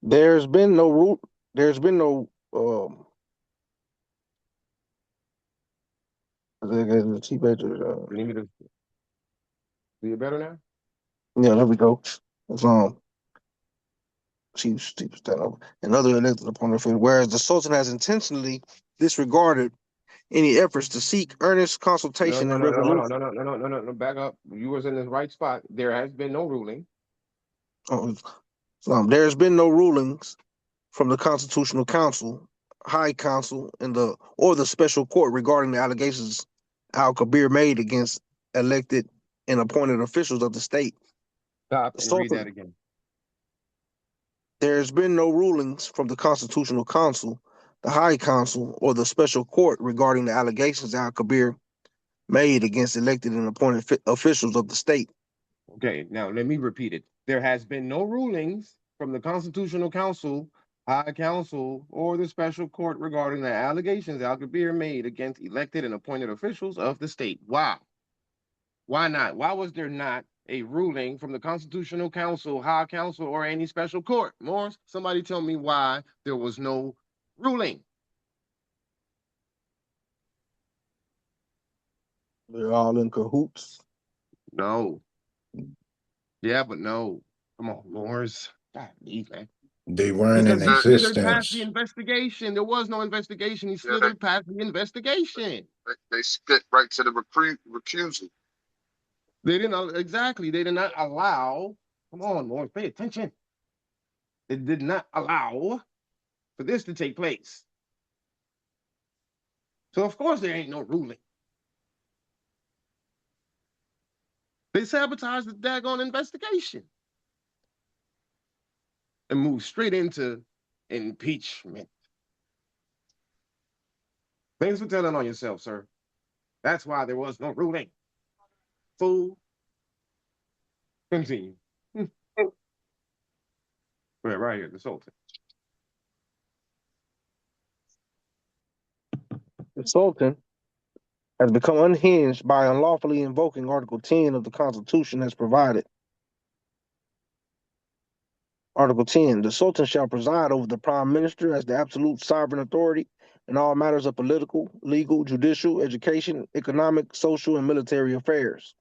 There's been no root. There's been no. The chief editor. You need me to do it better now? Yeah, there we go. That's chief and other elected upon their whereas the Sultan has intentionally disregarded any efforts to seek earnest No, consultation no, and no, no, hold on, resolution. no, back up. You was in the right spot. There has been no ruling. Uh, there has been no rulings from the Constitutional Council, High Council, and the special court regarding the allegations Al-Kabir made against elected and appointed officials of the state. Stop The and read Sultan, that again. there has been no rulings from the Constitutional Council, the High Council, or the special court regarding the allegations Al-Kabir made against elected and appointed officials of the state. Okay, now let me repeat it. There has been no rulings from the Constitutional Council, High Council, or the special court regarding the allegations Al-Kabir made against elected and appointed officials of the state. Wow. Why not? Why was there not a ruling from the Constitutional Council, High Council, or any special court? Morris, somebody tell me why there was no ruling. They're all in cahoots. No. Yeah, but no. Come on, Morris. God, man. They weren't in Because he That, slithered past the existence. investigation. There was no investigation. He yeah, they, slithered past the investigation. they skip right to the recusal. They didn't exactly. They did not allow. Come on, Morris, pay attention. They did not allow for this to take place. So of course there ain't no ruling. They sabotaged the daggone investigation and moved straight into impeachment. Thanks for telling on yourself, sir. That's why there was no ruling. Fool. Continue. Right here, the Sultan. The Sultan has become unhinged by unlawfully invoking Article 10 of the Constitution as provided. Article 10, the Sultan shall preside over the Prime Minister as the absolute sovereign authority in all matters of political, legal, judicial, education, economic, social, and military affairs.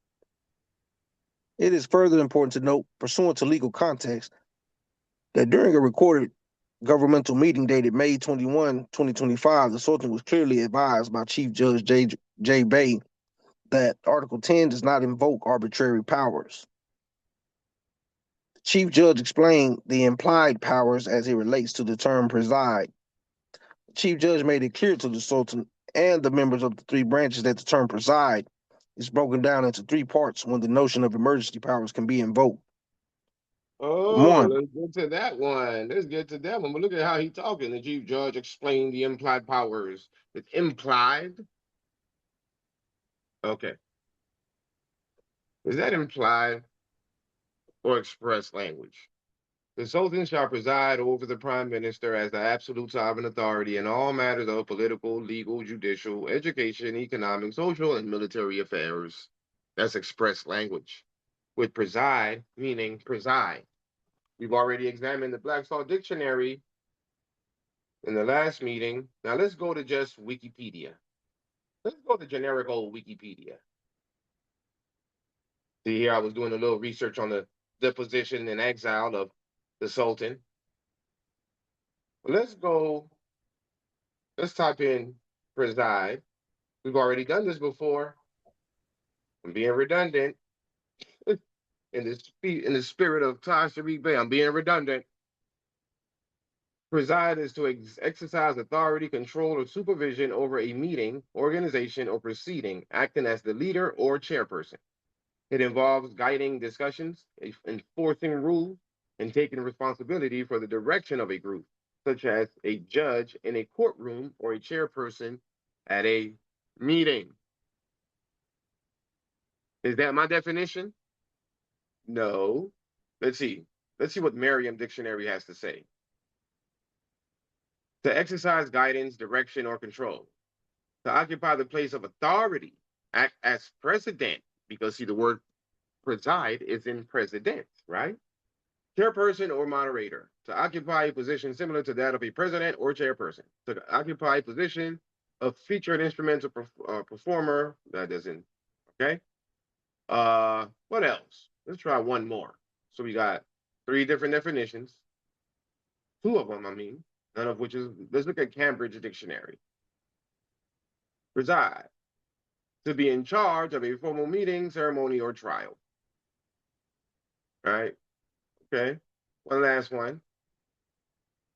It is further important to note, pursuant to legal context, that during a recorded governmental meeting dated May 21, 2025, the Sultan was clearly advised by Chief Judge J. Bay that Article 10 does not invoke arbitrary powers. The Chief Judge explained the implied powers as it relates to the term preside. The Chief Judge made it clear to the Sultan and the members of the three branches that the term preside is broken down into three parts when the notion of emergency powers can be invoked. Oh, One, let's get to that one. Let's get to that one. But look at how he's talking. The chief judge explained the implied powers. It's implied. Okay. Is that implied or express language? The Sultan shall preside over the Prime Minister as the absolute sovereign authority in all matters of political, legal, judicial, education, economic, social, and military affairs. That's express language. With preside, meaning preside. We've already examined the Black Salt Dictionary in the last meeting. Now let's go to just Wikipedia. Let's go to generic old Wikipedia. See here, I was doing a little research on the deposition and exile of the Sultan. Let's go, let's type in preside. We've already done this before. I'm being redundant. in the spirit of Tasha Bay, I'm being redundant. Preside is to exercise authority, control, or supervision over a meeting, organization, or proceeding, acting as the leader or chairperson. It involves guiding discussions, enforcing rules, and taking responsibility for the direction of a group, such as a judge in a courtroom or a chairperson at a meeting. Is that my definition? No. Let's see. Let's see what Merriam Dictionary has to say. To exercise guidance, direction, or control. To occupy the place of authority, act as president, because see, the word preside is in president, right? Chairperson or moderator. To occupy a position similar to that of a president or chairperson. To occupy a position of featured instrumental performer. That doesn't, okay? What else? Let's try one more. So we got 3 different definitions. 2 of them, I mean, none of which is, let's look at Cambridge Dictionary. Preside, to be in charge of a formal meeting, ceremony, or trial. All right, okay. One last one.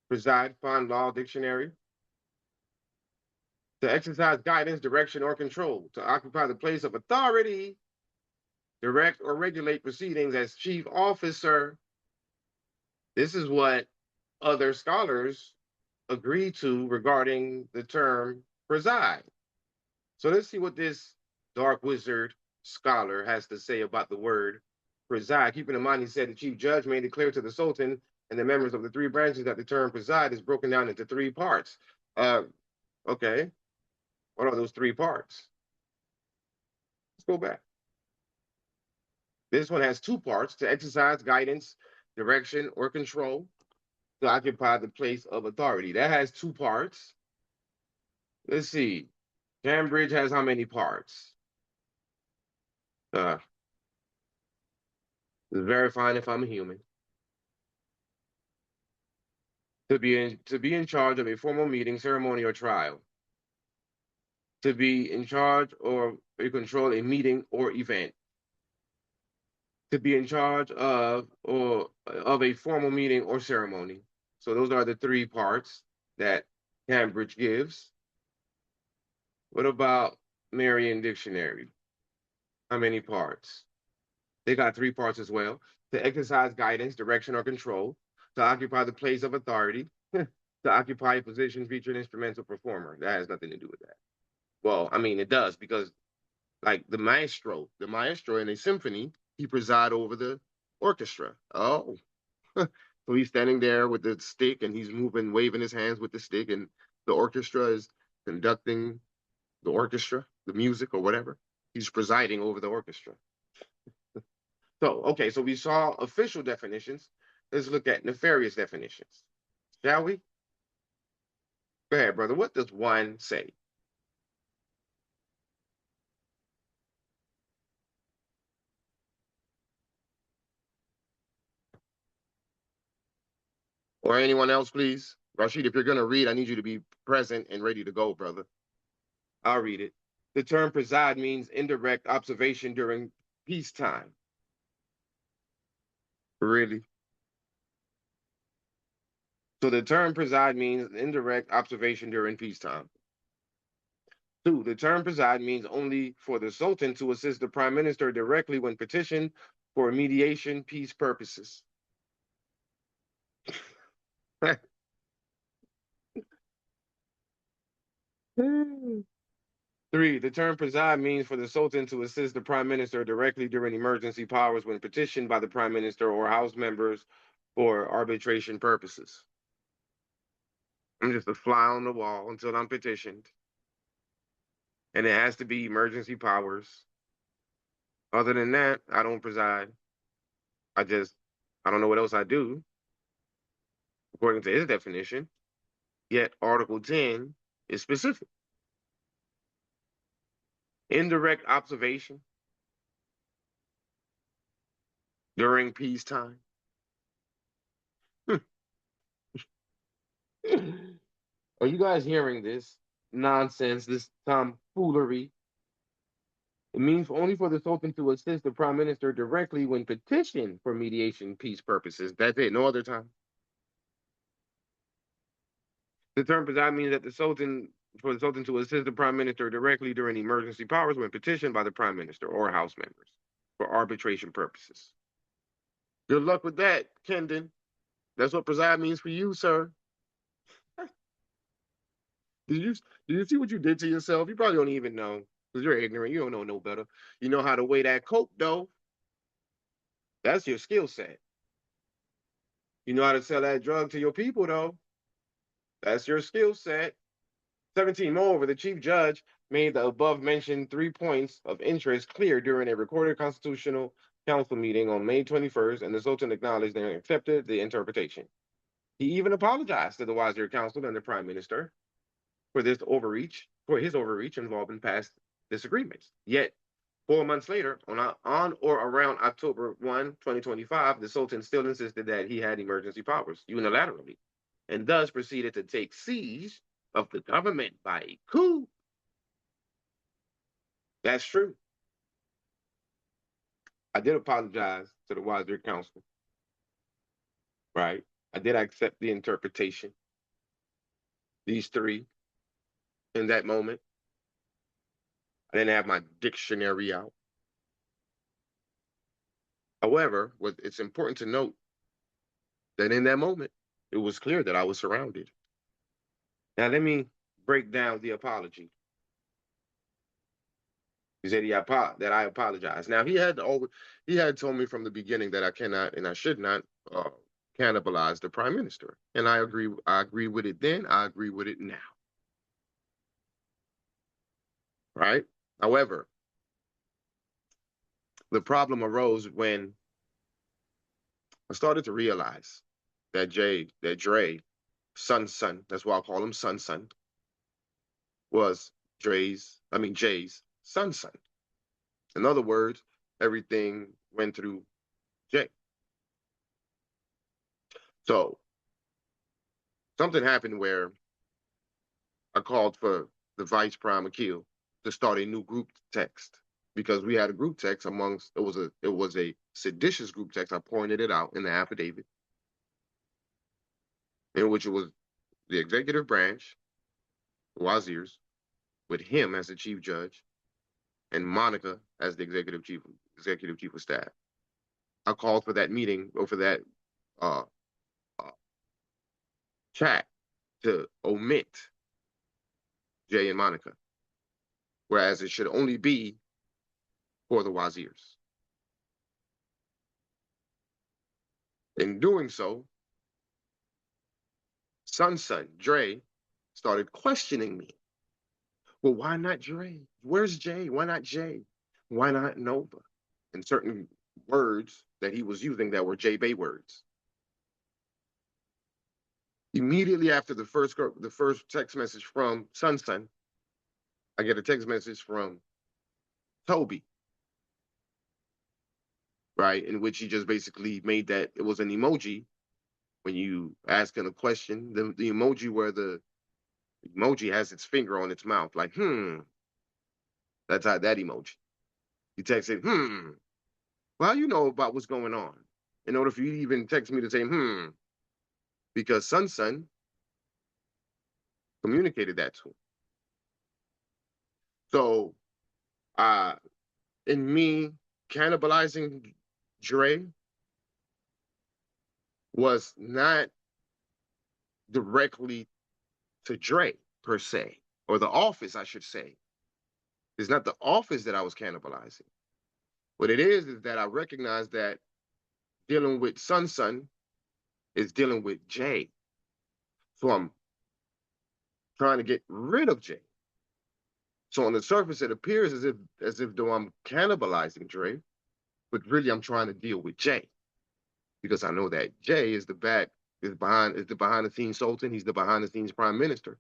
Preside, Fond Law Dictionary. To exercise guidance, direction, or control. To occupy the place of authority, direct or regulate proceedings as chief officer. This is what other scholars agree to regarding the term preside. So let's see what this dark wizard scholar has to say about the word preside. Keeping in mind, he said the chief judge made it clear to the Sultan and the members of the 3 branches that the term preside is broken down into 3 parts. Okay, what are those 3 parts? Let's go back. This one has 2 parts: to exercise guidance, direction, or control, to occupy the place of authority. That has 2 parts. Let's see. Cambridge has how many parts? Verifying if I'm a human. To be in charge of a formal meeting, ceremony, or trial. To be in charge or control a meeting or event. To be in charge of a formal meeting or ceremony. So those are the 3 parts that Cambridge gives. What about Merriam Dictionary? How many parts? They got 3 parts as well. To exercise guidance, direction, or control. To occupy the place of authority. To occupy a position featured instrumental performer. That has nothing to do with that. Well, I mean, it does, because like the maestro in a symphony, he preside over the orchestra. Oh, so he's standing there with the stick and he's moving, waving his hands with the stick, and the orchestra is conducting the orchestra, the music or whatever. He's presiding over the orchestra. So, okay, so we saw official definitions. Let's look at nefarious definitions, shall we? Go ahead, brother. What does 1 say? Or anyone else, please? Rashid, if you're going to read, I need you to be present and ready to go, brother. I'll read it. The term preside means indirect observation during peacetime. Really? So the term preside means indirect observation during peacetime. 2, the term preside means only for the Sultan to assist the prime minister directly when petitioned for mediation peace purposes. 3, the term preside means for the Sultan to assist the prime minister directly during emergency powers when petitioned by the prime minister or House members for arbitration purposes. I'm just a fly on the wall until I'm petitioned. And it has to be emergency powers. Other than that, I don't preside. I don't know what else I do, according to his definition. Yet Article 10 is specific. Indirect observation during peacetime. Are you guys hearing this nonsense, this tomfoolery? It means only for the Sultan to assist the prime minister directly when petitioned for mediation peace purposes. That's it, no other time. The term preside means that for the Sultan to assist the prime minister directly during emergency powers when petitioned by the prime minister or House members for arbitration purposes. Good luck with that, Kendon. That's what preside means for you, sir. Did you see what you did to yourself? You probably don't even know, because you're ignorant. You don't know no better. You know how to weigh that coke, though. That's your skill set. You know how to sell that drug to your people, though. That's your skill set. 17, moreover, the chief judge made the above-mentioned 3 points of interest clear during a recorded constitutional council meeting on May 21st, and the Sultan acknowledged and accepted the interpretation. He even apologized to the Wazir Council and the Prime Minister for his overreach involving past disagreements. Yet, 4 months later, on or around October 1, 2025, the Sultan still insisted that he had emergency powers unilaterally, and thus proceeded to take siege of the government by a coup. That's true. I did apologize to the Wazir Council, right? I did accept the interpretation. These three in that moment. I didn't have my dictionary out. However, it's important to note that in that moment, it was clear that I was surrounded. Now, let me break down the apology. He said that I apologize. Now, he had told me from the beginning that I cannot and I should not cannibalize the prime minister, and I agree. I agree with it then. I agree with it now. Right. However, the problem arose when I started to realize that Dre, son, that's why I call him son, was Jay's son. In other words, everything went through Jay. So something happened where I called for the vice prime Akil to start a new group text because we had a group text amongst it was a seditious group text. I pointed it out in the affidavit, in which it was the executive branch, the Wazirs, with him as the chief judge, and Monica as the executive chief of staff. I called for that meeting or for that uh, uh, chat to omit Jay and Monica, whereas it should only be for the Wazirs. In doing so, son, Dre, started questioning me. Well, why not Dre? Where's Jay? Why not Jay? Why not Nova? And certain words that he was using that were Jay Bay words. Immediately after the first text message from Son, I get a text message from Toby, right, in which he just basically made that it was an emoji when you asking a question, the emoji where the emoji has its finger on its mouth, like, that's how that emoji. You texted, well, you know about what's going on. In order for you to even text me to say, because Son communicated that to him. So, in me cannibalizing Dre was not directly to Dre per se, or the office, I should say. It's not the office that I was cannibalizing. What it is that I recognize that dealing with Son is dealing with Jay. So I'm trying to get rid of Jay. So on the surface, it appears as if though I'm cannibalizing Dre, but really I'm trying to deal with Jay because I know that Jay is the behind the scenes Sultan. He's the behind the scenes prime minister.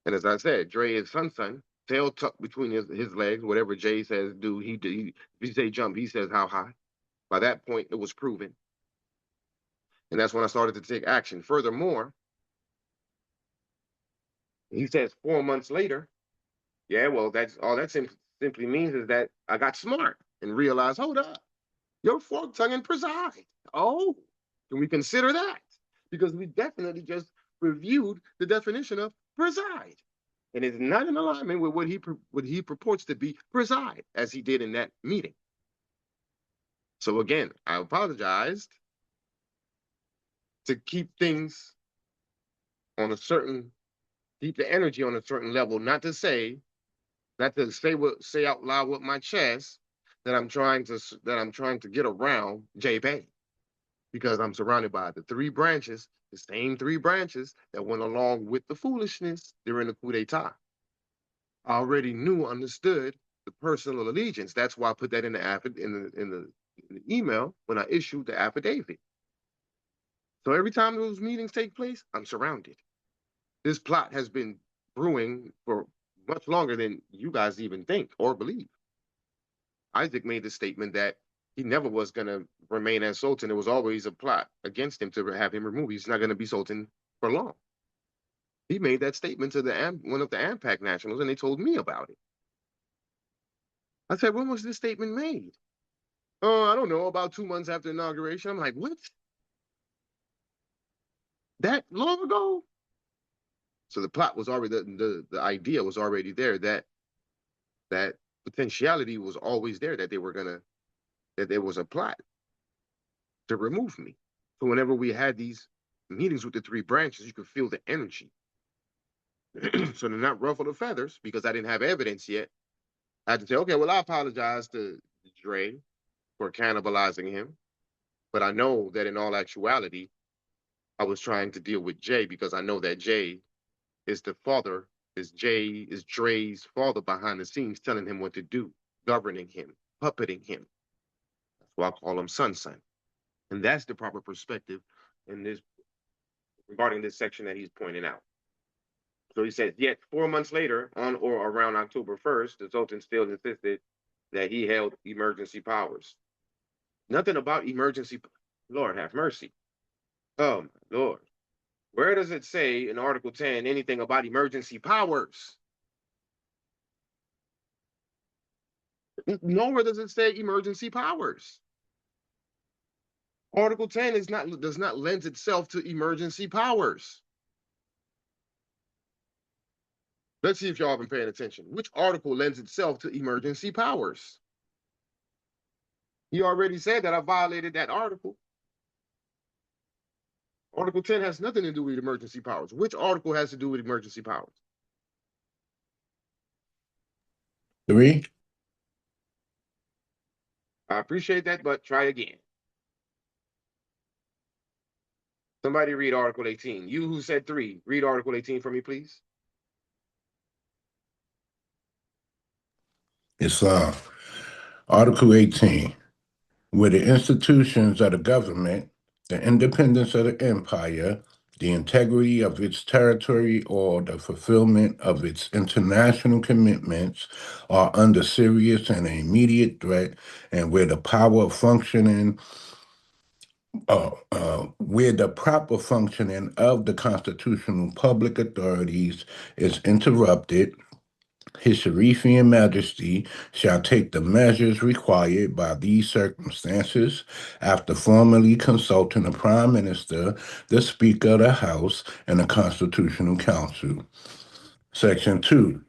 And as I said, Dre is Son, tail tucked between his legs. Whatever Jay says do, he if he say jump, he says how high. By that point, it was proven. And that's when I started to take action. Furthermore, he says 4 months later, yeah, well, that's all that simply means is that I got smart and realized, hold up, you're fork tongue and preside. Oh, can we consider that? Because we definitely just reviewed the definition of preside. And it's not in alignment with what he purports to be preside, as he did in that meeting. So again, I apologized to keep things on a certain, keep the energy on a certain level, not to say out loud with my chest that I'm trying to get around J Bay, because I'm surrounded by the same three branches that went along with the foolishness during the coup d'etat. I already understood the personal allegiance. That's why I put that in the email when I issued the affidavit. So every time those meetings take place, I'm surrounded. This plot has been brewing for much longer than you guys even think or believe. Isaac made the statement that he never was going to remain as Sultan. It was always a plot against him to have him removed. He's not going to be Sultan for long. He made that statement to one of the AMPAC nationals, and they told me about it. I said, when was this statement made? Oh, I don't know, about 2 months after inauguration. I'm like, what? That long ago? So the plot was already, the idea was already there, that potentiality was always there, that that there was a plot to remove me. So whenever we had these meetings with the three branches, you could feel the energy. So to not ruffle the feathers, because I didn't have evidence yet, I had to say, okay, well, I apologize to Dre for cannibalizing him. But I know that in all actuality, I was trying to deal with Jay, because I know that Jay is the father, is Dre's father behind the scenes, telling him what to do, governing him, puppeting him. That's why I call him Son. And that's the proper perspective in this, regarding this section that he's pointing out. So he says, yet 4 months later, on or around October 1st, the Sultan still insisted that he held emergency powers. Nothing about emergency. Lord have mercy. Oh, my Lord. Where does it say in Article 10 anything about emergency powers? Nowhere does it say emergency powers. Article 10 does not lend itself to emergency powers. Let's see if y'all have been paying attention. Which article lends itself to emergency powers? He already said that I violated that article. Article 10 has nothing to do with emergency powers. Which article has to do with emergency powers? 3. I appreciate that, but try again. Somebody read Article 18. You who said 3, read Article 18 for me, please. It's Article 18. Where the institutions of the government, the independence of the empire, the integrity of its territory, or the fulfillment of its international commitments are under serious and immediate threat, and where the proper functioning of the constitutional public authorities is interrupted, his Sharifian Majesty shall take the measures required by these circumstances after formally consulting the Prime Minister, the Speaker of the House, and the Constitutional Council. Section 2.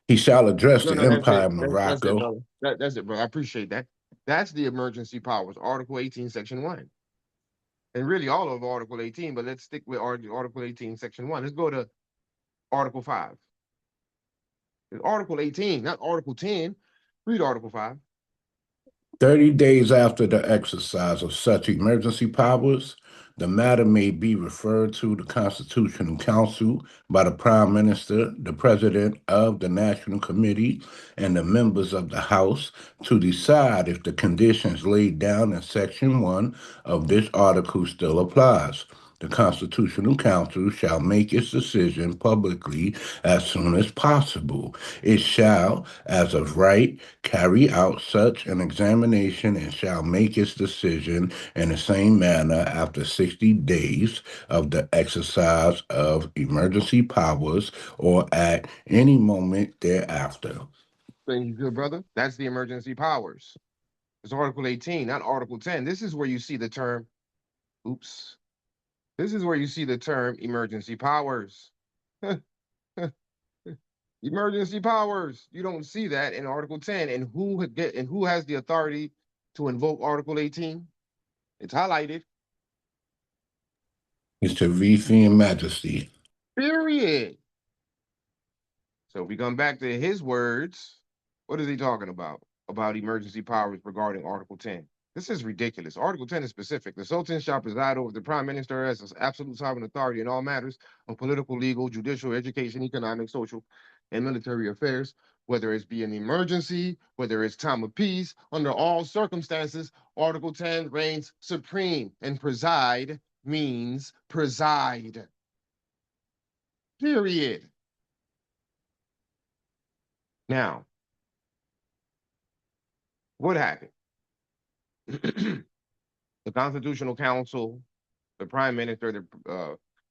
He shall address No, the no, that's Empire it. of That's it, Morocco. brother. That's it, brother. I appreciate that. That's the emergency powers, Article 18, Section 1. And really all of Article 18, but let's stick with Article 18, Section 1. Let's go to Article 5. It's Article 18, not Article 10. Read Article 5. 30 days after the exercise of such emergency powers, the matter may be referred to the Constitutional Council by the Prime Minister, the President of the National Committee, and the members of the House to decide if the conditions laid down in Section 1 of this article still applies. The Constitutional Council shall make its decision publicly as soon as possible. It shall, as of right, carry out such an examination and shall make its decision in the same manner after 60 days of the exercise of emergency powers or at any moment thereafter. Thank you, good brother. That's the emergency powers. It's Article 18, not Article 10. This is where you see the term, oops. This is where you see the term emergency powers. Emergency powers. You don't see that in Article 10. And who has the authority to invoke Article 18? It's highlighted. His Sharifian Majesty. Period. So if we come back to his words, what is he talking about? About emergency powers regarding Article 10. This is ridiculous. Article 10 is specific. The Sultan shall preside over the Prime Minister as absolute sovereign authority in all matters of political, legal, judicial, education, economic, social, and military affairs, whether it's be an emergency, whether it's time of peace, under all circumstances, Article 10 reigns supreme, and preside means preside. Period. Now, what happened? The Constitutional Council, the Prime Minister,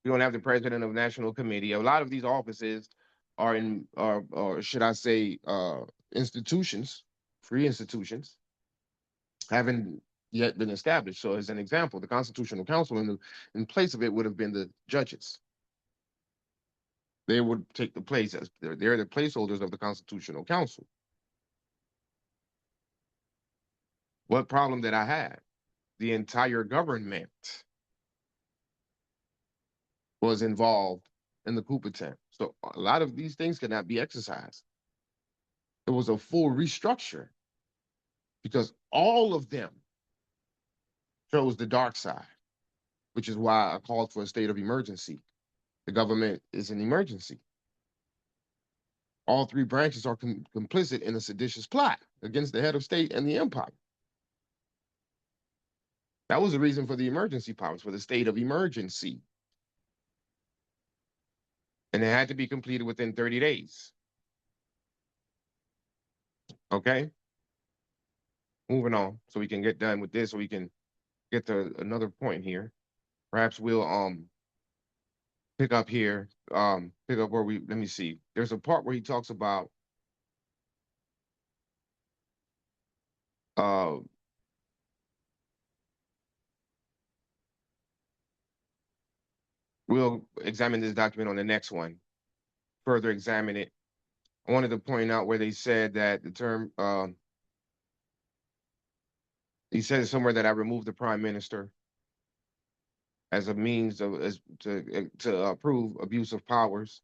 we don't have the President of the National Committee. A lot of these offices are in, or should I say, institutions, free institutions, haven't yet been established. So, as an example, the Constitutional Council, in place of it, would have been the judges. They would take the place as they're the placeholders of the Constitutional Council. What problem did I have? The entire government was involved in the coup attempt. So a lot of these things cannot be exercised. It was a full restructure because all of them chose the dark side, which is why I called for a state of emergency. The government is an emergency. All three branches are complicit in a seditious plot against the head of state and the empire. That was the reason for the emergency powers, for the state of emergency. And it had to be completed within 30 days. Okay? Moving on, so we can get done with this, so we can get to another point here. Perhaps we'll pick up here, pick up where let me see. There's a part where he talks about we'll examine this document on the next one, further examine it. I wanted to point out where they said that the term, he said somewhere that I removed the prime minister as a means of to approve abuse of powers.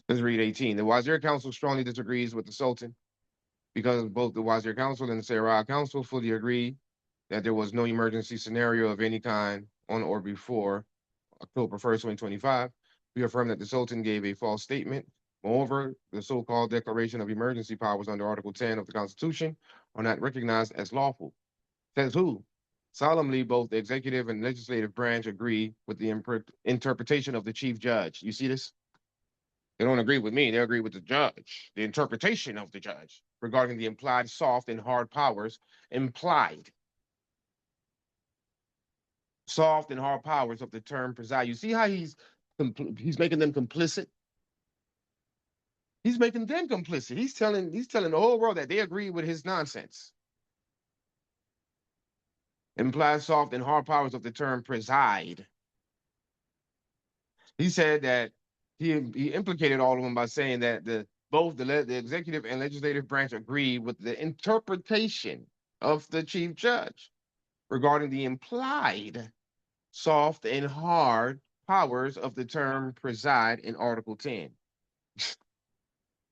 Let's read 18. The Wazir Council strongly disagrees with the Sultan because both the Wazir Council and the Sarah Council fully agree that there was no emergency scenario of any kind on or before October 1st, 2025. We affirm that the Sultan gave a false statement. Moreover, the so-called declaration of emergency powers under Article 10 of the Constitution are not recognized as lawful. Says who? Solemnly, both the executive and legislative branch agree with the interpretation of the chief judge. You see this? They don't agree with me. They agree with the judge. The interpretation of the judge regarding the implied soft and hard powers implied. Soft and hard powers of the term preside. You see how he's making them complicit? He's making them complicit. He's telling the whole world that they agree with his nonsense. Implied soft and hard powers of the term preside. He said that he implicated all of them by saying that both the executive and legislative branch agree with the interpretation of the chief judge regarding the implied soft and hard powers of the term preside in Article 10.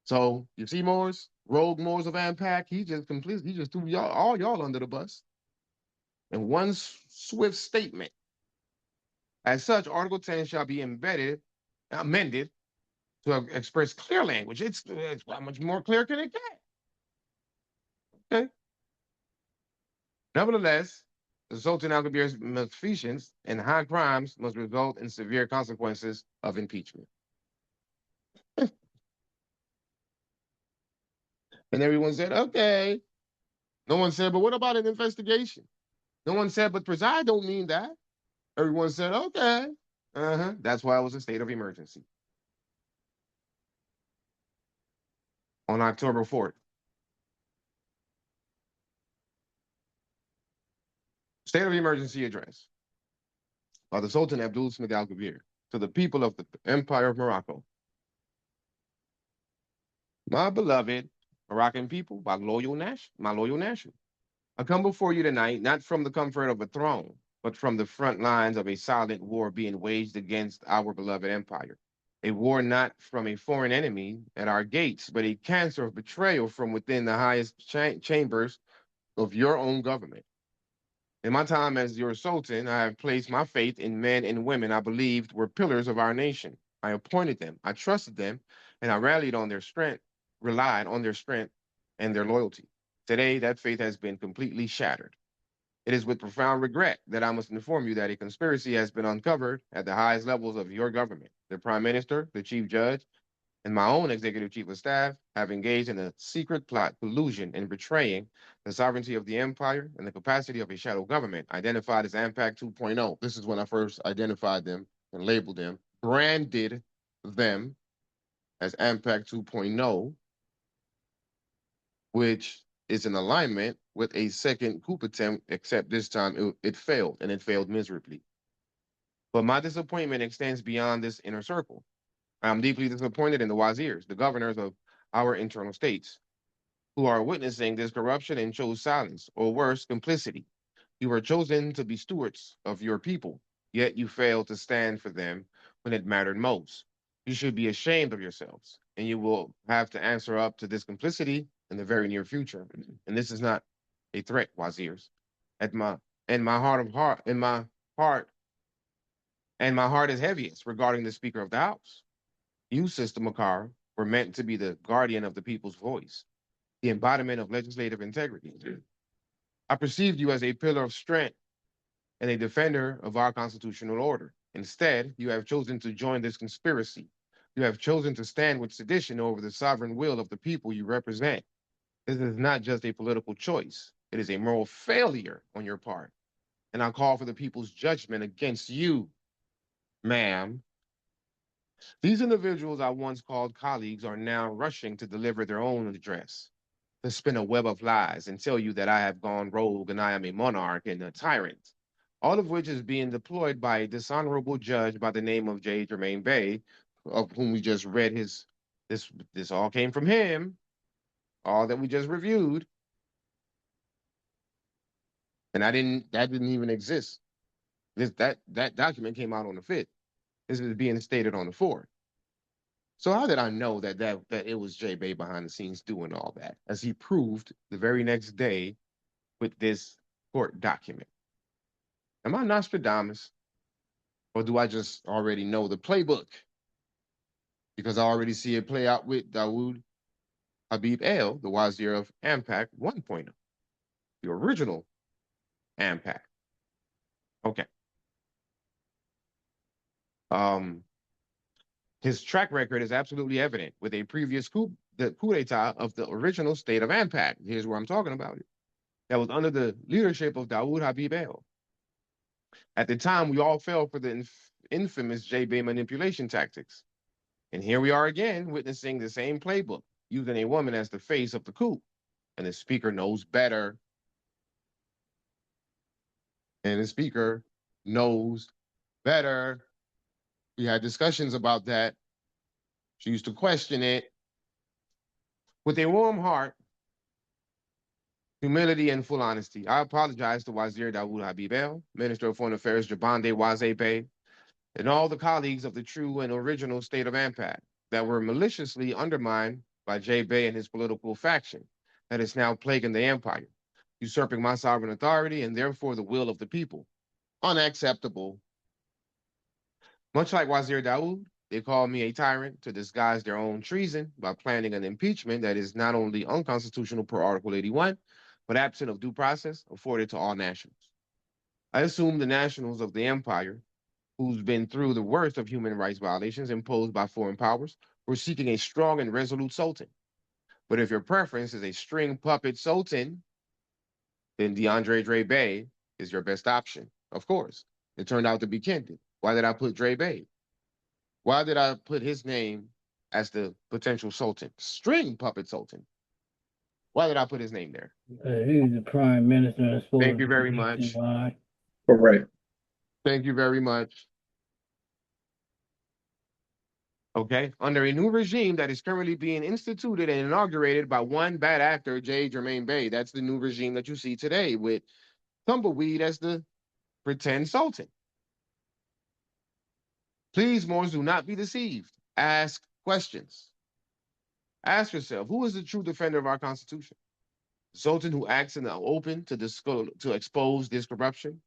So you see Moores, rogue Moores of AMPAC, he just threw all y'all under the bus in one swift statement. As such, Article 10 shall be amended to express clear language. It's how much more clear can it get? Okay. Nevertheless, the Sultan Al-Kabir's malfeasance and high crimes must result in severe consequences of impeachment. And everyone said, okay. No one said, but what about an investigation? No one said, but preside don't mean that. Everyone said, okay. That's why it was a state of emergency. On October 4th. State of emergency address by the Sultan Abdul Al-Kabir to the people of the Empire of Morocco. My beloved Moroccan people, my loyal nation. I come before you tonight, not from the comfort of a throne, but from the front lines of a silent war being waged against our beloved empire. A war not from a foreign enemy at our gates, but a cancer of betrayal from within the highest chambers of your own government. In my time as your Sultan, I have placed my faith in men and women I believed were pillars of our nation. I appointed them, I trusted them, and I relied on their strength and their loyalty. Today, that faith has been completely shattered. It is with profound regret that I must inform you that a conspiracy has been uncovered at the highest levels of your government. The Prime Minister, the Chief Judge, and my own executive chief of staff have engaged in a secret plot, collusion, and betraying the sovereignty of the empire and the capacity of a shadow government identified as AMPAC 2.0. This is when I first identified them and labeled them, branded them as AMPAC 2.0, which is in alignment with a second coup attempt, except this time it failed, and it failed miserably. But my disappointment extends beyond this inner circle. I'm deeply disappointed in the wazirs, the governors of our internal states, who are witnessing this corruption and chose silence, or worse, complicity. You were chosen to be stewards of your people, yet you failed to stand for them when it mattered most. You should be ashamed of yourselves, and you will have to answer up to this complicity in the very near future. And this is not a threat, wazirs. At my in my heart of heart, in my heart, and my heart is heaviest regarding the Speaker of the House. You, Sister Makar, were meant to be the guardian of the people's voice, the embodiment of legislative integrity. I perceived you as a pillar of strength and a defender of our constitutional order. Instead, you have chosen to join this conspiracy. You have chosen to stand with sedition over the sovereign will of the people you represent. This is not just a political choice, it is a moral failure on your part. And I call for the people's judgment against you, ma'am. These individuals I once called colleagues are now rushing to deliver their own address, to spin a web of lies and tell you that I have gone rogue and I am a monarch and a tyrant, all of which is being deployed by a dishonorable judge by the name of J. Jermaine Bay, of whom we just read this all came from him, all that we just reviewed. And that didn't even exist. That document came out on the 5th. This is being stated on the 4th. So how did I know that it was J. Bay behind the scenes doing all that, as he proved the very next day with this court document? Am I Nostradamus, or do I just already know the playbook? Because I already see it play out with Dawood Habib El, the Wazir of AMPAC 1.0, the original AMPAC. Okay. His track record is absolutely evident with a previous the coup d'etat of the original state of AMPAC. Here's where I'm talking about it. That was under the leadership of Dawood Habib El. At the time, we all fell for the infamous J-Bay manipulation tactics. And here we are again, witnessing the same playbook, using a woman as the face of the coup. And the speaker knows better. And the speaker knows better. We had discussions about that. She used to question it. With a warm heart, humility, and full honesty, I apologize to Wazir Dawood Habib El, Minister of Foreign Affairs Jabande Waze Bey, and all the colleagues of the true and original state of AMPAC that were maliciously undermined by J. Bay and his political faction that is now plaguing the empire, usurping my sovereign authority and therefore the will of the people. Unacceptable. Much like Wazir Dawood, they call me a tyrant to disguise their own treason by planning an impeachment that is not only unconstitutional per Article 81, but absent of due process afforded to all nationals. I assume the nationals of the empire, who's been through the worst of human rights violations imposed by foreign powers, were seeking a strong and resolute sultan. But if your preference is a string puppet sultan, then DeAndre Dre Bay is your best option. Of course, it turned out to be Kendon. Why did I put Dre Bay? Why did I put his name as the potential sultan? String puppet sultan. Why did I put his name there? He's the prime minister as far Thank as you very much. why. Correct. Thank you very much. Okay, under a new regime that is currently being instituted and inaugurated by one bad actor, J. Jermaine Bay. That's the new regime that you see today with Tumbleweed as the pretend sultan. Please, Moors, do not be deceived. Ask questions. Ask yourself, who is the true defender of our Constitution? The sultan who acts in the open to expose this corruption?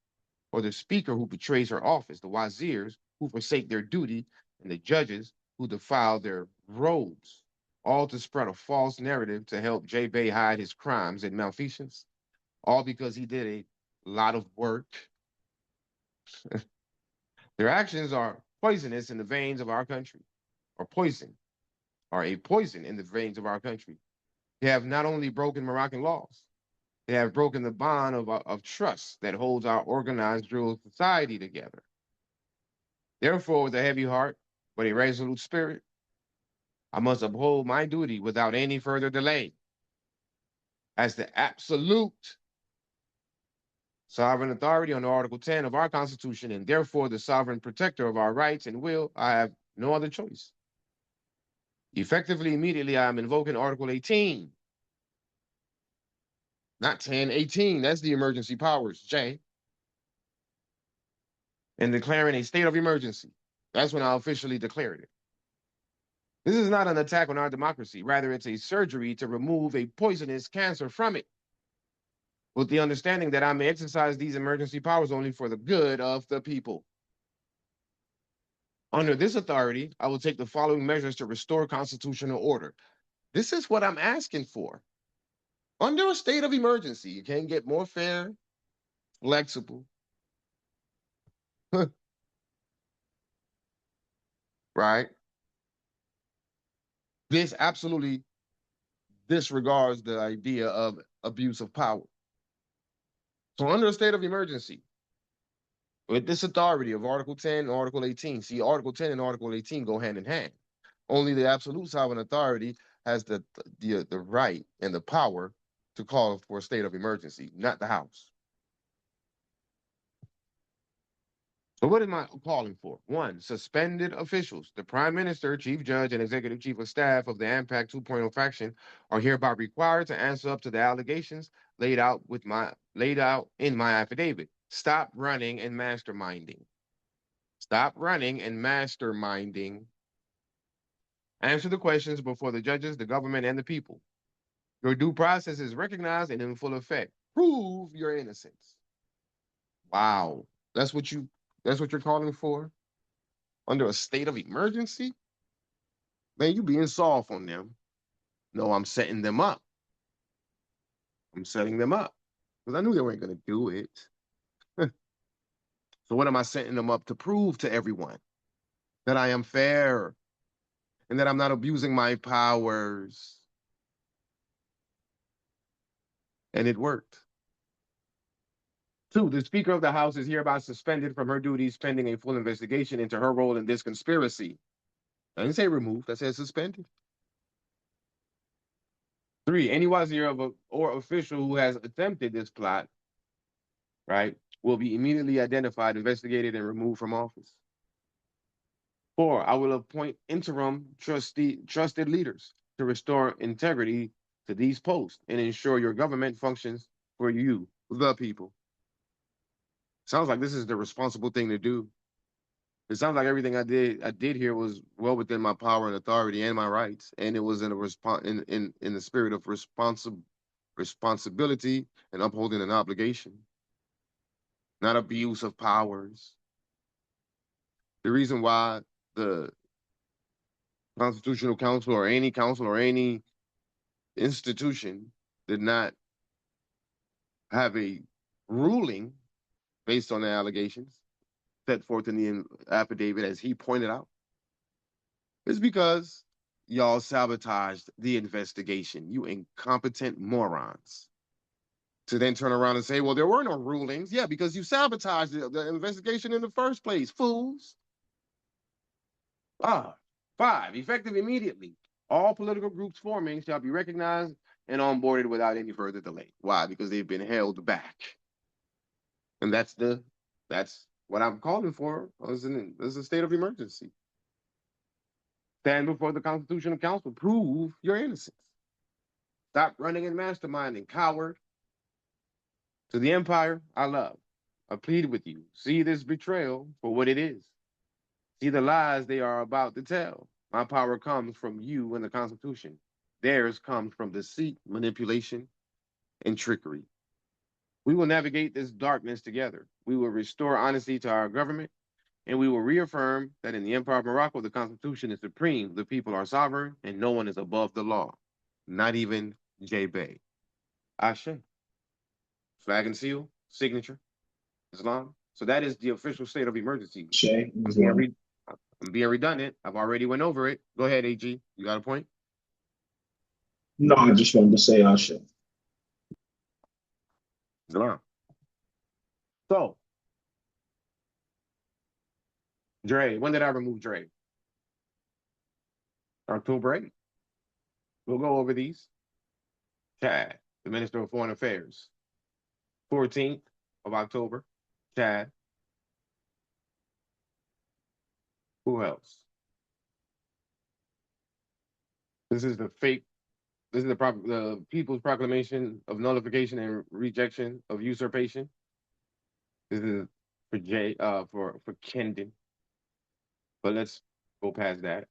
Or the speaker who betrays her office, the wazirs who forsake their duty, and the judges who defile their robes, all to spread a false narrative to help J. Bay hide his crimes and malfeasance, all because he did a lot of work. Their actions are poisonous in the veins of our country, or poison. are a poison in the veins of our country. They have not only broken Moroccan laws, they have broken the bond of trust that holds our organized dual society together. Therefore, with a heavy heart, but a resolute spirit, I must uphold my duty without any further delay. As the absolute sovereign authority under Article 10 of our Constitution, and therefore the sovereign protector of our rights and will, I have no other choice. Effectively, immediately, I am invoking Article 18. Not 10, 18. That's the emergency powers, Jay. And declaring a state of emergency. That's when I officially declared it. This is not an attack on our democracy. Rather, it's a surgery to remove a poisonous cancer from it, with the understanding that I may exercise these emergency powers only for the good of the people. Under this authority, I will take the following measures to restore constitutional order. This is what I'm asking for. Under a state of emergency, you can't get more fair, flexible, right? This absolutely disregards the idea of abuse of power. So under a state of emergency, with this authority of Article 10 and Article 18, see, Article 10 and Article 18 go hand in hand. Only the absolute sovereign authority has the right and the power to call for a state of emergency, not the House. So what am I calling for? One, suspended officials. The Prime Minister, Chief Judge, and Executive Chief of Staff of the AMPAC 2.0 faction are hereby required to answer up to the allegations laid out in my affidavit. Stop running and masterminding. Stop running and masterminding. Answer the questions before the judges, the government, and the people. Your due process is recognized and in full effect. Prove your innocence. Wow. That's what you're calling for? Under a state of emergency? Man, you being soft on them. No, I'm setting them up. I'm setting them up. Because I knew they weren't going to do it. So what am I setting them up to prove to everyone? That I am fair and that I'm not abusing my powers. And it worked. Two, the Speaker of the House is hereby suspended from her duties pending a full investigation into her role in this conspiracy. I didn't say removed, I said suspended. Three, any wazir or official who has attempted this plot, right, will be immediately identified, investigated, and removed from office. Four, I will appoint interim trusted leaders to restore integrity to these posts and ensure your government functions for you, the people. Sounds like this is the responsible thing to do. It sounds like everything I did here was well within my power and authority and my rights, and it was in the spirit of responsibility and upholding an obligation, not abuse of powers. The reason why the Constitutional Council or any institution did not have a ruling based on the allegations set forth in the affidavit, as he pointed out, is because y'all sabotaged the investigation, you incompetent morons. To then turn around and say, well, there were no rulings. Yeah, because you sabotaged the investigation in the first place, fools. Five, effective immediately. All political groups forming shall be recognized and onboarded without any further delay. Why? Because they've been held back. And that's what I'm calling for as a state of emergency. Stand before the Constitutional Council, prove your innocence. Stop running and masterminding, coward. To the empire I love, I plead with you, see this betrayal for what it is. See the lies they are about to tell. My power comes from you and the Constitution. Theirs comes from deceit, manipulation, and trickery. We will navigate this darkness together. We will restore honesty to our government, and we will reaffirm that in the Empire of Morocco, the Constitution is supreme, the people are sovereign, and no one is above the law, not even J-Bay. Ashe. Flag and seal, signature, Islam. So that is the official state of emergency. Shay, I'm I'm being redundant. I've already went over it. Go ahead, AG. You got a point? No, I just wanted to say Asha. Go on. So, Dre, when did I remove Dre? October 8th. We'll go over these. Chad, the Minister of Foreign Affairs. 14th of October. Chad. Who else? This is the the People's Proclamation of Nullification and Rejection of Usurpation. This is for Kendon. But let's go past that.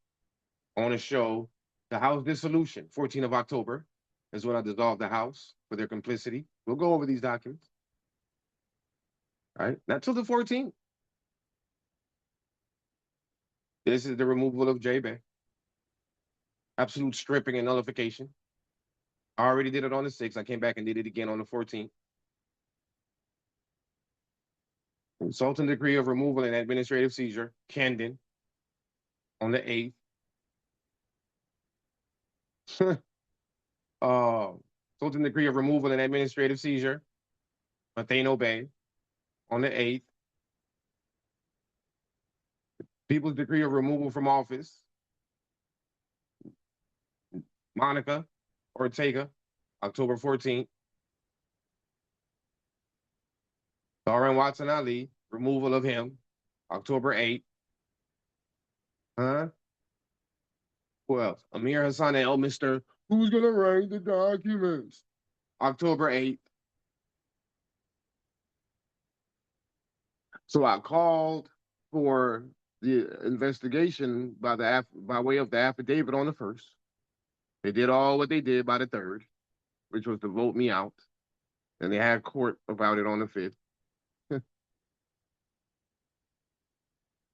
I want to show the House dissolution, 14th of October, is when I dissolved the House for their complicity. We'll go over these documents. All right, not till the 14th. This is the removal of J-Bay. Absolute stripping and nullification. I already did it on the 6th. I came back and did it again on the 14th. Sultan decree of removal and administrative seizure, Kendon, on the 8th. Sultan decree of removal and administrative seizure, Matheno Bay, on the 8th. People's decree of removal from office, Monica Ortega, October 14th. Darren Watson Ali, removal of him, October 8th. Who else? Amir Hassan El, Mr. Who's gonna write the documents? October 8th. So I called for the investigation by way of the affidavit on the 1st. They did all what they did by the 3rd, which was to vote me out. And they had court about it on the 5th.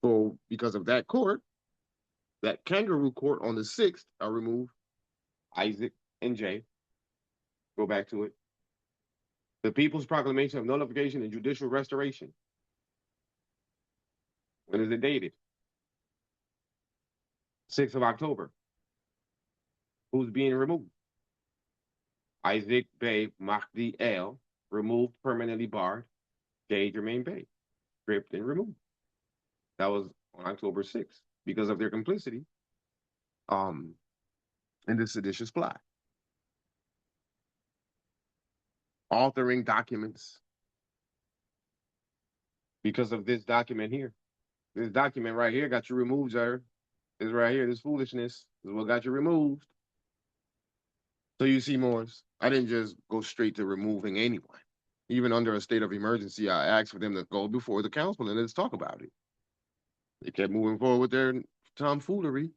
So because of that court, that kangaroo court on the 6th, I removed Isaac and Jay. Go back to it. The People's Proclamation of Nullification and Judicial Restoration. When is it dated? 6th of October. Who's being removed? Isaac Bey Mahdi El, removed, permanently barred. J. Jermaine Bey, stripped and removed. That was on October 6th because of their complicity in the seditious plot. Authoring documents because of this document here. This document right here got you removed, sir. This right here, this foolishness is what got you removed. So you see, Morris, I didn't just go straight to removing anyone. Even under a state of emergency, I asked for them to go before the council and let's talk about it. They kept moving forward with their tomfoolery.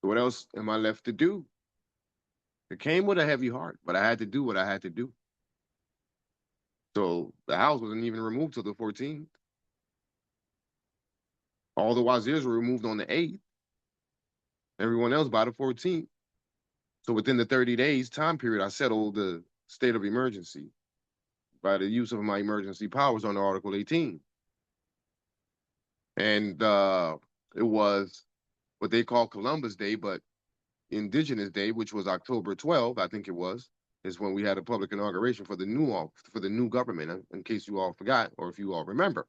What else am I left to do? It came with a heavy heart, but I had to do what I had to do. So the house wasn't even removed till the 14th. All the wazirs were removed on the 8th. Everyone else by the 14th. So within the 30 days time period, I settled the state of emergency by the use of my emergency powers under Article 18. And it was what they call Columbus Day, but Indigenous Day, which was October 12th, I think it was, is when we had a public inauguration for the new government, in case you all forgot or if you all remember.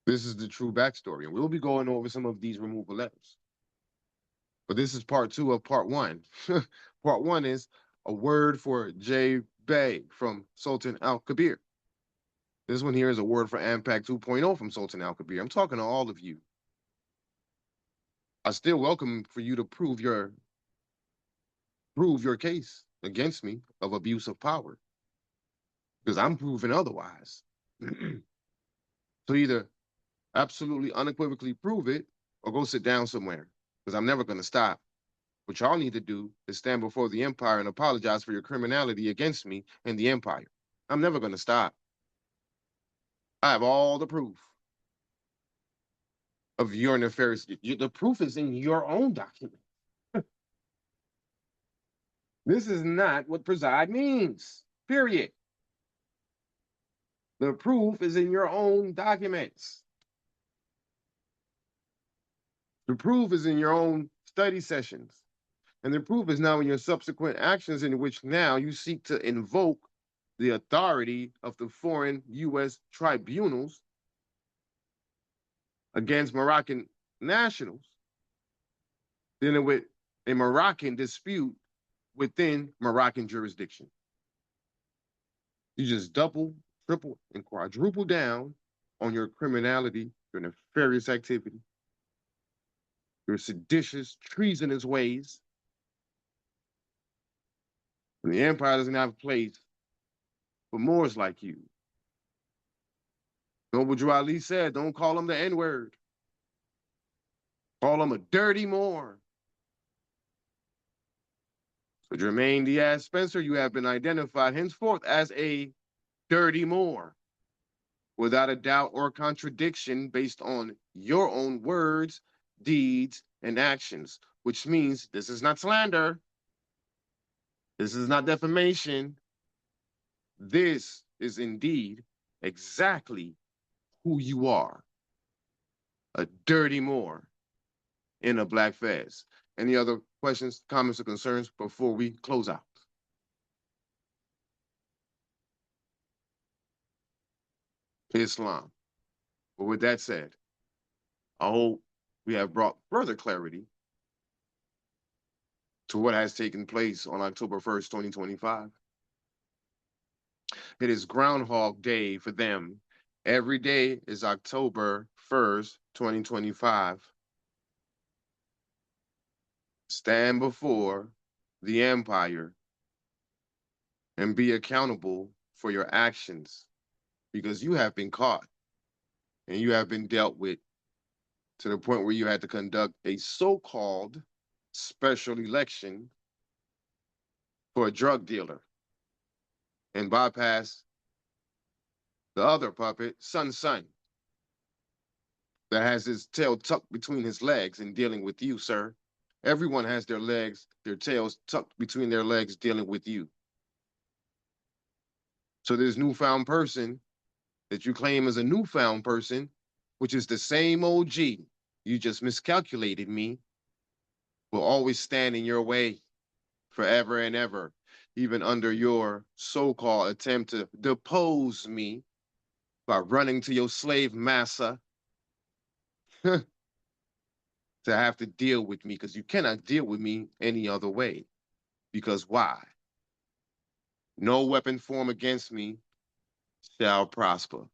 This is the true backstory, and we'll be going over some of these removal letters. But this is part 2 of part 1. Part 1 is a word for J. Bay from Sultan Al-Kabir. This one here is a word for AMPAC 2.0 from Sultan Al-Kabir. I'm talking to all of you. I still welcome for you to prove your case against me of abuse of power, because I'm proving otherwise. So either absolutely unequivocally prove it or go sit down somewhere, because I'm never going to stop. What y'all need to do is stand before the empire and apologize for your criminality against me and the empire. I'm never going to stop. I have all the proof of your nefarious. The proof is in your own document. This is not what preside means, period. The proof is in your own documents. The proof is in your own study sessions. And the proof is now in your subsequent actions in which now you seek to invoke the authority of the foreign U.S. tribunals against Moroccan nationals, dealing with a Moroccan dispute within Moroccan jurisdiction. You just double, triple, and quadruple down on your criminality, your nefarious activity, your seditious, treasonous ways. And the empire doesn't have a place for Moors like you. Noble Drew Ali said, don't call him the N-word. Call him a dirty Moor. So Jermaine Diaz Spencer, you have been identified henceforth as a dirty Moor, without a doubt or contradiction based on your own words, deeds, and actions, which means this is not slander. This is not defamation. This is indeed exactly who you are. A dirty Moor in a black fez. Any other questions, comments, or concerns before we close out? Islam. But with that said, I hope we have brought further clarity to what has taken place on October 1st, 2025. It is Groundhog Day for them. Every day is October 1st, 2025. Stand before the empire and be accountable for your actions, because you have been caught and you have been dealt with to the point where you had to conduct a so-called special election for a drug dealer and bypass the other puppet, Sun, that has his tail tucked between his legs and dealing with you, sir. Everyone has their legs, their tails tucked between their legs dealing with you. So this newfound person that you claim as a newfound person, which is the same OG, you just miscalculated me, will always stand in your way forever and ever, even under your so-called attempt to depose me by running to your slave master to have to deal with me, because you cannot deal with me any other way. Because why? No weapon formed against me shall prosper.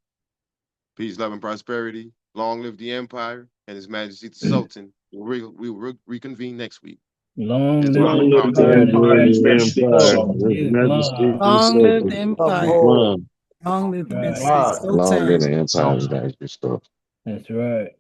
Peace, love, and prosperity. Long live the empire and His Majesty the Sultan. We will reconvene next week. Long It's live my the empire. empire and His Majesty Empire, His Majesty, love. the Long live the Sultan. empire. Islam. Long live the Right. Majesty Ah, Long live Sultan. the empire, His Majesty. That's right.